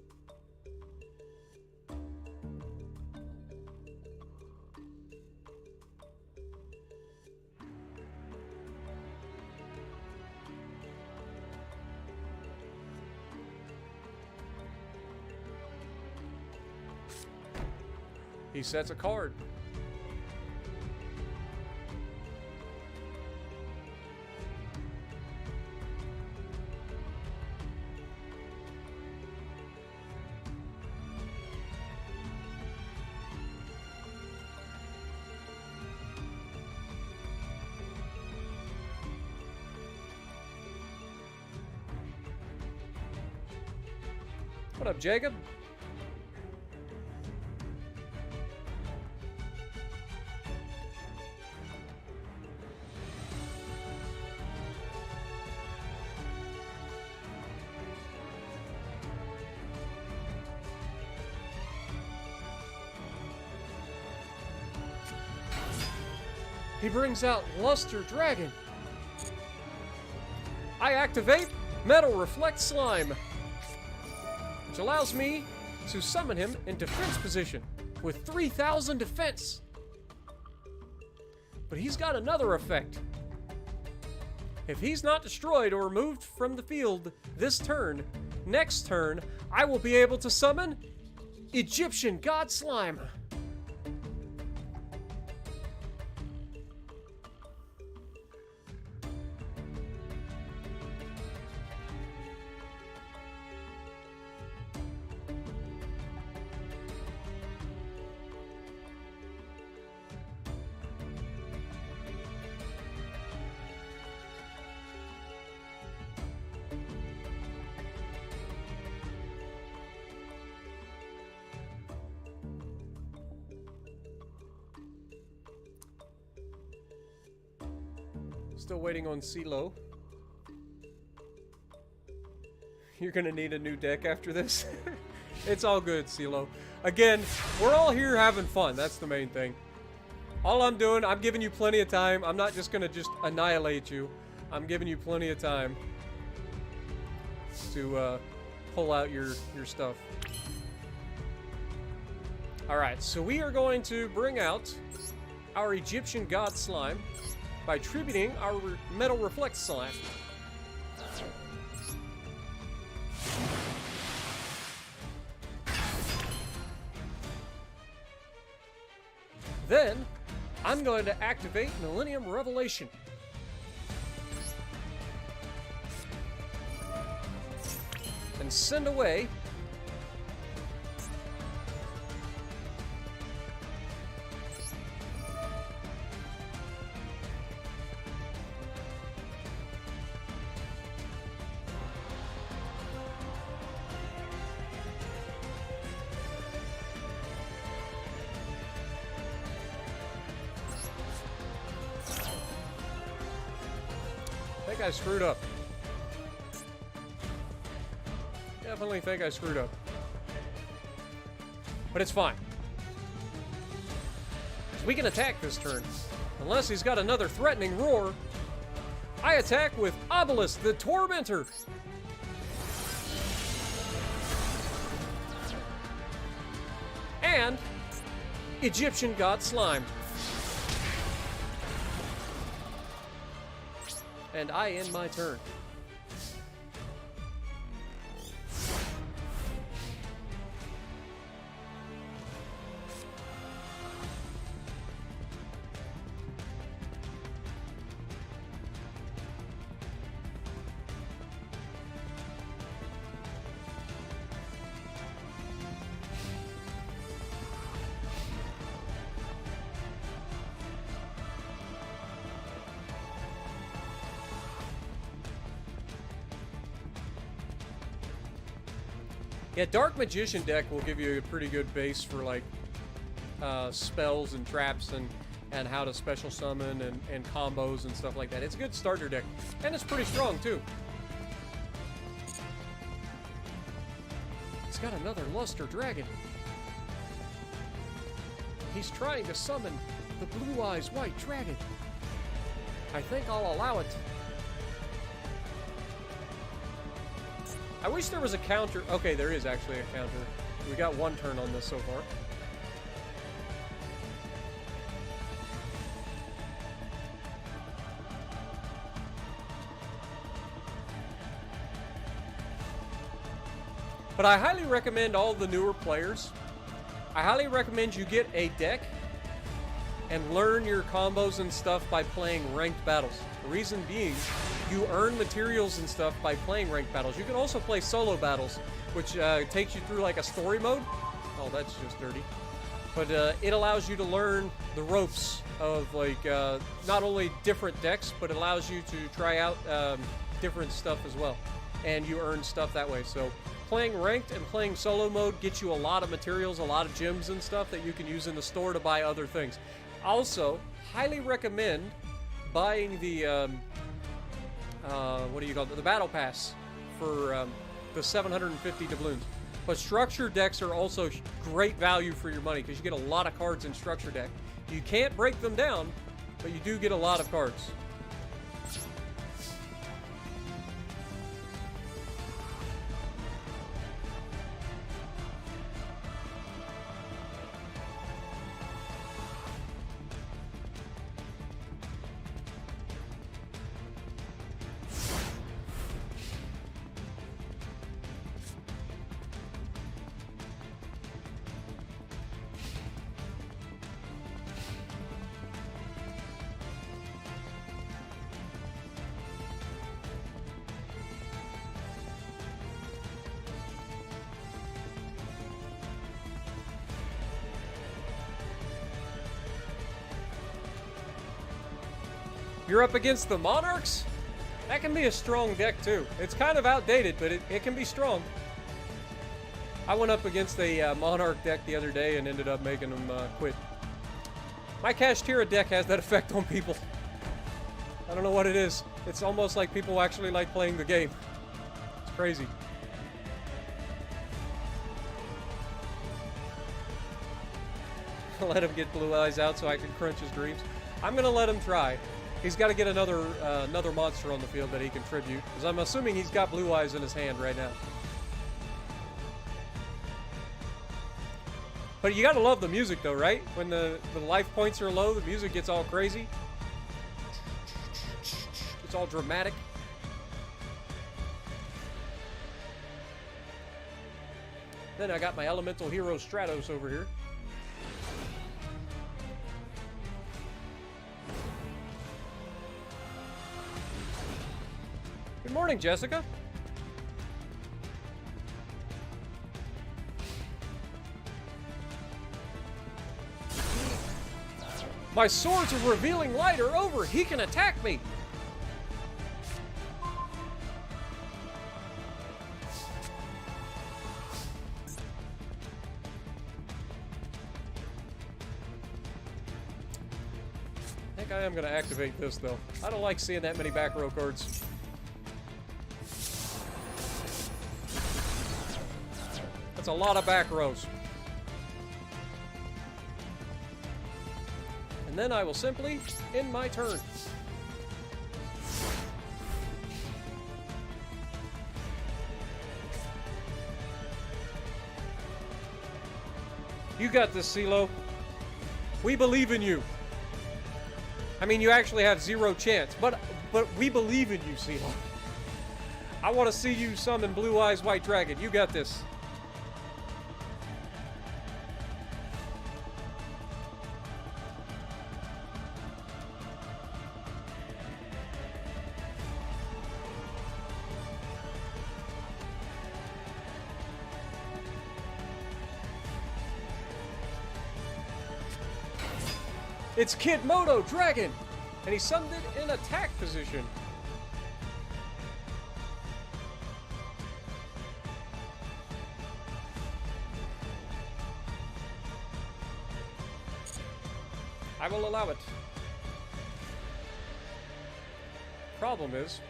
He sets a card. What up, Jacob? He brings out Luster Dragon. I activate Metal Reflect Slime, which allows me to summon him in defense position with 3,000 defense. But he's got another effect. If he's not destroyed or removed from the field this turn, next turn, I will be able to summon Egyptian God Slime. Still waiting on CeeLo. You're gonna need a new deck after this. It's all good, CeeLo. Again, we're all here having fun. That's the main thing. All I'm doing, I'm giving you plenty of time. I'm not just gonna just annihilate you. I'm giving you plenty of time to pull out your stuff. Alright, so we are going to bring out our Egyptian God Slime by tributing our Metal Reflect Slime. Then, I'm going to activate Millennium Revelation. And send away I think I screwed up. Definitely think I screwed up. But it's fine. So we can attack this turn. Unless he's got another threatening roar. I attack with Obelisk the Tormentor. And Egyptian God Slime. And I end my turn. Yeah, Dark Magician deck will give you a pretty good base for like spells and traps and how to special summon and combos and stuff like that. It's a good starter deck, and it's pretty strong too. It's got another Luster Dragon. He's trying to summon the Blue Eyes White Dragon. I think I'll allow it. I wish there was a counter. Okay, there is actually a counter. We got one turn on this so far. But I highly recommend all the newer players. I highly recommend you get a deck and learn your combos and stuff by playing ranked battles. The reason being, you earn materials and stuff by playing ranked battles. You can also play solo battles, which takes you through like a story mode. Oh, that's just dirty. But it allows you to learn the ropes of like not only different decks, but it allows you to try out different stuff as well. And you earn stuff that way. So playing ranked and playing solo mode gets you a lot of materials, a lot of gems and stuff that you can use in the store to buy other things. Also, highly recommend buying the what do you call it? The battle pass for the 750 doubloons. But structure decks are also great value for your money because you get a lot of cards in structure deck. You can't break them down, but you do get a lot of cards. You're up against the Monarchs? That can be a strong deck too. It's kind of outdated, but it can be strong. I went up against a Monarch deck the other day and ended up making them quit. My Kash-tira deck has that effect on people. I don't know what it is. It's almost like people actually like playing the game. It's crazy. Let him get blue eyes out so I can crunch his dreams. I'm gonna let him try. He's got to get another monster on the field that he can tribute, because I'm assuming he's got blue eyes in his hand right now. But you gotta love the music though, right? When the life points are low, the music gets all crazy. It's all dramatic. Then I got my elemental hero Stratos over here. Good morning, Jessica. My swords of revealing light are over. He can attack me. I think I am going to activate this, though. I don't like seeing that many back row cards. That's a lot of back rows. And then I will simply end my turn. You got this, CeeLo. We believe in you. I mean, you actually have 0 chance, but we believe in you, CeeLo. I want to see you summon Blue Eyes White Dragon. You got this. It's Kid Moto Dragon! And he summoned it in attack position. I will allow it. Problem is,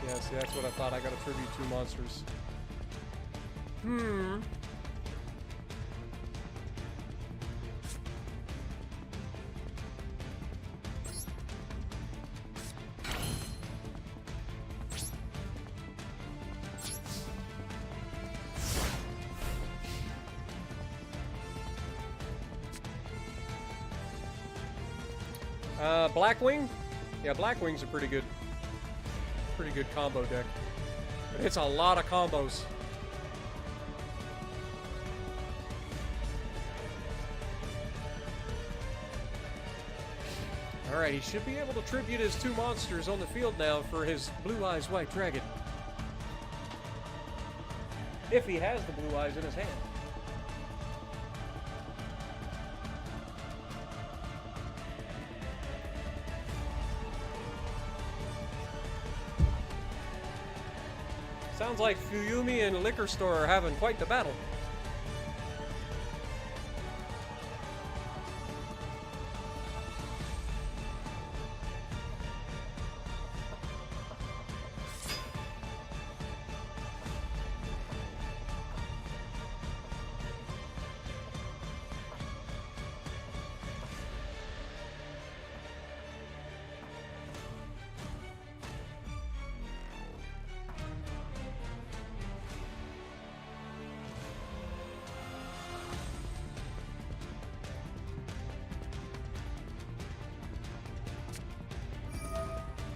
yeah, see, that's what I thought. I got to tribute 2 monsters. Blackwing? Yeah, Blackwing's a pretty good combo deck. But it's a lot of combos. Alright, he should be able to tribute his 2 monsters on the field now for his Blue Eyes White Dragon. If he has the blue eyes in his hand. Sounds like Fuyumi and Liquor Store are having quite the battle.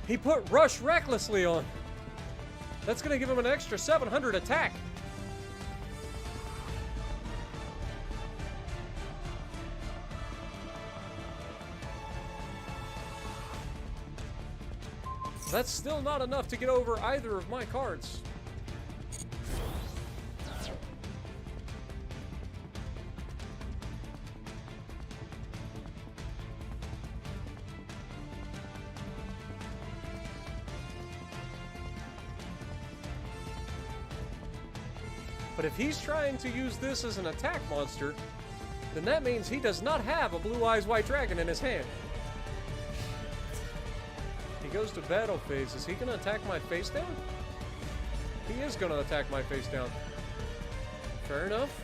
He put Rush recklessly on. That's going to give him an extra 700 attack. That's still not enough to get over either of my cards. But if he's trying to use this as an attack monster, then that means he does not have a Blue Eyes White Dragon in his hand. He goes to battle phase. Is he going to attack my face down? He is going to attack my face down. Fair enough.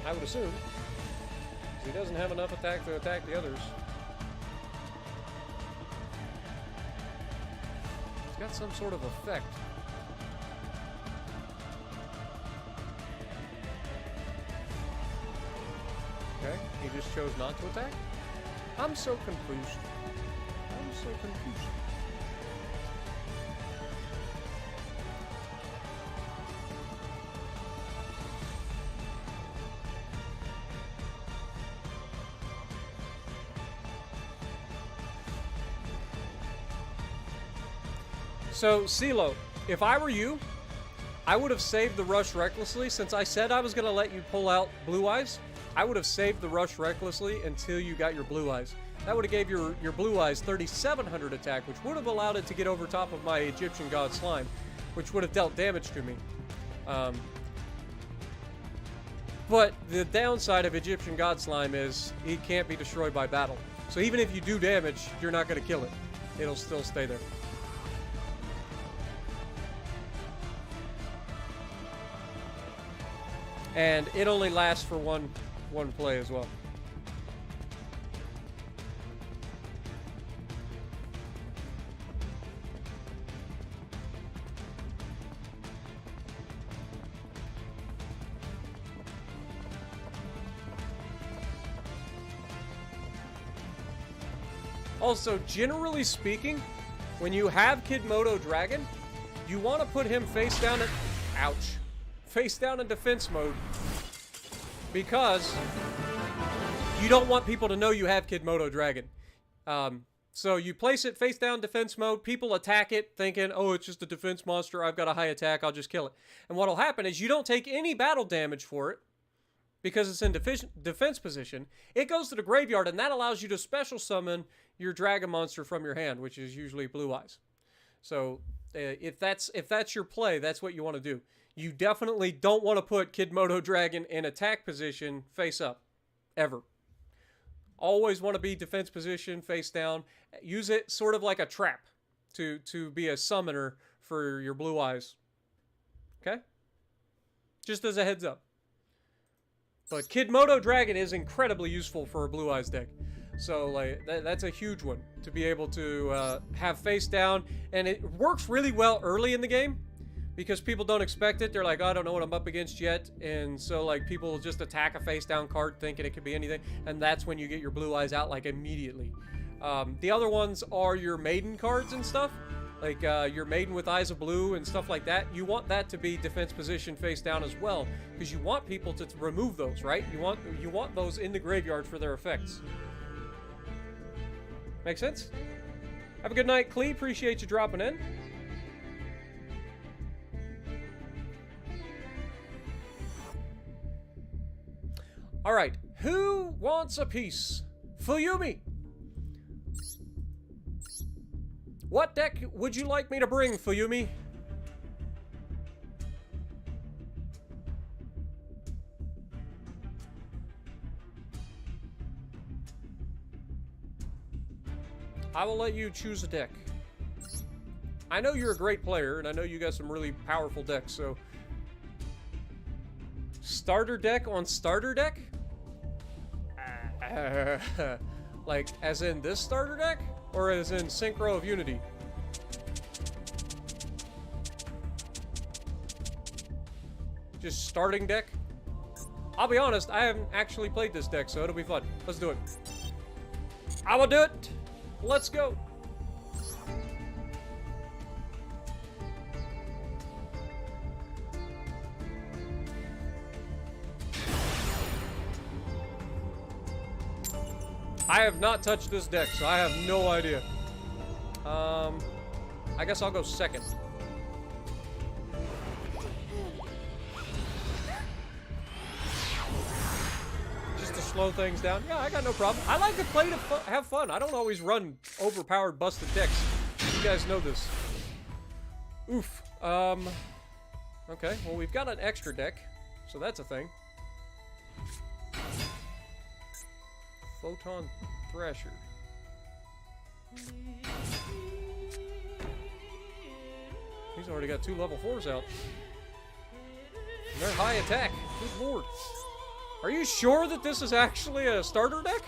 I would assume. Because he doesn't have enough attack to attack the others. He's got some sort of effect. Okay, he just chose not to attack? I'm so confused. I'm so confused. So, CeeLo, if I were you, I would have saved the rush recklessly. Since I said I was going to let you pull out Blue Eyes, I would have saved the rush recklessly until you got your Blue Eyes. That would have gave your Blue Eyes 3,700 attack, which would have allowed it to get over top of my Egyptian God Slime, which would have dealt damage to me. But the downside of Egyptian God Slime is he can't be destroyed by battle. So even if you do damage, you're not going to kill it. It'll still stay there. And it only lasts for one play as well. Also, generally speaking, when you have Kid Moto Dragon, you want to put him face down at... Ouch. Face down in defense mode, because you don't want people to know you have Kid Moto Dragon. So you place it face down defense mode, people attack it thinking, oh, it's just a defense monster, I've got a high attack, I'll just kill it. And what'll happen is you don't take any battle damage for it, because it's in defense position. It goes to the graveyard, and that allows you to special summon your dragon monster from your hand, which is usually Blue Eyes. So if that's your play, that's what you want to do. You definitely don't want to put Kid Moto Dragon in attack position face up, ever. Always want to be defense position, face down. Use it sort of like a trap to be a summoner for your Blue Eyes. Okay? Just as a heads up. But Kid Moto Dragon is incredibly useful for a Blue Eyes deck. So like that's a huge one to be able to have face down. And it works really well early in the game, because people don't expect it. They're like, oh, I don't know what I'm up against yet. And so, like, people just attack a face-down card thinking it could be anything. And that's when you get your Blue Eyes out, like, immediately. The other ones are your Maiden cards and stuff. Like, your Maiden with Eyes of Blue and stuff like that. You want that to be defense position face-down as well, because you want people to remove those, right? You want those in the graveyard for their effects. Make sense? Have a good night, Clee. Appreciate you dropping in. Alright, who wants a piece? Fuyumi! What deck would you like me to bring, Fuyumi? I will let you choose a deck. I know you're a great player, and I know you got some really powerful decks, so... Starter deck on starter deck? Like, as in this starter deck? Or as in Synchro of Unity? Just starting deck? I'll be honest, I haven't actually played this deck, so it'll be fun. Let's do it. I will do it! Let's go! I have not touched this deck, so I have no idea. I guess I'll go second. Just to slow things down. Yeah, I got no problem. I like to play to have fun. I don't always run overpowered, busted decks. You guys know this. Oof. Okay, well, we've got an extra deck, so that's a thing. Photon Thrasher. He's already got 2 level 4s out. And they're high attack. Good lord. Are you sure that this is actually a starter deck?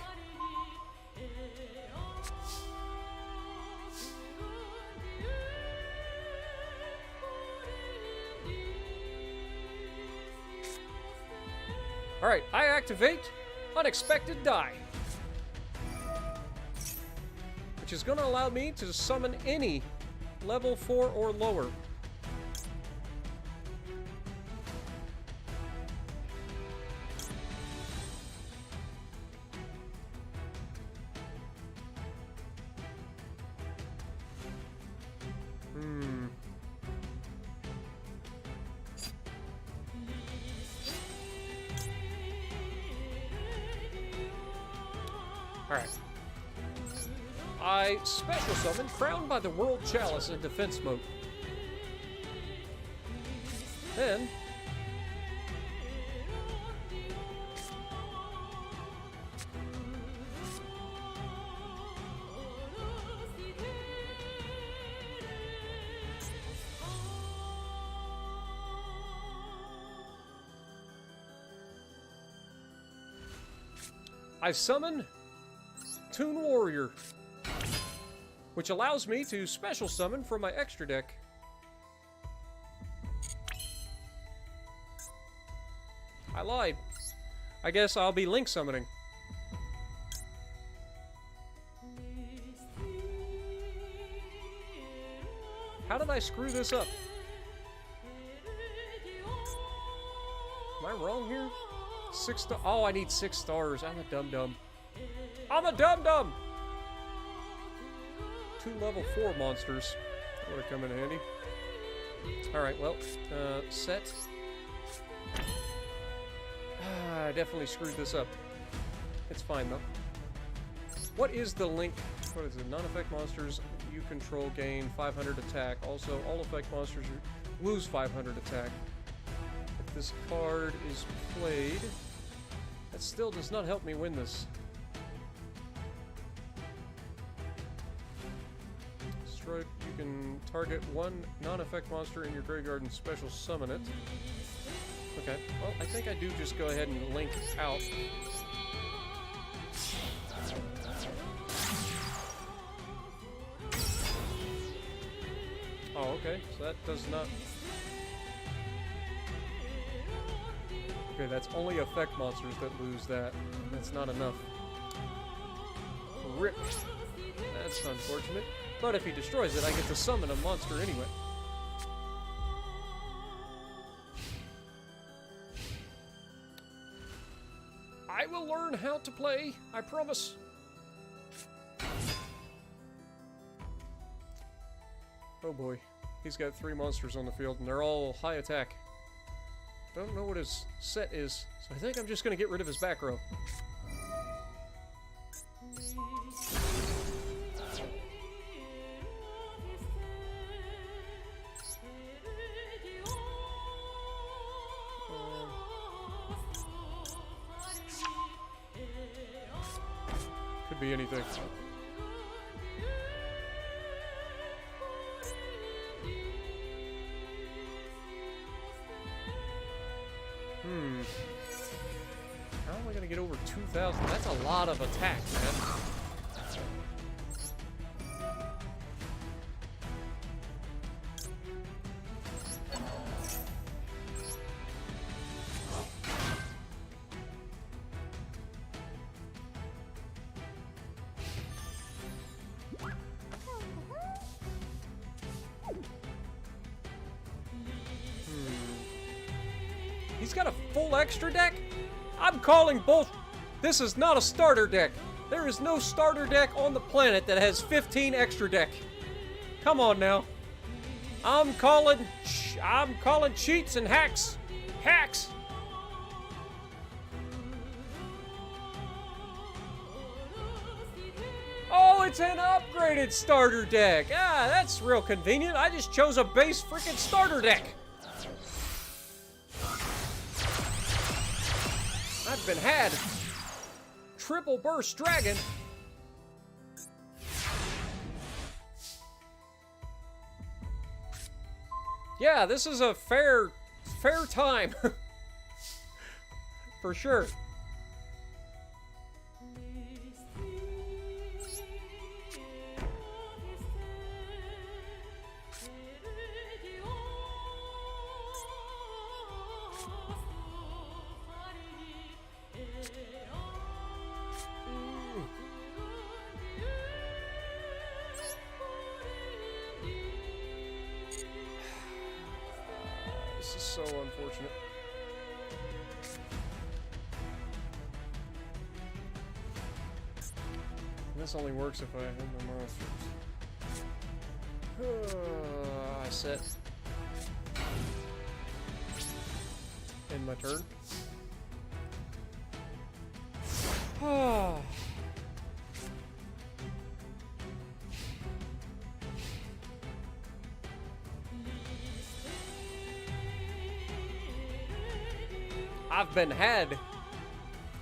Alright, I activate Unexpected Die, which is going to allow me to summon any level 4 or lower. Alright. I special summon Crowned by the World Chalice in defense mode. Then I summon Toon Warrior, which allows me to special summon from my extra deck. I lied. I guess I'll be link summoning. How did I screw this up? Am I wrong here? 6 stars. Oh, I need 6 stars. I'm a dum-dum. I'm a dum-dum! 2 level 4 monsters. That would have come in handy. Alright, well, set. I definitely screwed this up. It's fine, though. What is the link? What is it? Non-effect monsters you control gain 500 attack. Also, all effect monsters lose 500 attack. If this card is played, that still does not help me win this. You can target 1 non-effect monster in your graveyard and special summon it. Okay, well, I think I do just go ahead and link out. Oh, okay, so that does not... Okay, that's only effect monsters that lose that. That's not enough. Rip. That's unfortunate. But if he destroys it, I get to summon a monster anyway. I will learn how to play, I promise. Oh boy. He's got 3 monsters on the field, and they're all high attack. Don't know what his set is, so I think I'm just going to get rid of his back row. Could be anything. How am I going to get over 2,000? That's a lot of attack, man. He's got a full extra deck? I'm calling both. This is not a starter deck. There is no starter deck on the planet that has 15 extra deck. Come on now. I'm calling cheats and hacks. Hacks. Oh, it's an upgraded starter deck. Ah, that's real convenient. I just chose a base freaking starter deck. I've been had. Triple burst dragon. Yeah, this is a fair time. For sure. This is so unfortunate. This only works if I hit the monsters. I set. End my turn. I've been had.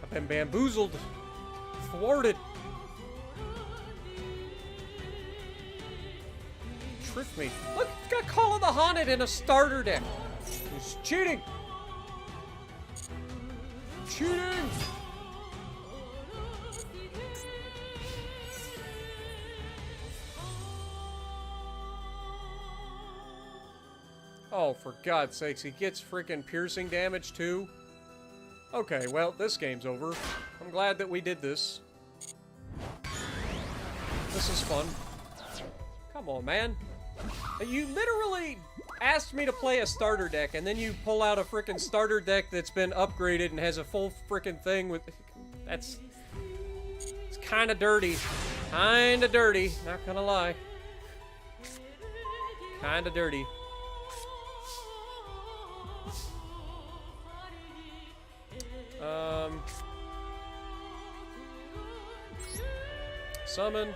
I've been bamboozled. Thwarted. Tricked me. Look, it's got Call of the Haunted in a starter deck. It's cheating. Cheating. Oh, for God's sakes, he gets freaking piercing damage too? Okay, well, this game's over. I'm glad that we did this. This is fun. Come on, man. You literally asked me to play a starter deck, and then you pull out a freaking starter deck that's been upgraded and has a full freaking thing with... It's kind of dirty. Kind of dirty, not gonna lie. Kind of dirty. Summon.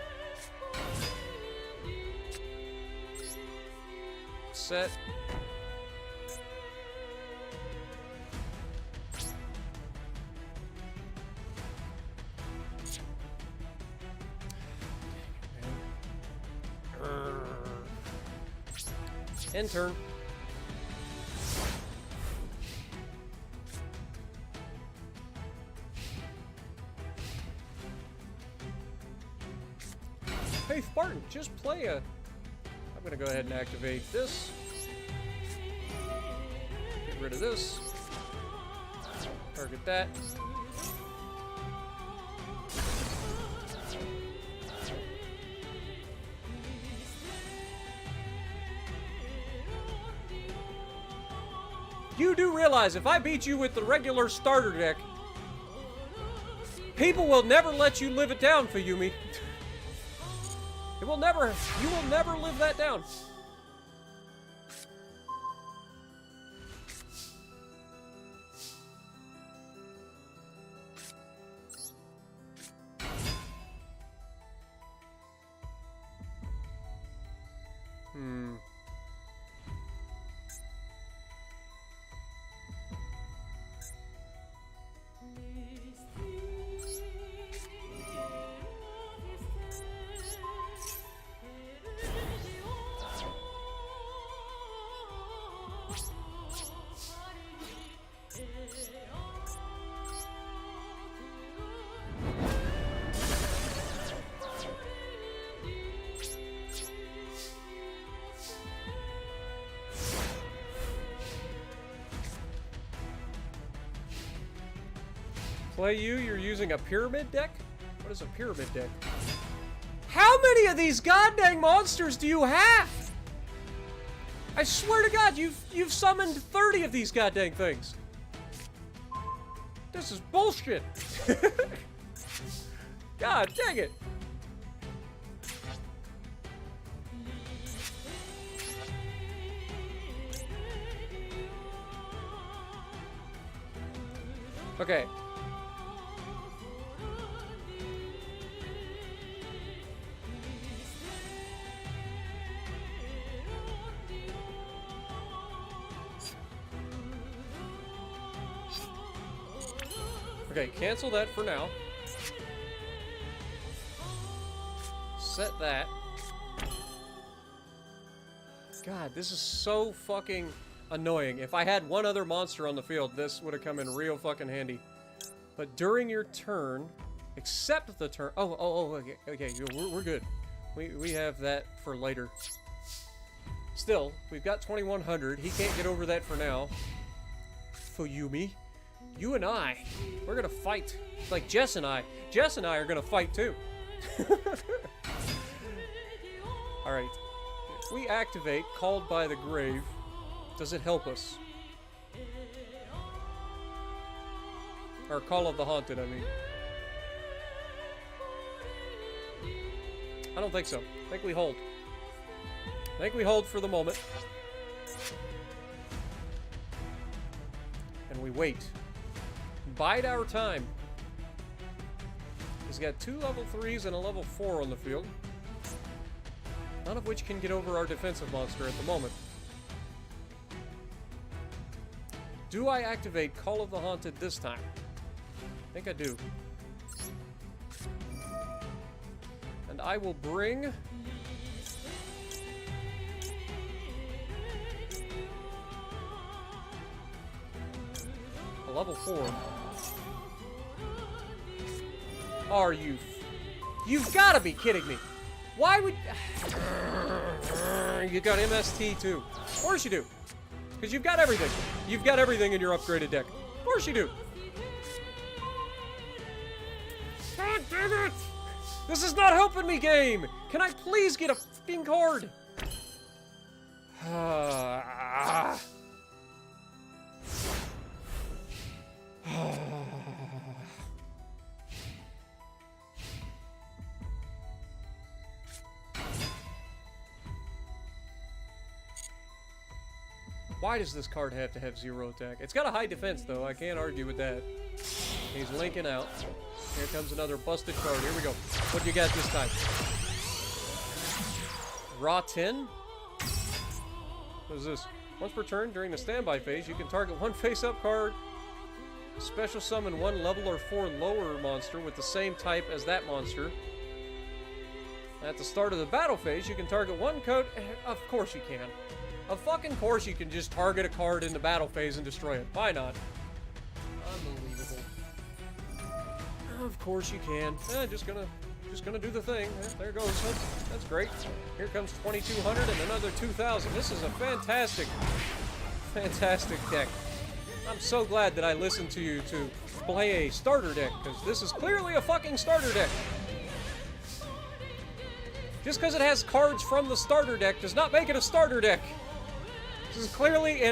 Set. End turn. Hey, Spartan, just play a... I'm gonna go ahead and activate this. Get rid of this. Target that. You do realize if I beat you with the regular starter deck, people will never let you live it down, Fuyumi. It will never, you will never live that down. Play you're using a pyramid deck? What is a pyramid deck? How many of these goddamn monsters do you have? I swear to God, you've summoned 30 of these goddamn things. This is bullshit. God dang it. Okay. Okay, cancel that for now. Set that. God, this is so fucking annoying. If I had one other monster on the field, this would have come in real fucking handy. But during your turn, except the turn... Oh, okay, we're good. We have that for later. Still, we've got 2100. He can't get over that for now. Fuyumi. You and I, we're gonna fight. Like Jess and I. Jess and I are gonna fight too. Alright. If we activate Called by the Grave, does it help us? Or Call of the Haunted, I mean. I don't think so. I think we hold. I think we hold for the moment. And we wait. Bide our time. He's got 2 level 3s and a level 4 on the field. None of which can get over our defensive monster at the moment. Do I activate Call of the Haunted this time? I think I do. And I will bring... a level 4. Are you... You've got to be kidding me! Why would... You got MST too. Of course you do. Because you've got everything. You've got everything in your upgraded deck. Of course you do. God damn it! This is not helping me, game! Can I please get a fucking card? Why does this card have to have 0 attack? It's got a high defense, though. I can't argue with that. He's linking out. Here comes another busted card. Here we go. What do you got this time? Raw 10? What is this? Once per turn, during the standby phase, you can target 1 face-up card, special summon 1 level or 4 lower monster with the same type as that monster. At the start of the battle phase, you can target 1 code. Of course you can. Of fucking course you can just target a card in the battle phase and destroy it. Why not? Unbelievable. Of course you can. Just gonna do the thing. There it goes. That's great. Here comes 2200 and another 2000. This is a fantastic deck. I'm so glad that I listened to you to play a starter deck, because this is clearly a fucking starter deck. Just because it has cards from the starter deck does not make it a starter deck. This is clearly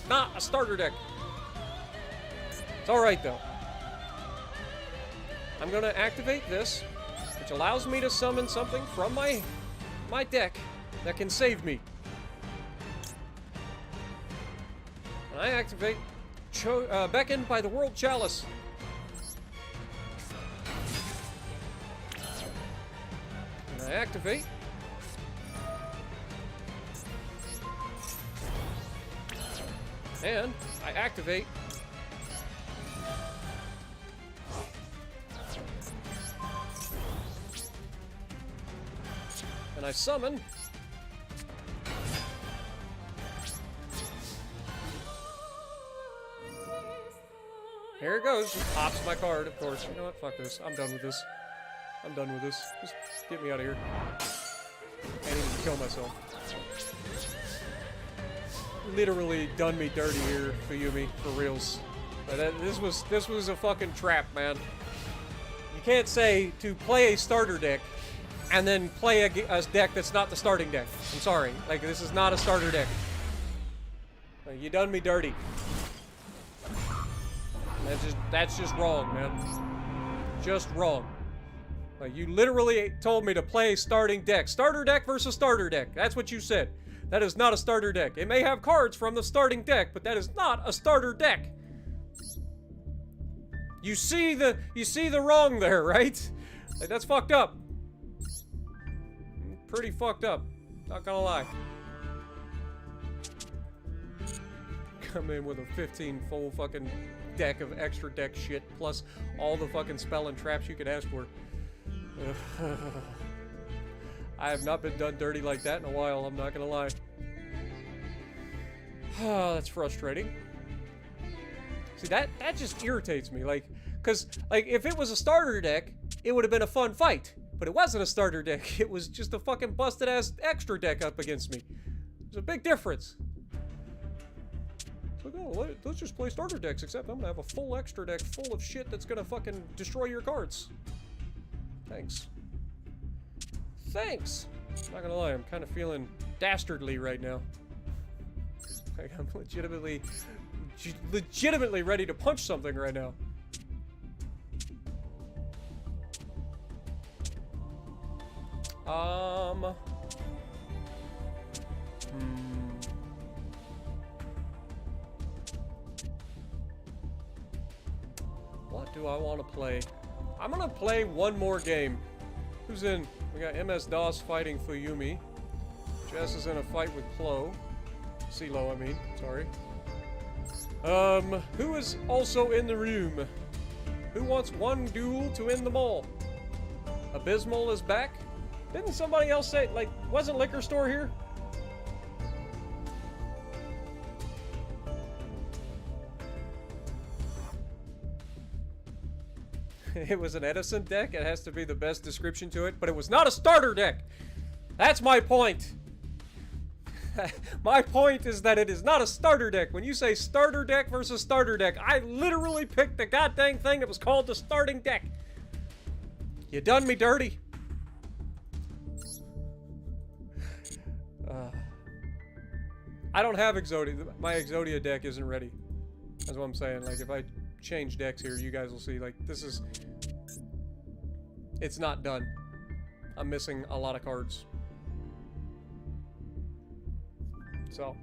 not a starter deck. It's alright though. I'm gonna activate this, which allows me to summon something from my deck that can save me. And I activate Beckoned by the World Chalice. And I activate and I activate and I summon here it goes. Just pops my card, of course. You know what? Fuck this. I'm done with this. Just get me out of here. Can't even kill myself. Literally done me dirty here, Fuyumi, for reals. But this was a fucking trap, man. You can't say to play a starter deck and then play a deck that's not the starting deck. I'm sorry. Like, this is not a starter deck. Like, you done me dirty. That's just wrong, man. Just wrong. Like, you literally told me to play a starting deck. Starter deck versus starter deck. That's what you said. That is not a starter deck. It may have cards from the starting deck, but that is not a starter deck. You see the wrong there, right? Like, that's fucked up. Pretty fucked up. Not gonna lie. Come in with a 15 full fucking deck of extra deck shit, plus all the fucking spell and traps you could ask for. I have not been done dirty like that in a while, I'm not gonna lie. That's frustrating. See, that just irritates me, like, cause, like, if it was a starter deck, it would have been a fun fight. But it wasn't a starter deck, it was just a fucking busted-ass extra deck up against me. There's a big difference. It's like, oh, let's just play starter decks, except I'm gonna have a full extra deck full of shit that's gonna fucking destroy your cards. Thanks. Thanks! Not gonna lie, I'm kind of feeling dastardly right now. Like, I'm legitimately ready to punch something right now. What do I want to play? I'm gonna play one more game. Who's in? We got MS-DOS fighting Fuyumi. Jess is in a fight with CeeLo, I mean. Sorry. Who is also in the room? Who wants one duel to end them all? Abysmal is back? Didn't somebody else say, like, wasn't Liquor Store here? It was an Edison deck. It has to be the best description to it, but it was not a starter deck. That's my point. My point is that it is not a starter deck. When you say starter deck versus starter deck, I literally picked the goddamn thing that was called the starting deck. You done me dirty. I don't have Exodia. My Exodia deck isn't ready. That's what I'm saying. Like, if I change decks here, you guys will see, like, this is... It's not done. I'm missing a lot of cards. So...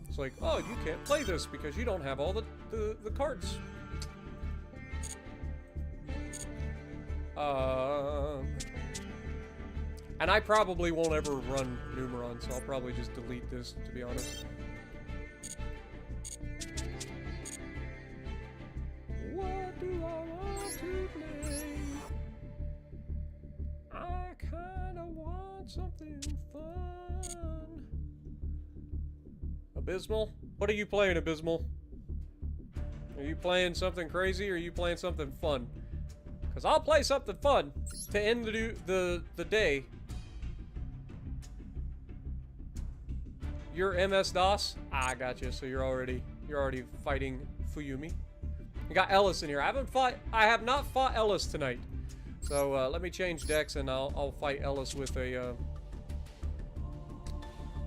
It's like, oh, you can't play this because you don't have all the cards. And I probably won't ever run Numeron, so I'll probably just delete this, to be honest. What do I want to play? I kinda want something fun. Abysmal? What are you playing, Abysmal? Are you playing something crazy or are you playing something fun? Because I'll play something fun to end the day. You're MS-DOS? Ah, I got you. So you're already fighting Fuyumi. You got Ellis in here. I have not fought Ellis tonight. So let me change decks and I'll fight Ellis with a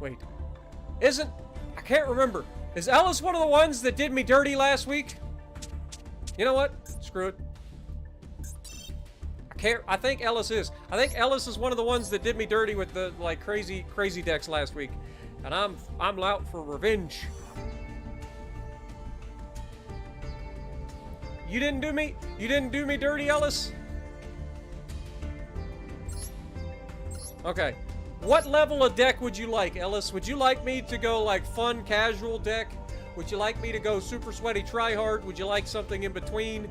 wait. I can't remember. Is Ellis one of the ones that did me dirty last week? You know what? Screw it. I think Ellis is. I think Ellis is one of the ones that did me dirty with the like crazy decks last week. And I'm out for revenge. You didn't do me dirty, Ellis? Okay. What level of deck would you like, Ellis? Would you like me to go like fun casual deck? Would you like me to go super sweaty try hard? Would you like something in between?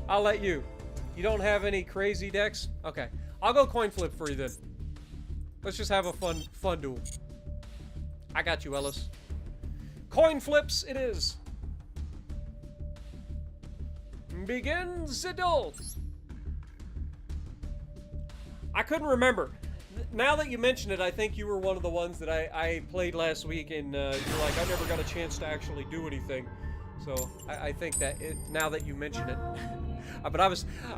I'll let you. You don't have any crazy decks? Okay. I'll go coin flip for you then. Let's just have a fun duel. I got you, Ellis. Coin flips it is. Begin the duel. I couldn't remember. Now that you mention it, I think you were one of the ones that I played last week, and you're like, I never got a chance to actually do anything. So I think that now that you mention it, but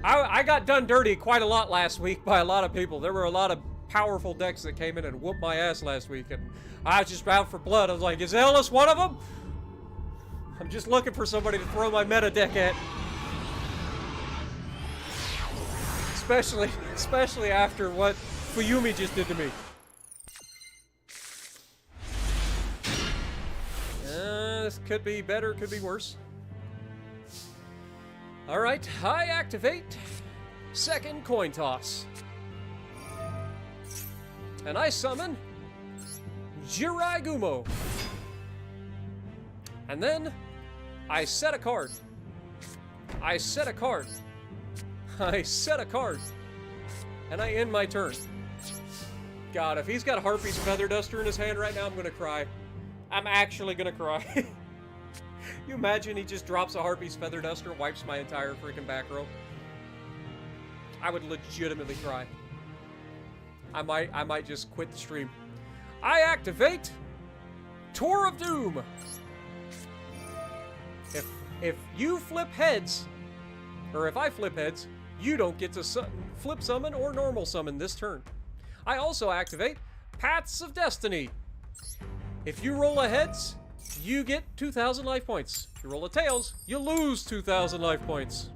I got done dirty quite a lot last week by a lot of people. There were a lot of powerful decks that came in and whooped my ass last week, and I was just out for blood. I was like, is Ellis one of them? I'm just looking for somebody to throw my meta deck at. Especially after what Fuyumi just did to me. This could be better, could be worse. Alright, I activate second coin toss. And I summon Yugioh. And then I set a card. I set a card. I set a card. And I end my turn. God, if he's got a Harpy's Feather Duster in his hand right now, I'm gonna cry. I'm actually gonna cry. You imagine he just drops a Harpy's Feather Duster, wipes my entire freaking back row? I would legitimately cry. I might just quit the stream. I activate Tour of Doom. If you flip heads, or if I flip heads, you don't get to flip summon or normal summon this turn. I also activate Paths of Destiny. If you roll a heads, you get 2,000 life points. If you roll a tails, you lose 2,000 life points.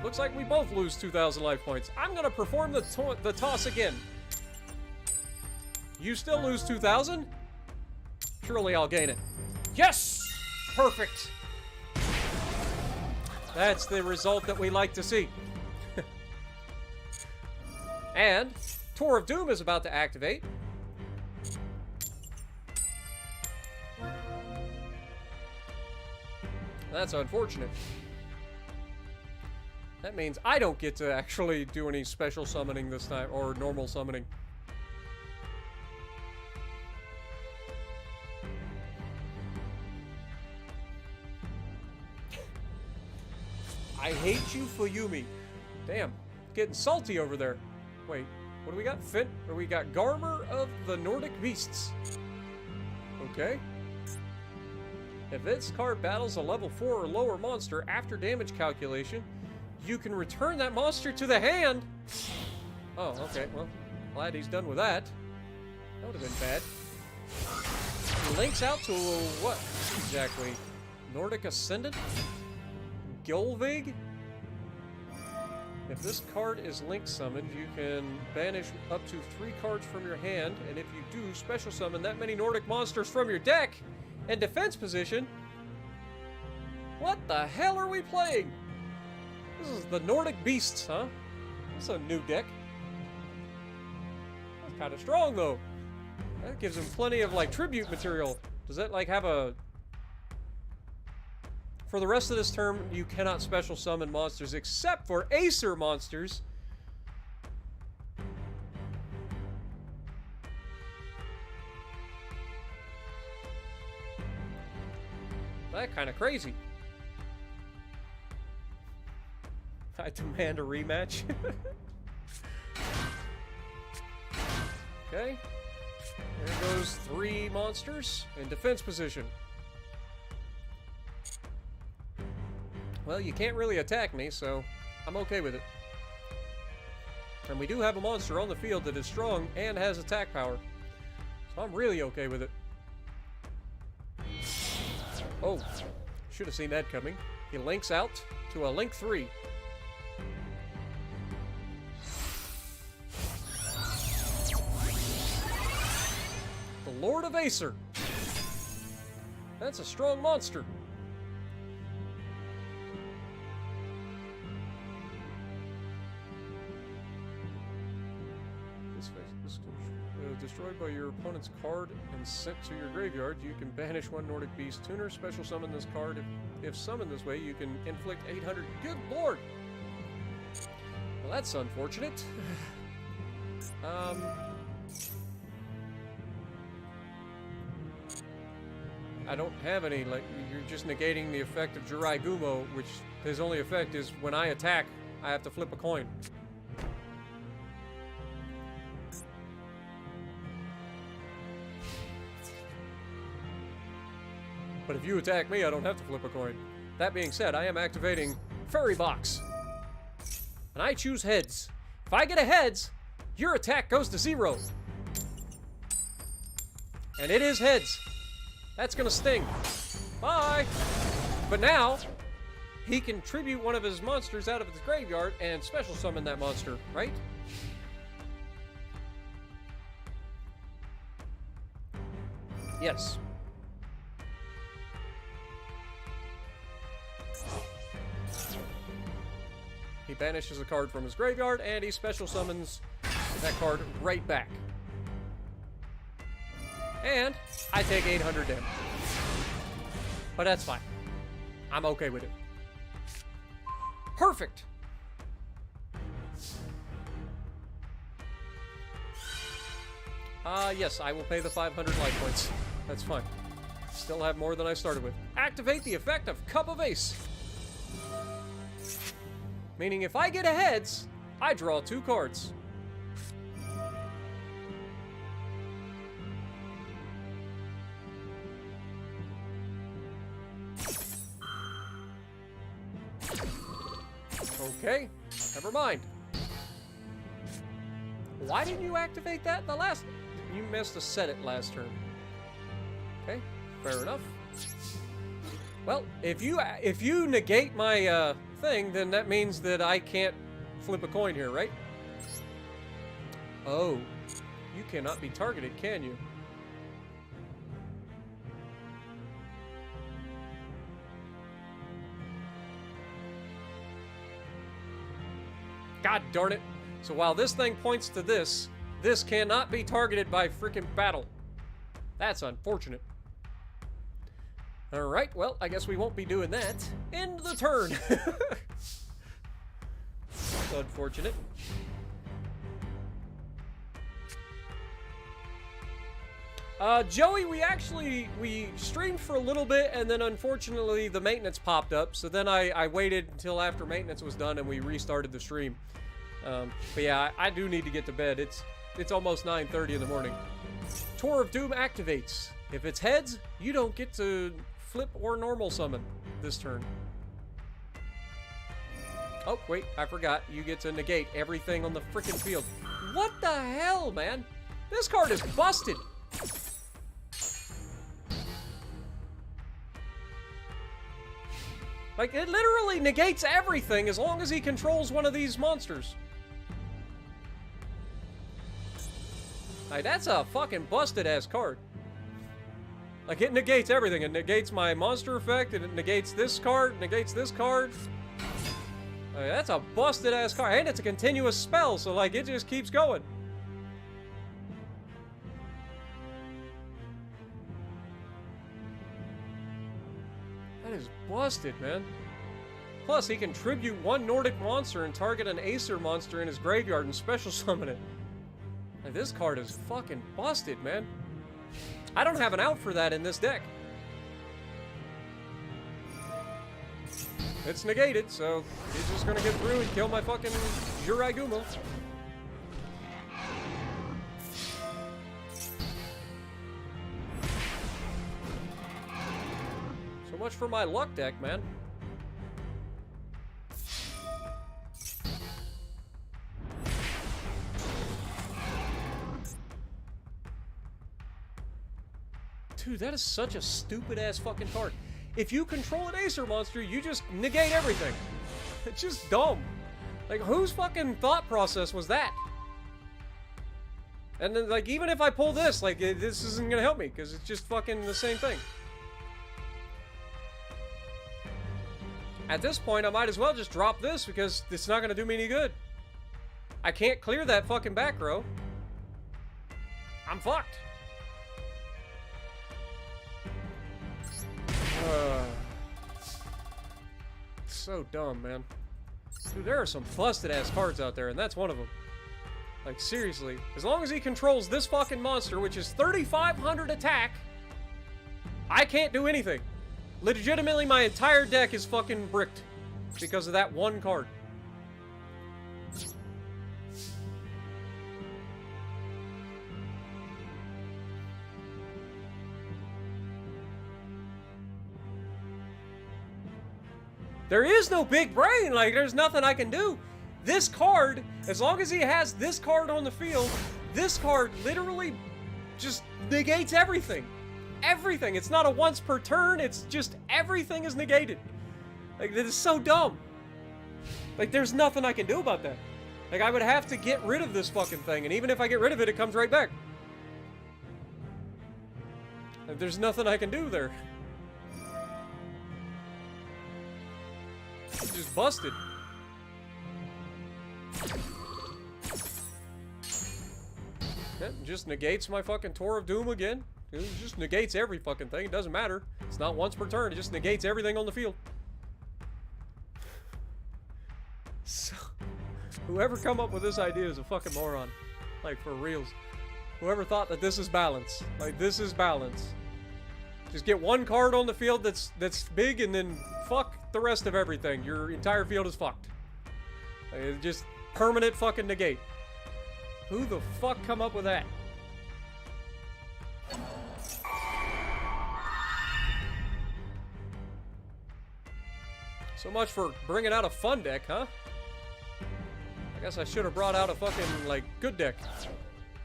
Looks like we both lose 2,000 life points. I'm gonna perform the toss again. You still lose 2,000? Surely I'll gain it. Yes! Perfect! That's the result that we like to see. And Tour of Doom is about to activate. That's unfortunate. That means I don't get to actually do any special summoning this time, or normal summoning. I hate you, Fuyumi. Damn, getting salty over there. Wait, what do we got? We got Garmer of the Nordic Beasts. Okay. If this card battles a level 4 or lower monster after damage calculation, you can return that monster to the hand. Oh, okay, well, glad he's done with that. That would have been bad. He links out to what exactly? Nordic Ascendant? Gylvig? If this card is link summoned, you can banish up to 3 cards from your hand, and if you do, special summon that many Nordic monsters from your deck in defense position. What the hell are we playing? This is the Nordic Beasts, huh? That's a new deck. That's kind of strong, though. That gives him plenty of, like, tribute material. Does that, like, have a... For the rest of this term, you cannot special summon monsters except for Acer monsters. That kind of crazy. I demand a rematch. Okay. There goes 3 monsters in defense position. Well, you can't really attack me, so I'm okay with it. And we do have a monster on the field that is strong and has attack power. So I'm really okay with it. Oh, should have seen that coming. He links out to a link 3. The Lord of Acer. That's a strong monster. Destroyed by your opponent's card and sent to your graveyard, you can banish 1 Nordic Beast Tuner, special summon this card. If summoned this way, you can inflict 800. Good lord! Well, that's unfortunate. I don't have any, like, you're just negating the effect of Yugioh, which his only effect is when I attack, I have to flip a coin. But if you attack me, I don't have to flip a coin. That being said, I am activating Fairy Box. And I choose heads. If I get a heads, your attack goes to 0. And it is heads. That's gonna sting. Bye! But now, he can tribute one of his monsters out of his graveyard and special summon that monster, right? Yes. He banishes a card from his graveyard, and he special summons that card right back. And I take 800 damage. But that's fine. I'm okay with it. Perfect! Yes, I will pay the 500 life points. That's fine. Still have more than I started with. Activate the effect of Cup of Ace. Meaning if I get a heads, I draw 2 cards. Okay, never mind. Why didn't you activate that the last... You missed a set it last turn. Okay, fair enough. Well, if you negate my thing, then that means that I can't flip a coin here, right? Oh, you cannot be targeted, can you? God darn it. So while this thing points to this, this cannot be targeted by freaking battle. That's unfortunate. Alright, well, I guess we won't be doing that. End the turn. Unfortunate. Joey, we streamed for a little bit, and then unfortunately the maintenance popped up, so then I waited until after maintenance was done and we restarted the stream. But yeah, I do need to get to bed. It's almost 9:30 in the morning. Tour of Doom activates. If it's heads, you don't get to flip or normal summon this turn. Oh, wait, I forgot. You get to negate everything on the frickin' field. What the hell, man? This card is busted. Like, it literally negates everything as long as he controls one of these monsters. Like, that's a fucking busted-ass card. Like, it negates everything. It negates my monster effect, and it negates this card, negates this card. Like, that's a busted-ass card. And it's a continuous spell, so, like, it just keeps going. That is busted, man. Plus, he can tribute 1 Nordic monster and target an Acer monster in his graveyard and special summon it. Like, this card is fucking busted, man. I don't have an out for that in this deck. It's negated, so he's just gonna get through and kill my fucking Yugioh. So much for my luck deck, man. Dude, that is such a stupid-ass fucking card. If you control an Acer monster, you just negate everything. It's just dumb. Like, whose fucking thought process was that? And then, like, even if I pull this, like, this isn't gonna help me, because it's just fucking the same thing. At this point, I might as well just drop this, because it's not gonna do me any good. I can't clear that fucking back row. I'm fucked. So dumb, man. Dude, there are some busted-ass cards out there, and that's one of them. Like, seriously. As long as he controls this fucking monster, which is 3,500 attack, I can't do anything. Legitimately, my entire deck is fucking bricked because of that one card. There is no big brain, like, there's nothing I can do. This card, as long as he has this card on the field, this card literally just negates everything. Everything. It's not a once per turn, it's just everything is negated. Like, that is so dumb. Like, there's nothing I can do about that. Like, I would have to get rid of this fucking thing, and even if I get rid of it, it comes right back. Like, there's nothing I can do there. It's just busted. It just negates my fucking Tour of Doom again. It just negates every fucking thing. It doesn't matter. It's not once per turn. It just negates everything on the field. So, whoever come up with this idea is a fucking moron. Like, for reals. Whoever thought that this is balance. Like, this is balance. Just get one card on the field that's big, and then fuck the rest of everything. Your entire field is fucked. Like, it's just permanent fucking negate. Who the fuck come up with that? So much for bringing out a fun deck, huh? I guess I should have brought out a fucking, like, good deck.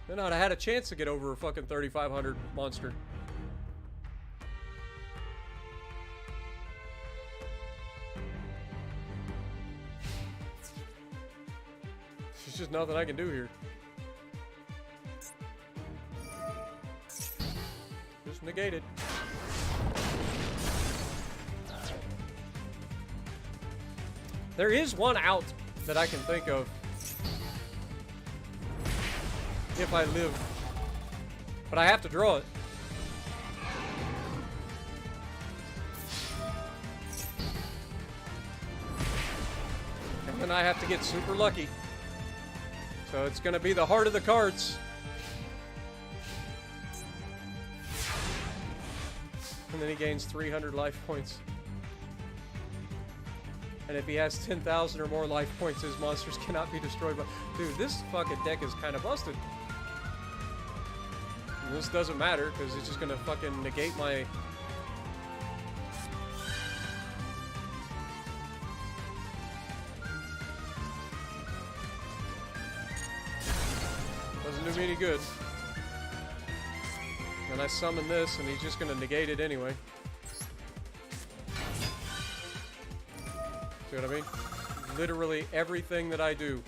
Then I'd have had a chance to get over a fucking 3,500 monster. There's just nothing I can do here. Just negated. There is one out that I can think of if I live, but I have to draw it. And then I have to get super lucky. So it's gonna be the heart of the cards. And then he gains 300 life points. And if he has 10,000 or more life points, his monsters cannot be destroyed by... Dude, this fucking deck is kind of busted. And this doesn't matter, because it's just gonna fucking negate my... Doesn't do me any good. And I summon this, and he's just gonna negate it anyway. See what I mean? Literally everything that I do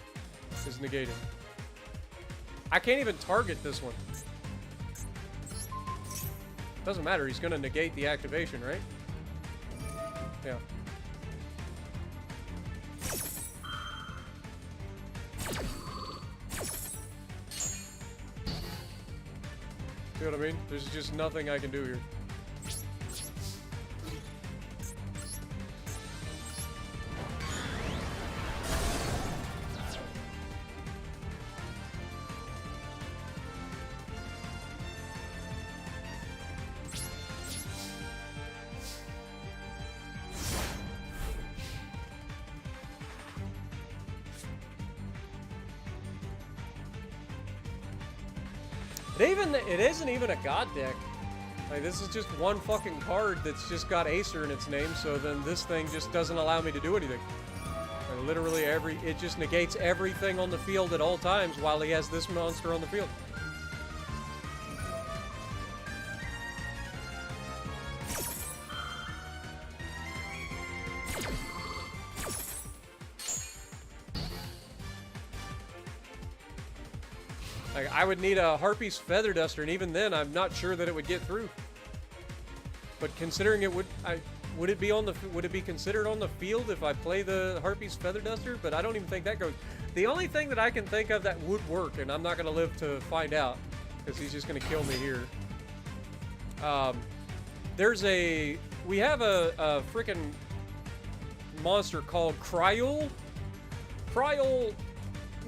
is negated. I can't even target this one. Doesn't matter, he's gonna negate the activation, right? Yeah. See what I mean? There's just nothing I can do here. It isn't even a god deck. Like, this is just one fucking card that's just got Acer in its name, so then this thing just doesn't allow me to do anything. Like, literally it just negates everything on the field at all times while he has this monster on the field. Like, I would need a Harpy's Feather Duster, and even then, I'm not sure that it would get through. But considering it would it be considered on the field if I play the Harpy's Feather Duster? But I don't even think that goes. The only thing that I can think of that would work, and I'm not gonna live to find out, because he's just gonna kill me here. We have a freaking monster called Cryol. Cryol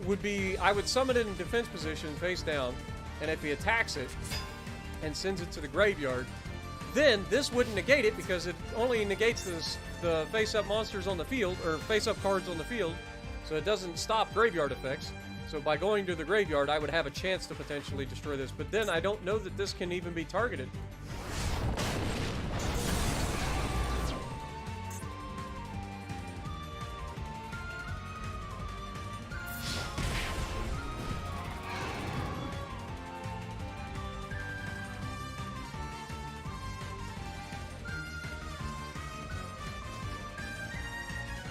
would be, I would summon it in defense position face down, and if he attacks it and sends it to the graveyard, then this wouldn't negate it because it only negates the face-up monsters on the field, or face-up cards on the field, so it doesn't stop graveyard effects. So by going to the graveyard, I would have a chance to potentially destroy this, but then I don't know that this can even be targeted.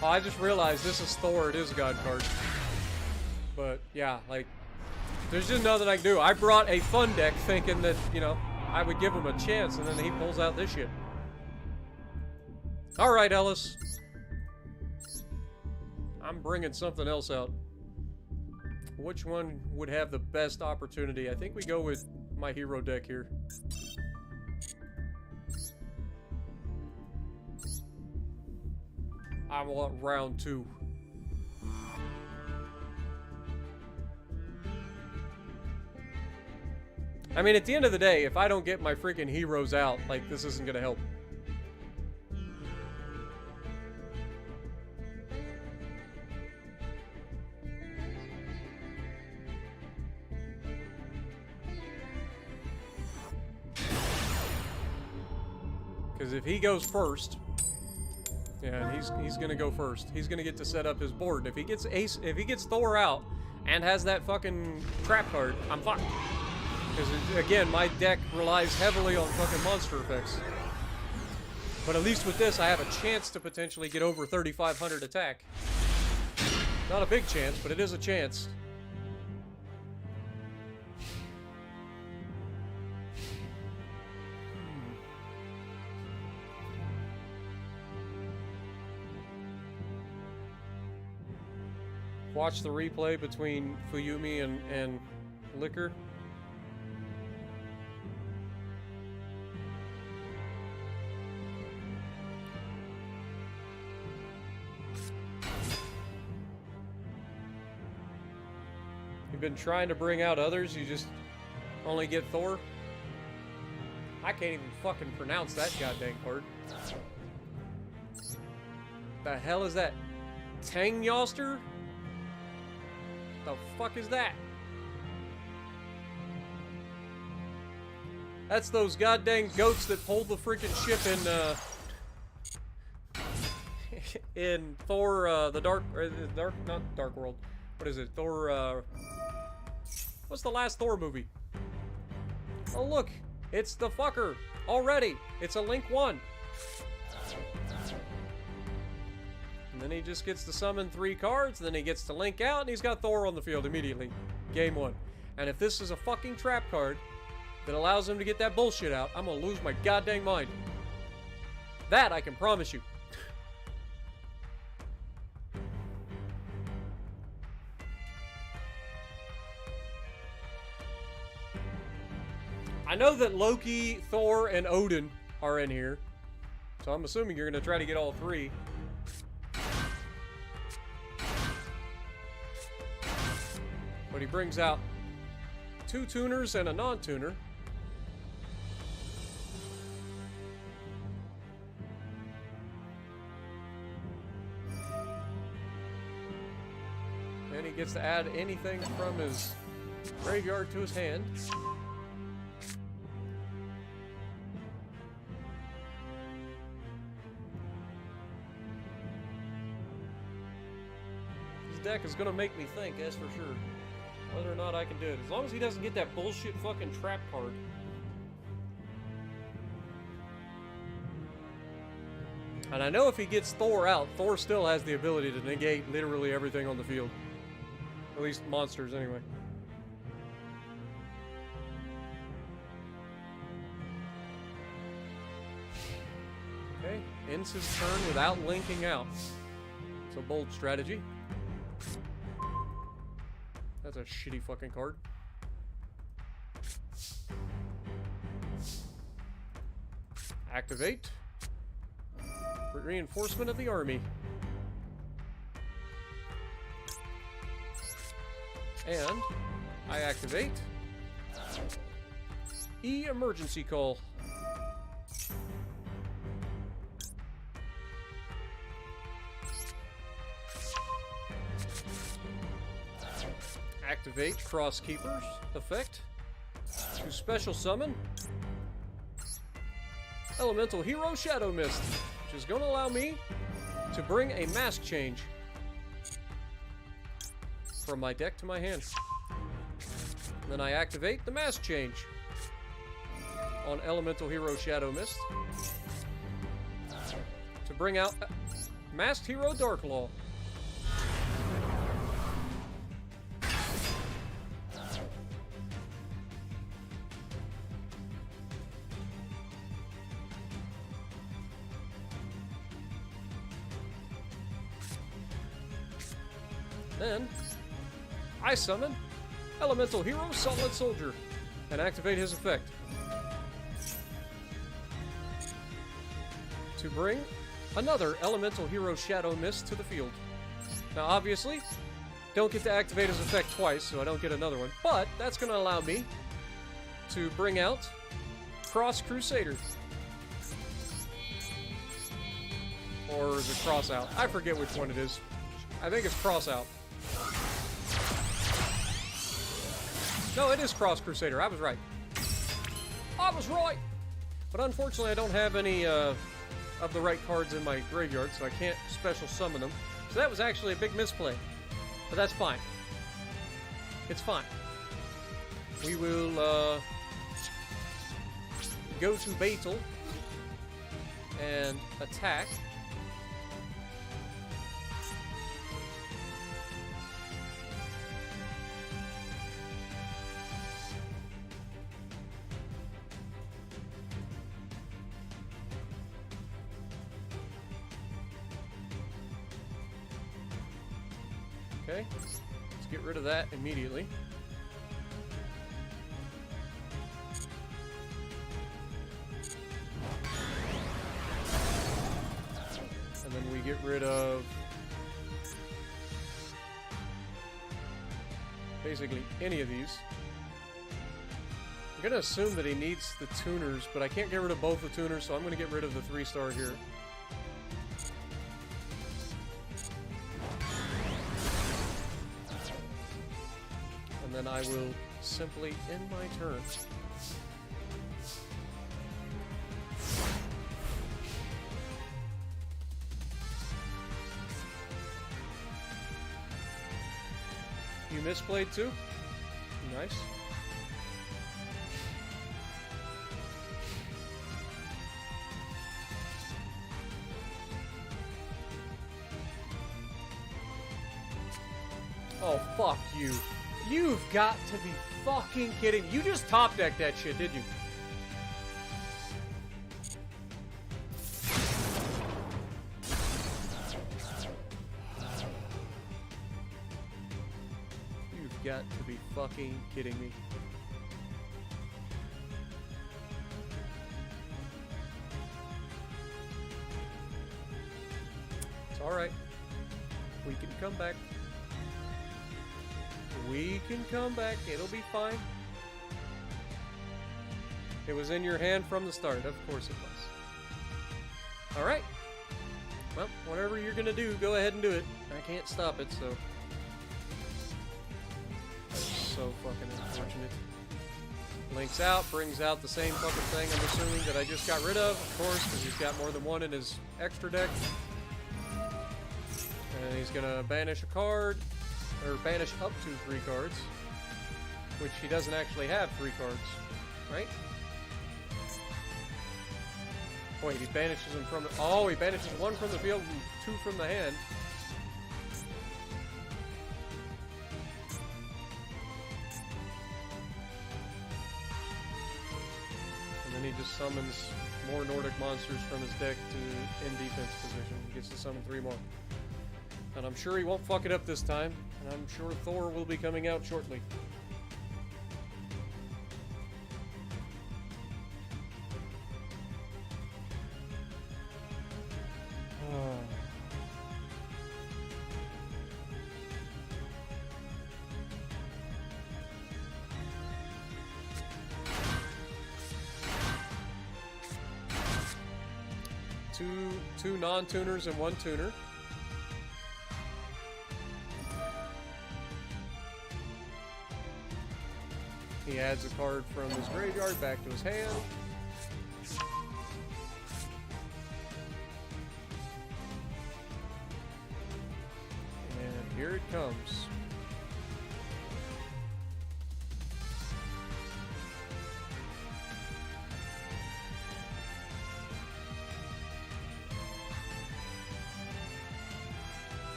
Oh, I just realized this is Thor. It is a god card. But, yeah, like, there's just nothing I can do. I brought a fun deck thinking that, you know, I would give him a chance, and then he pulls out this shit. Alright, Ellis. I'm bringing something else out. Which one would have the best opportunity? I think we go with my hero deck here. I want round 2. I mean, at the end of the day, if I don't get my freaking heroes out, like, this isn't gonna help. Because if he goes first, yeah, he's gonna go first. He's gonna get to set up his board. If he gets Thor out and has that fucking trap card, I'm fucked. Because again, my deck relies heavily on fucking monster effects. But at least with this, I have a chance to potentially get over 3,500 attack. Not a big chance, but it is a chance. Watch the replay between Fuyumi and Liquor. You've been trying to bring out others, you just only get Thor? I can't even fucking pronounce that goddamn card. The hell is that? Tangyoster? The fuck is that? That's those goddamn goats that pulled the freaking ship in Thor, the Dark, not Dark World. What is it? Thor, what's the last Thor movie? Oh look, it's the fucker already. It's a Link 1. And then he just gets to summon 3 cards, then he gets to link out, and he's got Thor on the field immediately. Game 1. And if this is a fucking trap card that allows him to get that bullshit out, I'm gonna lose my goddamn mind. That I can promise you. I know that Loki, Thor, and Odin are in here, so I'm assuming you're gonna try to get all 3. But he brings out 2 tuners and a non-tuner. And he gets to add anything from his graveyard to his hand. His deck is gonna make me think, that's for sure. Whether or not I can do it. As long as he doesn't get that bullshit fucking trap card. And I know if he gets Thor out, Thor still has the ability to negate literally everything on the field. At least monsters, anyway. Okay, ends his turn without linking out. It's a bold strategy. That's a shitty fucking card. Activate. Reinforcement of the army. And I activate emergency call. Activate Cross Keepers effect to special summon Elemental Hero Shadow Mist, which is going to allow me to bring a mask change from my deck to my hand. Then I activate the mask change on Elemental Hero Shadow Mist to bring out Masked Hero Darklaw. Then I summon Elemental Hero Solid Soldier and activate his effect to bring another Elemental Hero Shadow Mist to the field. Now, obviously, don't get to activate his effect twice, so I don't get another one, but that's going to allow me to bring out Cross Crusader. Or is it Cross Out? I forget which one it is. I think it's Cross Out. No, it is Cross Crusader. I was right. I was right! But unfortunately, I don't have any of the right cards in my graveyard, so I can't special summon them. So that was actually a big misplay. But that's fine. It's fine. We will go to Beetle and attack. Okay, let's get rid of that immediately. And then we get rid of basically any of these. I'm going to assume that he needs the tuners, but I can't get rid of both the tuners, so I'm going to get rid of the 3-star here. And then I will simply end my turn. You misplayed too? Nice. Oh, fuck you. You've got to be fucking kidding me. You just top decked that shit, did you? You've got to be fucking kidding me. It's alright. We can come back. We can come back. It'll be fine. It was in your hand from the start. Of course it was. Alright. Well, whatever you're gonna do, go ahead and do it. I can't stop it, so... That's so fucking unfortunate. Links out, brings out the same fucking thing, I'm assuming, that I just got rid of course, because he's got more than one in his extra deck. And he's gonna banish a card. Or banish up to 3 cards, which he doesn't actually have 3 cards, right? Wait, he banishes them from the... Oh, he banishes 1 from the field and 2 from the hand. And then he just summons more Nordic monsters from his deck to in defense position. He gets to summon 3 more. And I'm sure he won't fuck it up this time. And I'm sure Thor will be coming out shortly. Two non-tuners and 1 tuner. He adds a card from his graveyard back to his hand. And here it comes.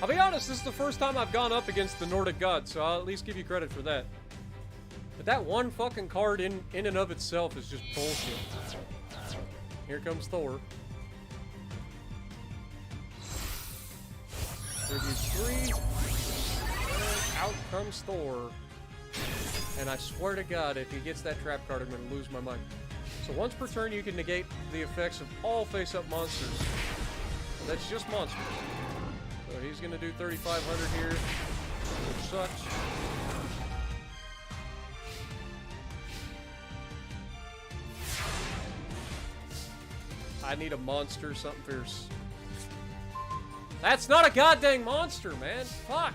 I'll be honest, this is the first time I've gone up against the Nordic gods, so I'll at least give you credit for that. But that one fucking card in and of itself is just bullshit. Here comes Thor. Tribute 3. And out comes Thor. And I swear to God, if he gets that trap card, I'm going to lose my mind. So once per turn, you can negate the effects of all face-up monsters. That's just monsters. So he's going to do 3,500 here, which sucks. I need a monster, something fierce. That's not a goddamn monster, man. Fuck.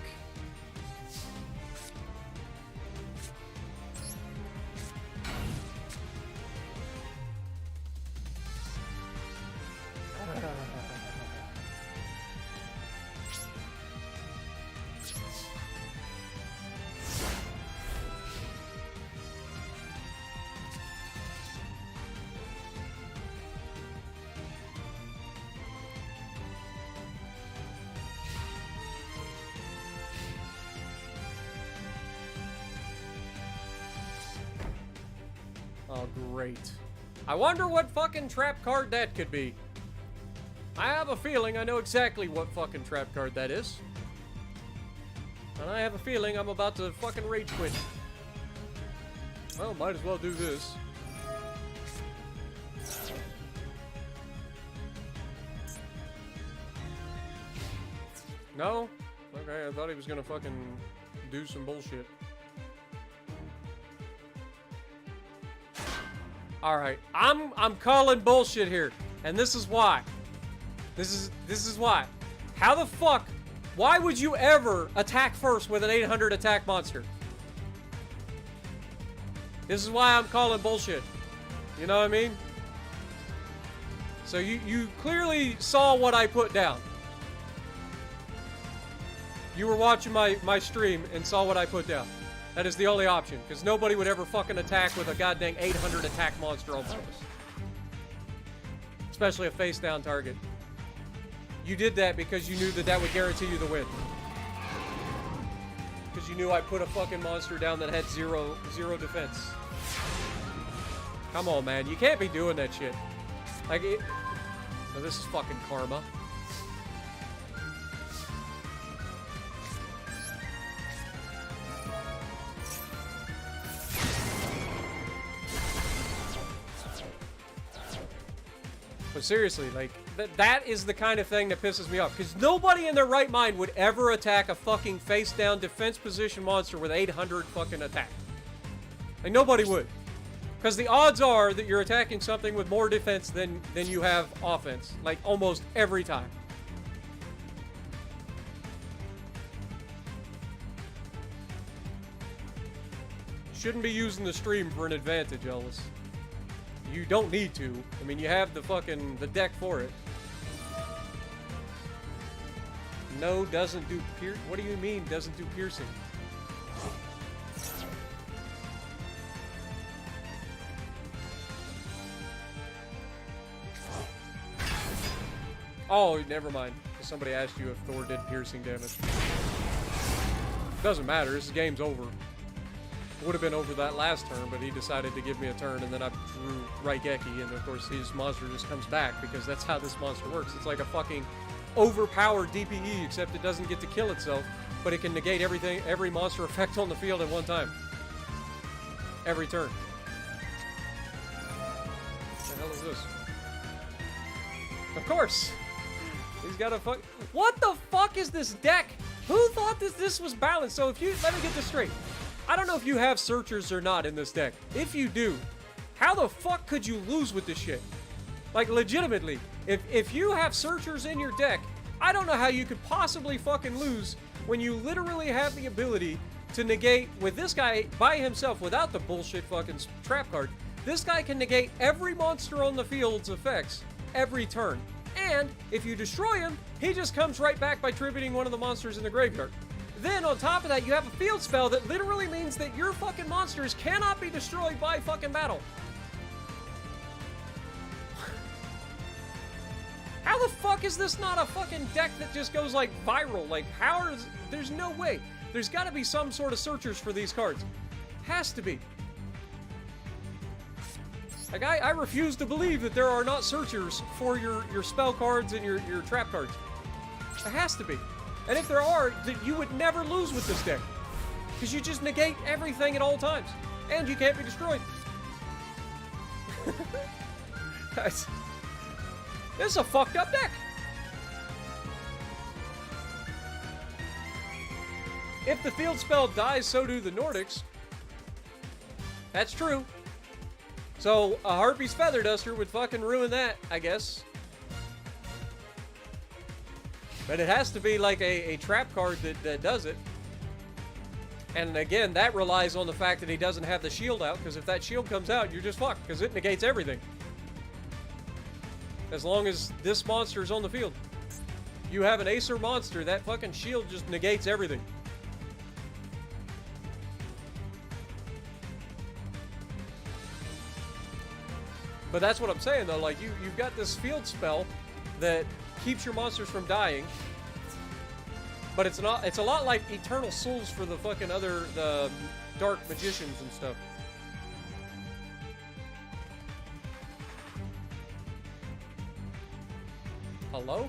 Oh, great. I wonder what fucking trap card that could be. I have a feeling I know exactly what fucking trap card that is. And I have a feeling I'm about to fucking rage quit. Well, might as well do this. No? Okay, I thought he was gonna fucking do some bullshit. Alright, I'm calling bullshit here. And this is why. This is why. How the fuck? Why would you ever attack first with an 800 attack monster? This is why I'm calling bullshit. You know what I mean? So you clearly saw what I put down. You were watching my stream and saw what I put down. That is the only option, because nobody would ever fucking attack with a goddamn 800 attack monster on purpose. Especially a face-down target. You did that because you knew that that would guarantee you the win. Because you knew I put a fucking monster down that had zero defense. Come on, man. You can't be doing that shit. Like, no, this is fucking karma. But seriously, like, that is the kind of thing that pisses me off. Because nobody in their right mind would ever attack a fucking face-down defense position monster with 800 fucking attack. Like, nobody would. Because the odds are that you're attacking something with more defense than you have offense. Like, almost every time. Shouldn't be using the stream for an advantage, Ellis. You don't need to. I mean, you have the deck for it. No, doesn't do what do you mean, doesn't do piercing? Oh, never mind. Somebody asked you if Thor did piercing damage. Doesn't matter. This game's over. Would have been over that last turn, but he decided to give me a turn, and then I drew Raigeki, and of course his monster just comes back, because that's how this monster works. It's like a fucking overpowered DPE, except it doesn't get to kill itself, but it can negate every monster effect on the field at one time. Every turn. What the hell is this? Of course! He's got a fuck... What the fuck is this deck? Who thought this was balanced? So if you... Let me get this straight. I don't know if you have searchers or not in this deck. If you do, how the fuck could you lose with this shit? Like, legitimately, if you have searchers in your deck, I don't know how you could possibly fucking lose when you literally have the ability to negate, with this guy by himself, without the bullshit fucking trap card, this guy can negate every monster on the field's effects every turn. And if you destroy him, he just comes right back by tributing one of the monsters in the graveyard. Then, on top of that, you have a field spell that literally means that your fucking monsters cannot be destroyed by fucking battle. How the fuck is this not a fucking deck that just goes, like, viral? Like, there's no way. There's gotta be some sort of searchers for these cards. Has to be. Like, I refuse to believe that there are not searchers for your spell cards and your trap cards. There has to be. And if there are, then you would never lose with this deck. Because you just negate everything at all times. And you can't be destroyed. This is a fucked up deck. If the field spell dies, so do the Nordics. That's true. So a Harpy's Feather Duster would fucking ruin that, I guess. But it has to be like a trap card that does it. And again, that relies on the fact that he doesn't have the shield out, because if that shield comes out, you're just fucked, because it negates everything. As long as this monster is on the field. You have an Acer monster, that fucking shield just negates everything. But that's what I'm saying, though. Like, you've got this field spell that keeps your monsters from dying. But it's not. It's a lot like Eternal Souls for the fucking the Dark Magicians and stuff. Hello?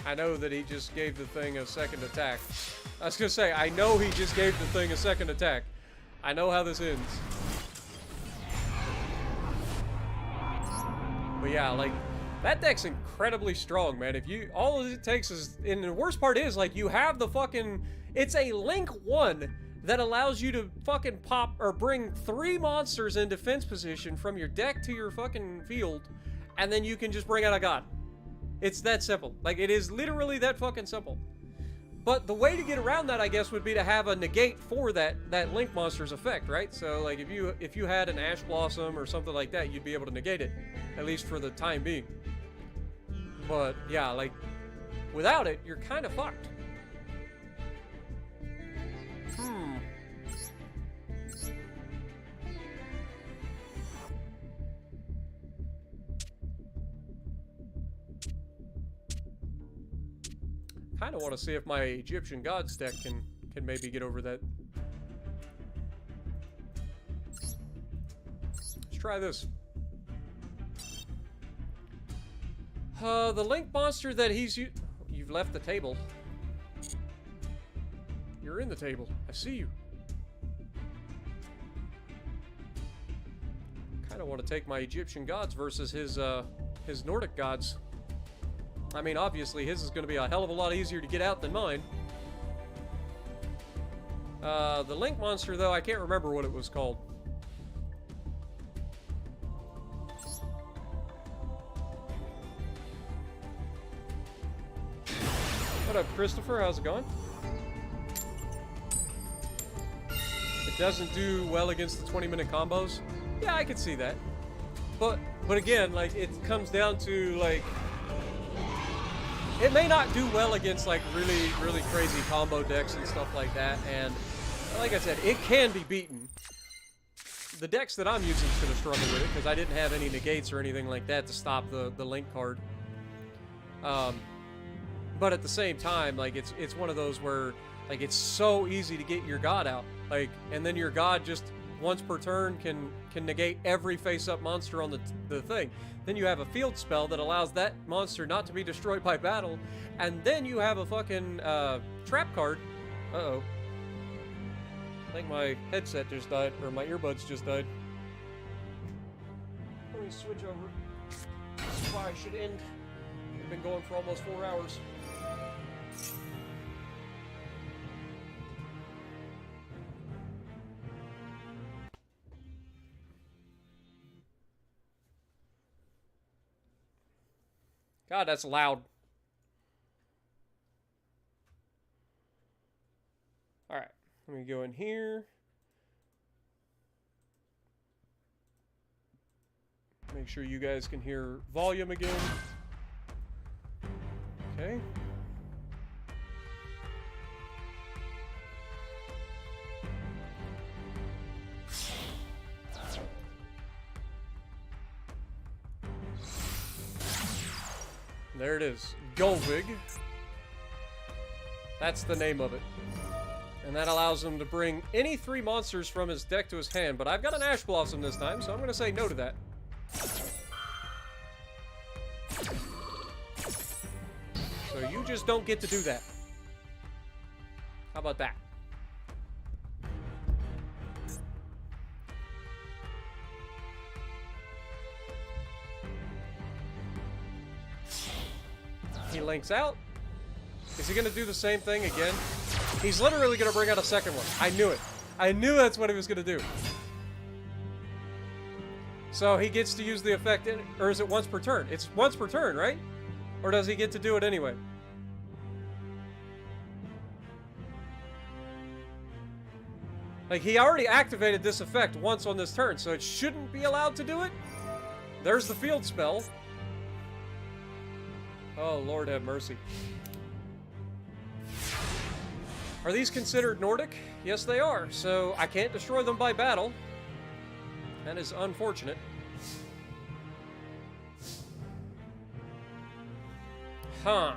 I know that he just gave the thing a second attack. I was gonna say, I know he just gave the thing a second attack. I know how this ends. But yeah, like, that deck's incredibly strong, man. If you, all it takes is, and the worst part is, like, you have the fucking, it's a Link 1 that allows you to fucking pop, or bring 3 monsters in defense position from your deck to your fucking field, and then you can just bring out a god. It's that simple. Like, it is literally that fucking simple. But the way to get around that, I guess, would be to have a negate for that Link monster's effect, right? So, like, if you had an Ash Blossom or something like that, you'd be able to negate it, at least for the time being. But, yeah, like, without it, you're kind of fucked. Kind of want to see if my Egyptian Gods deck can maybe get over that. Let's try this. The Link monster that you've left the table. You're in the table. I see you. Kind of want to take my Egyptian Gods versus his Nordic Gods. I mean, obviously, his is going to be a hell of a lot easier to get out than mine. The Link monster, though, I can't remember what it was called. What up, Christopher? How's it going? It doesn't do well against the 20-minute combos. Yeah, I could see that. But again, like, it comes down to, like, it may not do well against, like, really, really crazy combo decks and stuff like that, and like I said, it can be beaten. The decks that I'm using is going to struggle with it, because I didn't have any negates or anything like that to stop the Link card. But at the same time, like, it's one of those where, like, it's so easy to get your god out, like, and then your god just once per turn can negate every face-up monster on the thing. Then you have a field spell that allows that monster not to be destroyed by battle, and then you have a fucking trap card. Uh-oh. I think my headset just died, or my earbuds just died. Let me switch over. This is why I should end. We've been going for almost 4 hours. God, that's loud. Alright, let me go in here. Make Make sure you guys can hear volume again. Okay. There it is. Golvig. That's the name of it. And that allows him to bring any 3 monsters from his deck to his hand. But I've got an Ash Blossom this time, so I'm going to say no to that. So you just don't get to do that. How about that? He links out. Is he going to do the same thing again? He's literally going to bring out a second one. I knew it. I knew that's what he was going to do. So he gets to use the effect, or is it once per turn? It's once per turn, right? Or does he get to do it anyway? Like, he already activated this effect once on this turn, so it shouldn't be allowed to do it. There's the field spell. Oh, Lord have mercy. Are these considered Nordic? Yes, they are. So I can't destroy them by battle. That is unfortunate. Huh.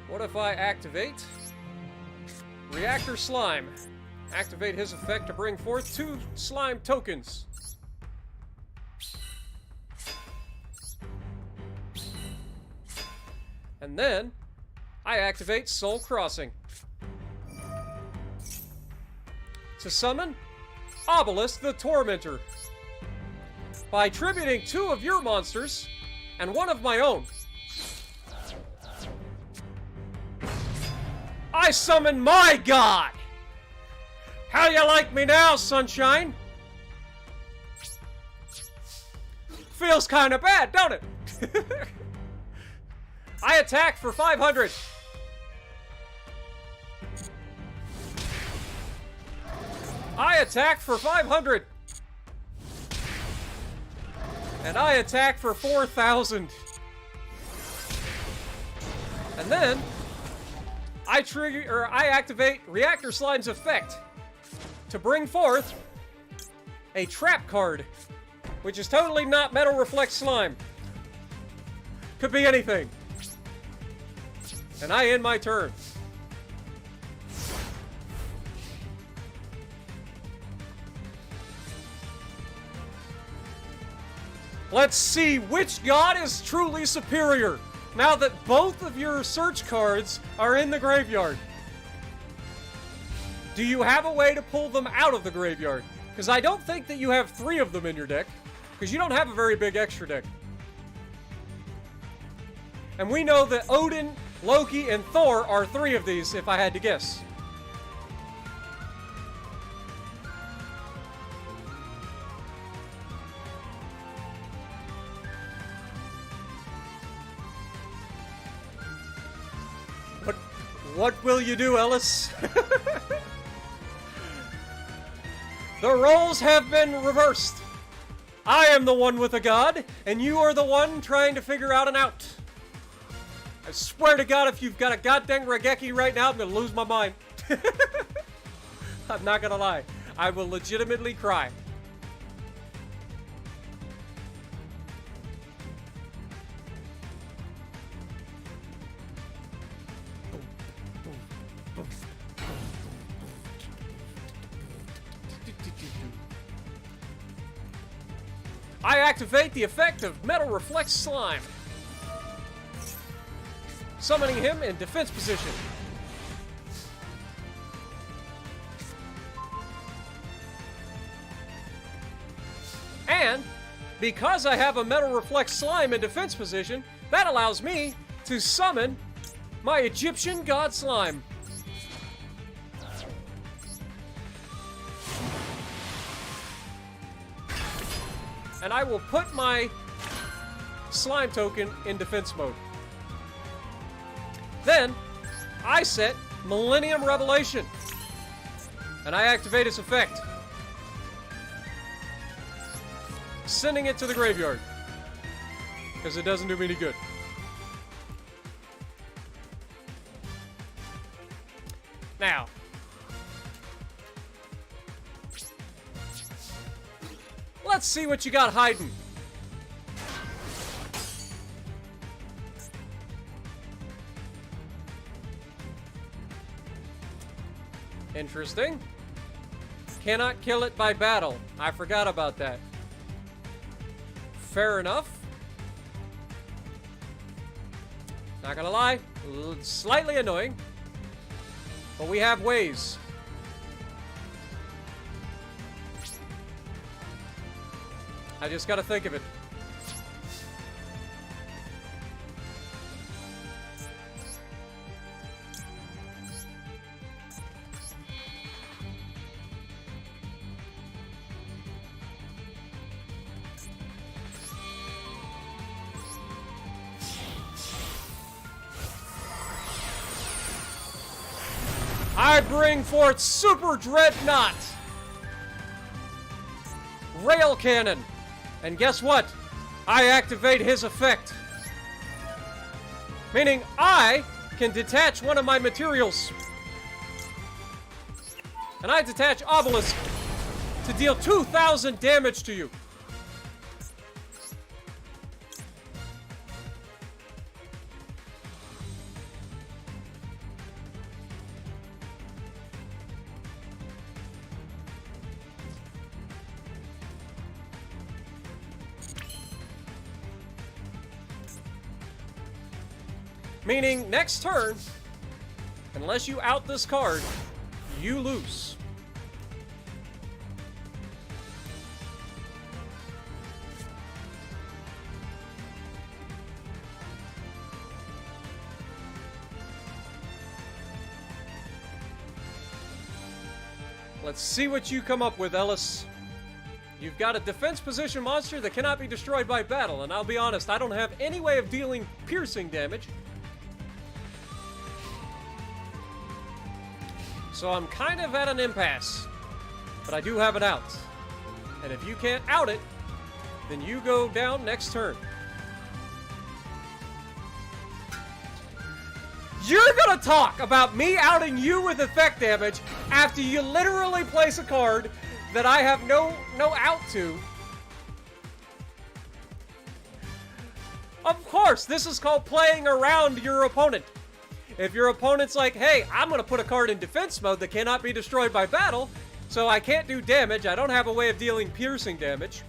What if I activate Reactor Slime? Activate his effect to bring forth 2 slime tokens. And then, I activate Soul Crossing. To summon Obelisk the Tormentor. By tributing 2 of your monsters and 1 of my own. I summon my god! How you like me now, sunshine? Feels kinda bad, don't it? I attack for 500. I attack for 500. And I attack for 4,000. And then I activate Reactor Slime's effect to bring forth a trap card, which is totally not Metal Reflect Slime. Could be anything. And I end my turn. Let's see which god is truly superior, now that both of your search cards are in the graveyard. Do you have a way to pull them out of the graveyard? Because I don't think that you have 3 of them in your deck, because you don't have a very big extra deck. And we know that Odin, Loki, and Thor are 3 of these, if I had to guess. What will you do, Ellis? The roles have been reversed. I am the one with a god, and you are the one trying to figure out an out. I swear to God, if you've got a goddamn Raigeki right now, I'm gonna lose my mind. I'm not gonna lie. I will legitimately cry. I activate the effect of Metal Reflect Slime, summoning him in defense position. And because I have a Metal Reflect Slime in defense position, that allows me to summon my Egyptian God Slime. And I will put my slime token in defense mode. Then, I set Millennium Revelation. And I activate its effect. sending it to the graveyard. Because it doesn't do me any good. Now. Let's see what you got hiding. Interesting. Cannot kill it by battle. I forgot about that. Fair enough. Not gonna lie, slightly annoying. But we have ways. I just gotta think of it. I bring forth Super Dreadnought! Rail Cannon! And guess what? I activate his effect. Meaning I can detach one of my materials. And I detach Obelisk to deal 2,000 damage to you. Meaning, next turn, unless you out this card, you lose. Let's see what you come up with, Ellis. You've got a defense position monster that cannot be destroyed by battle, and I'll be honest, I don't have any way of dealing piercing damage. So I'm kind of at an impasse, but I do have it out. And if you can't out it, then you go down next turn. You're gonna talk about me outing you with effect damage after you literally place a card that I have no out to. Of course, this is called playing around your opponent. If your opponent's like, hey, I'm going to put a card in defense mode that cannot be destroyed by battle, so I can't do damage, I don't have a way of dealing piercing damage.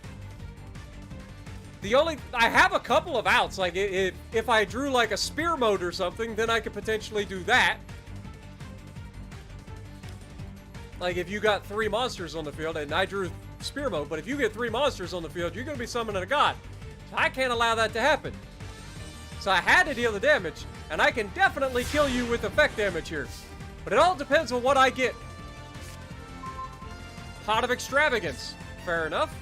I have a couple of outs, like if I drew like a spear mode or something, then I could potentially do that. Like if you got 3 monsters on the field, and I drew spear mode, but if you get 3 monsters on the field, you're going to be summoning a god. So I can't allow that to happen. So I had to deal the damage. And I can definitely kill you with effect damage here. But it all depends on what I get. Pot of Extravagance. Fair enough.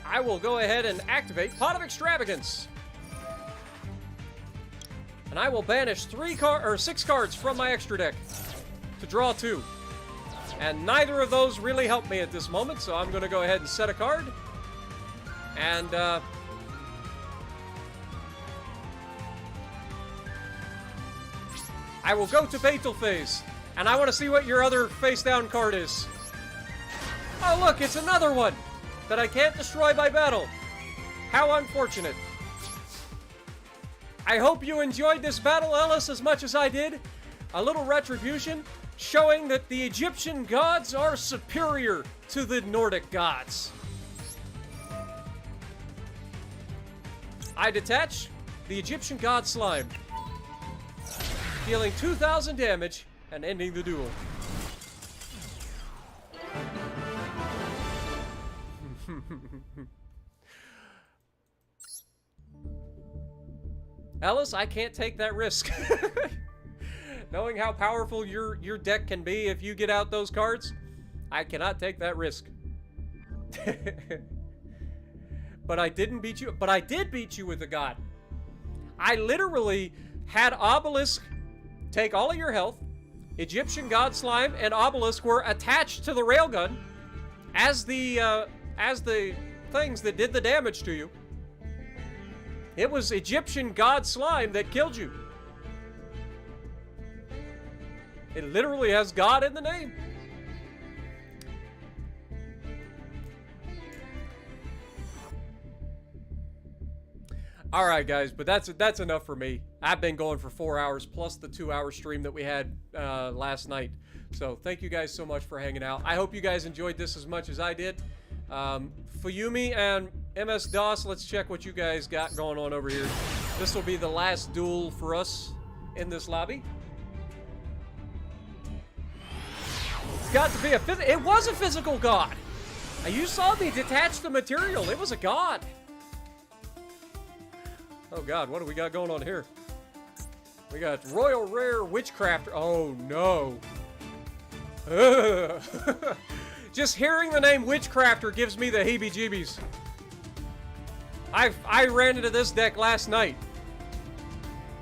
I will go ahead and activate Pot of Extravagance. And I will banish 6 cards from my extra deck to draw 2. And neither of those really help me at this moment, so I'm going to go ahead and set a card. And, I will go to Beetle phase, and I want to see what your other face-down card is. Oh, look, it's another one that I can't destroy by battle. How unfortunate. I hope you enjoyed this battle, Ellis, as much as I did. A little retribution, showing that the Egyptian gods are superior to the Nordic gods. I detach the Egyptian god slime, dealing 2,000 damage and ending the duel. Ellis, I can't take that risk. Knowing how powerful your deck can be if you get out those cards, I cannot take that risk. But I didn't beat you. But I did beat you with a god. I literally had Obelisk take all of your health. Egyptian God Slime and Obelisk were attached to the railgun. as the things that did the damage to you. It was Egyptian god slime that killed you. It literally has God in the name. All right, guys, but that's enough for me. I've been going for 4 hours plus the 2-hour stream that we had last night. So thank you guys so much for hanging out. I hope you guys enjoyed this as much as I did. Fuyumi and MS-DOS, let's check what you guys got going on over here. This will be the last duel for us in this lobby. It's got to be it was a physical god. You saw me detach the material. It was a god. Oh god, what do we got going on here? We got Royal Rare Witchcrafter. Oh no. Just hearing the name Witchcrafter gives me the heebie-jeebies. I ran into this deck last night.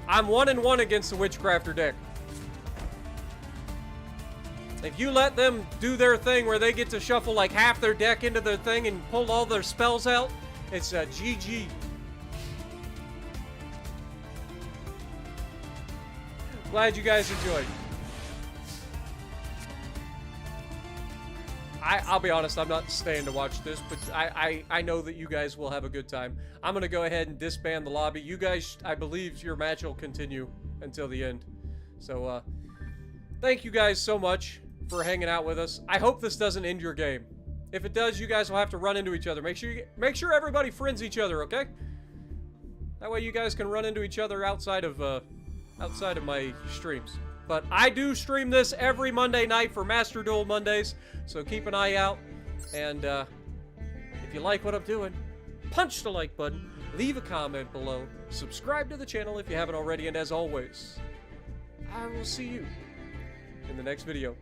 I'm 1-1 against the Witchcrafter deck. If you let them do their thing where they get to shuffle like half their deck into their thing and pull all their spells out, it's a GG. Glad you guys enjoyed. I'll be honest, I'm not staying to watch this, but I know that you guys will have a good time. I'm going to go ahead and disband the lobby. You guys, I believe your match will continue until the end. So, thank you guys so much for hanging out with us. I hope this doesn't end your game. If it does, you guys will have to run into each other. Make sure everybody friends each other, okay? That way you guys can run into each other outside of my streams. But I do stream this every Monday night for Master Duel Mondays, so keep an eye out. And if you like what I'm doing, punch the like button, leave a comment below, subscribe to the channel if you haven't already, and as always, I will see you in the next video.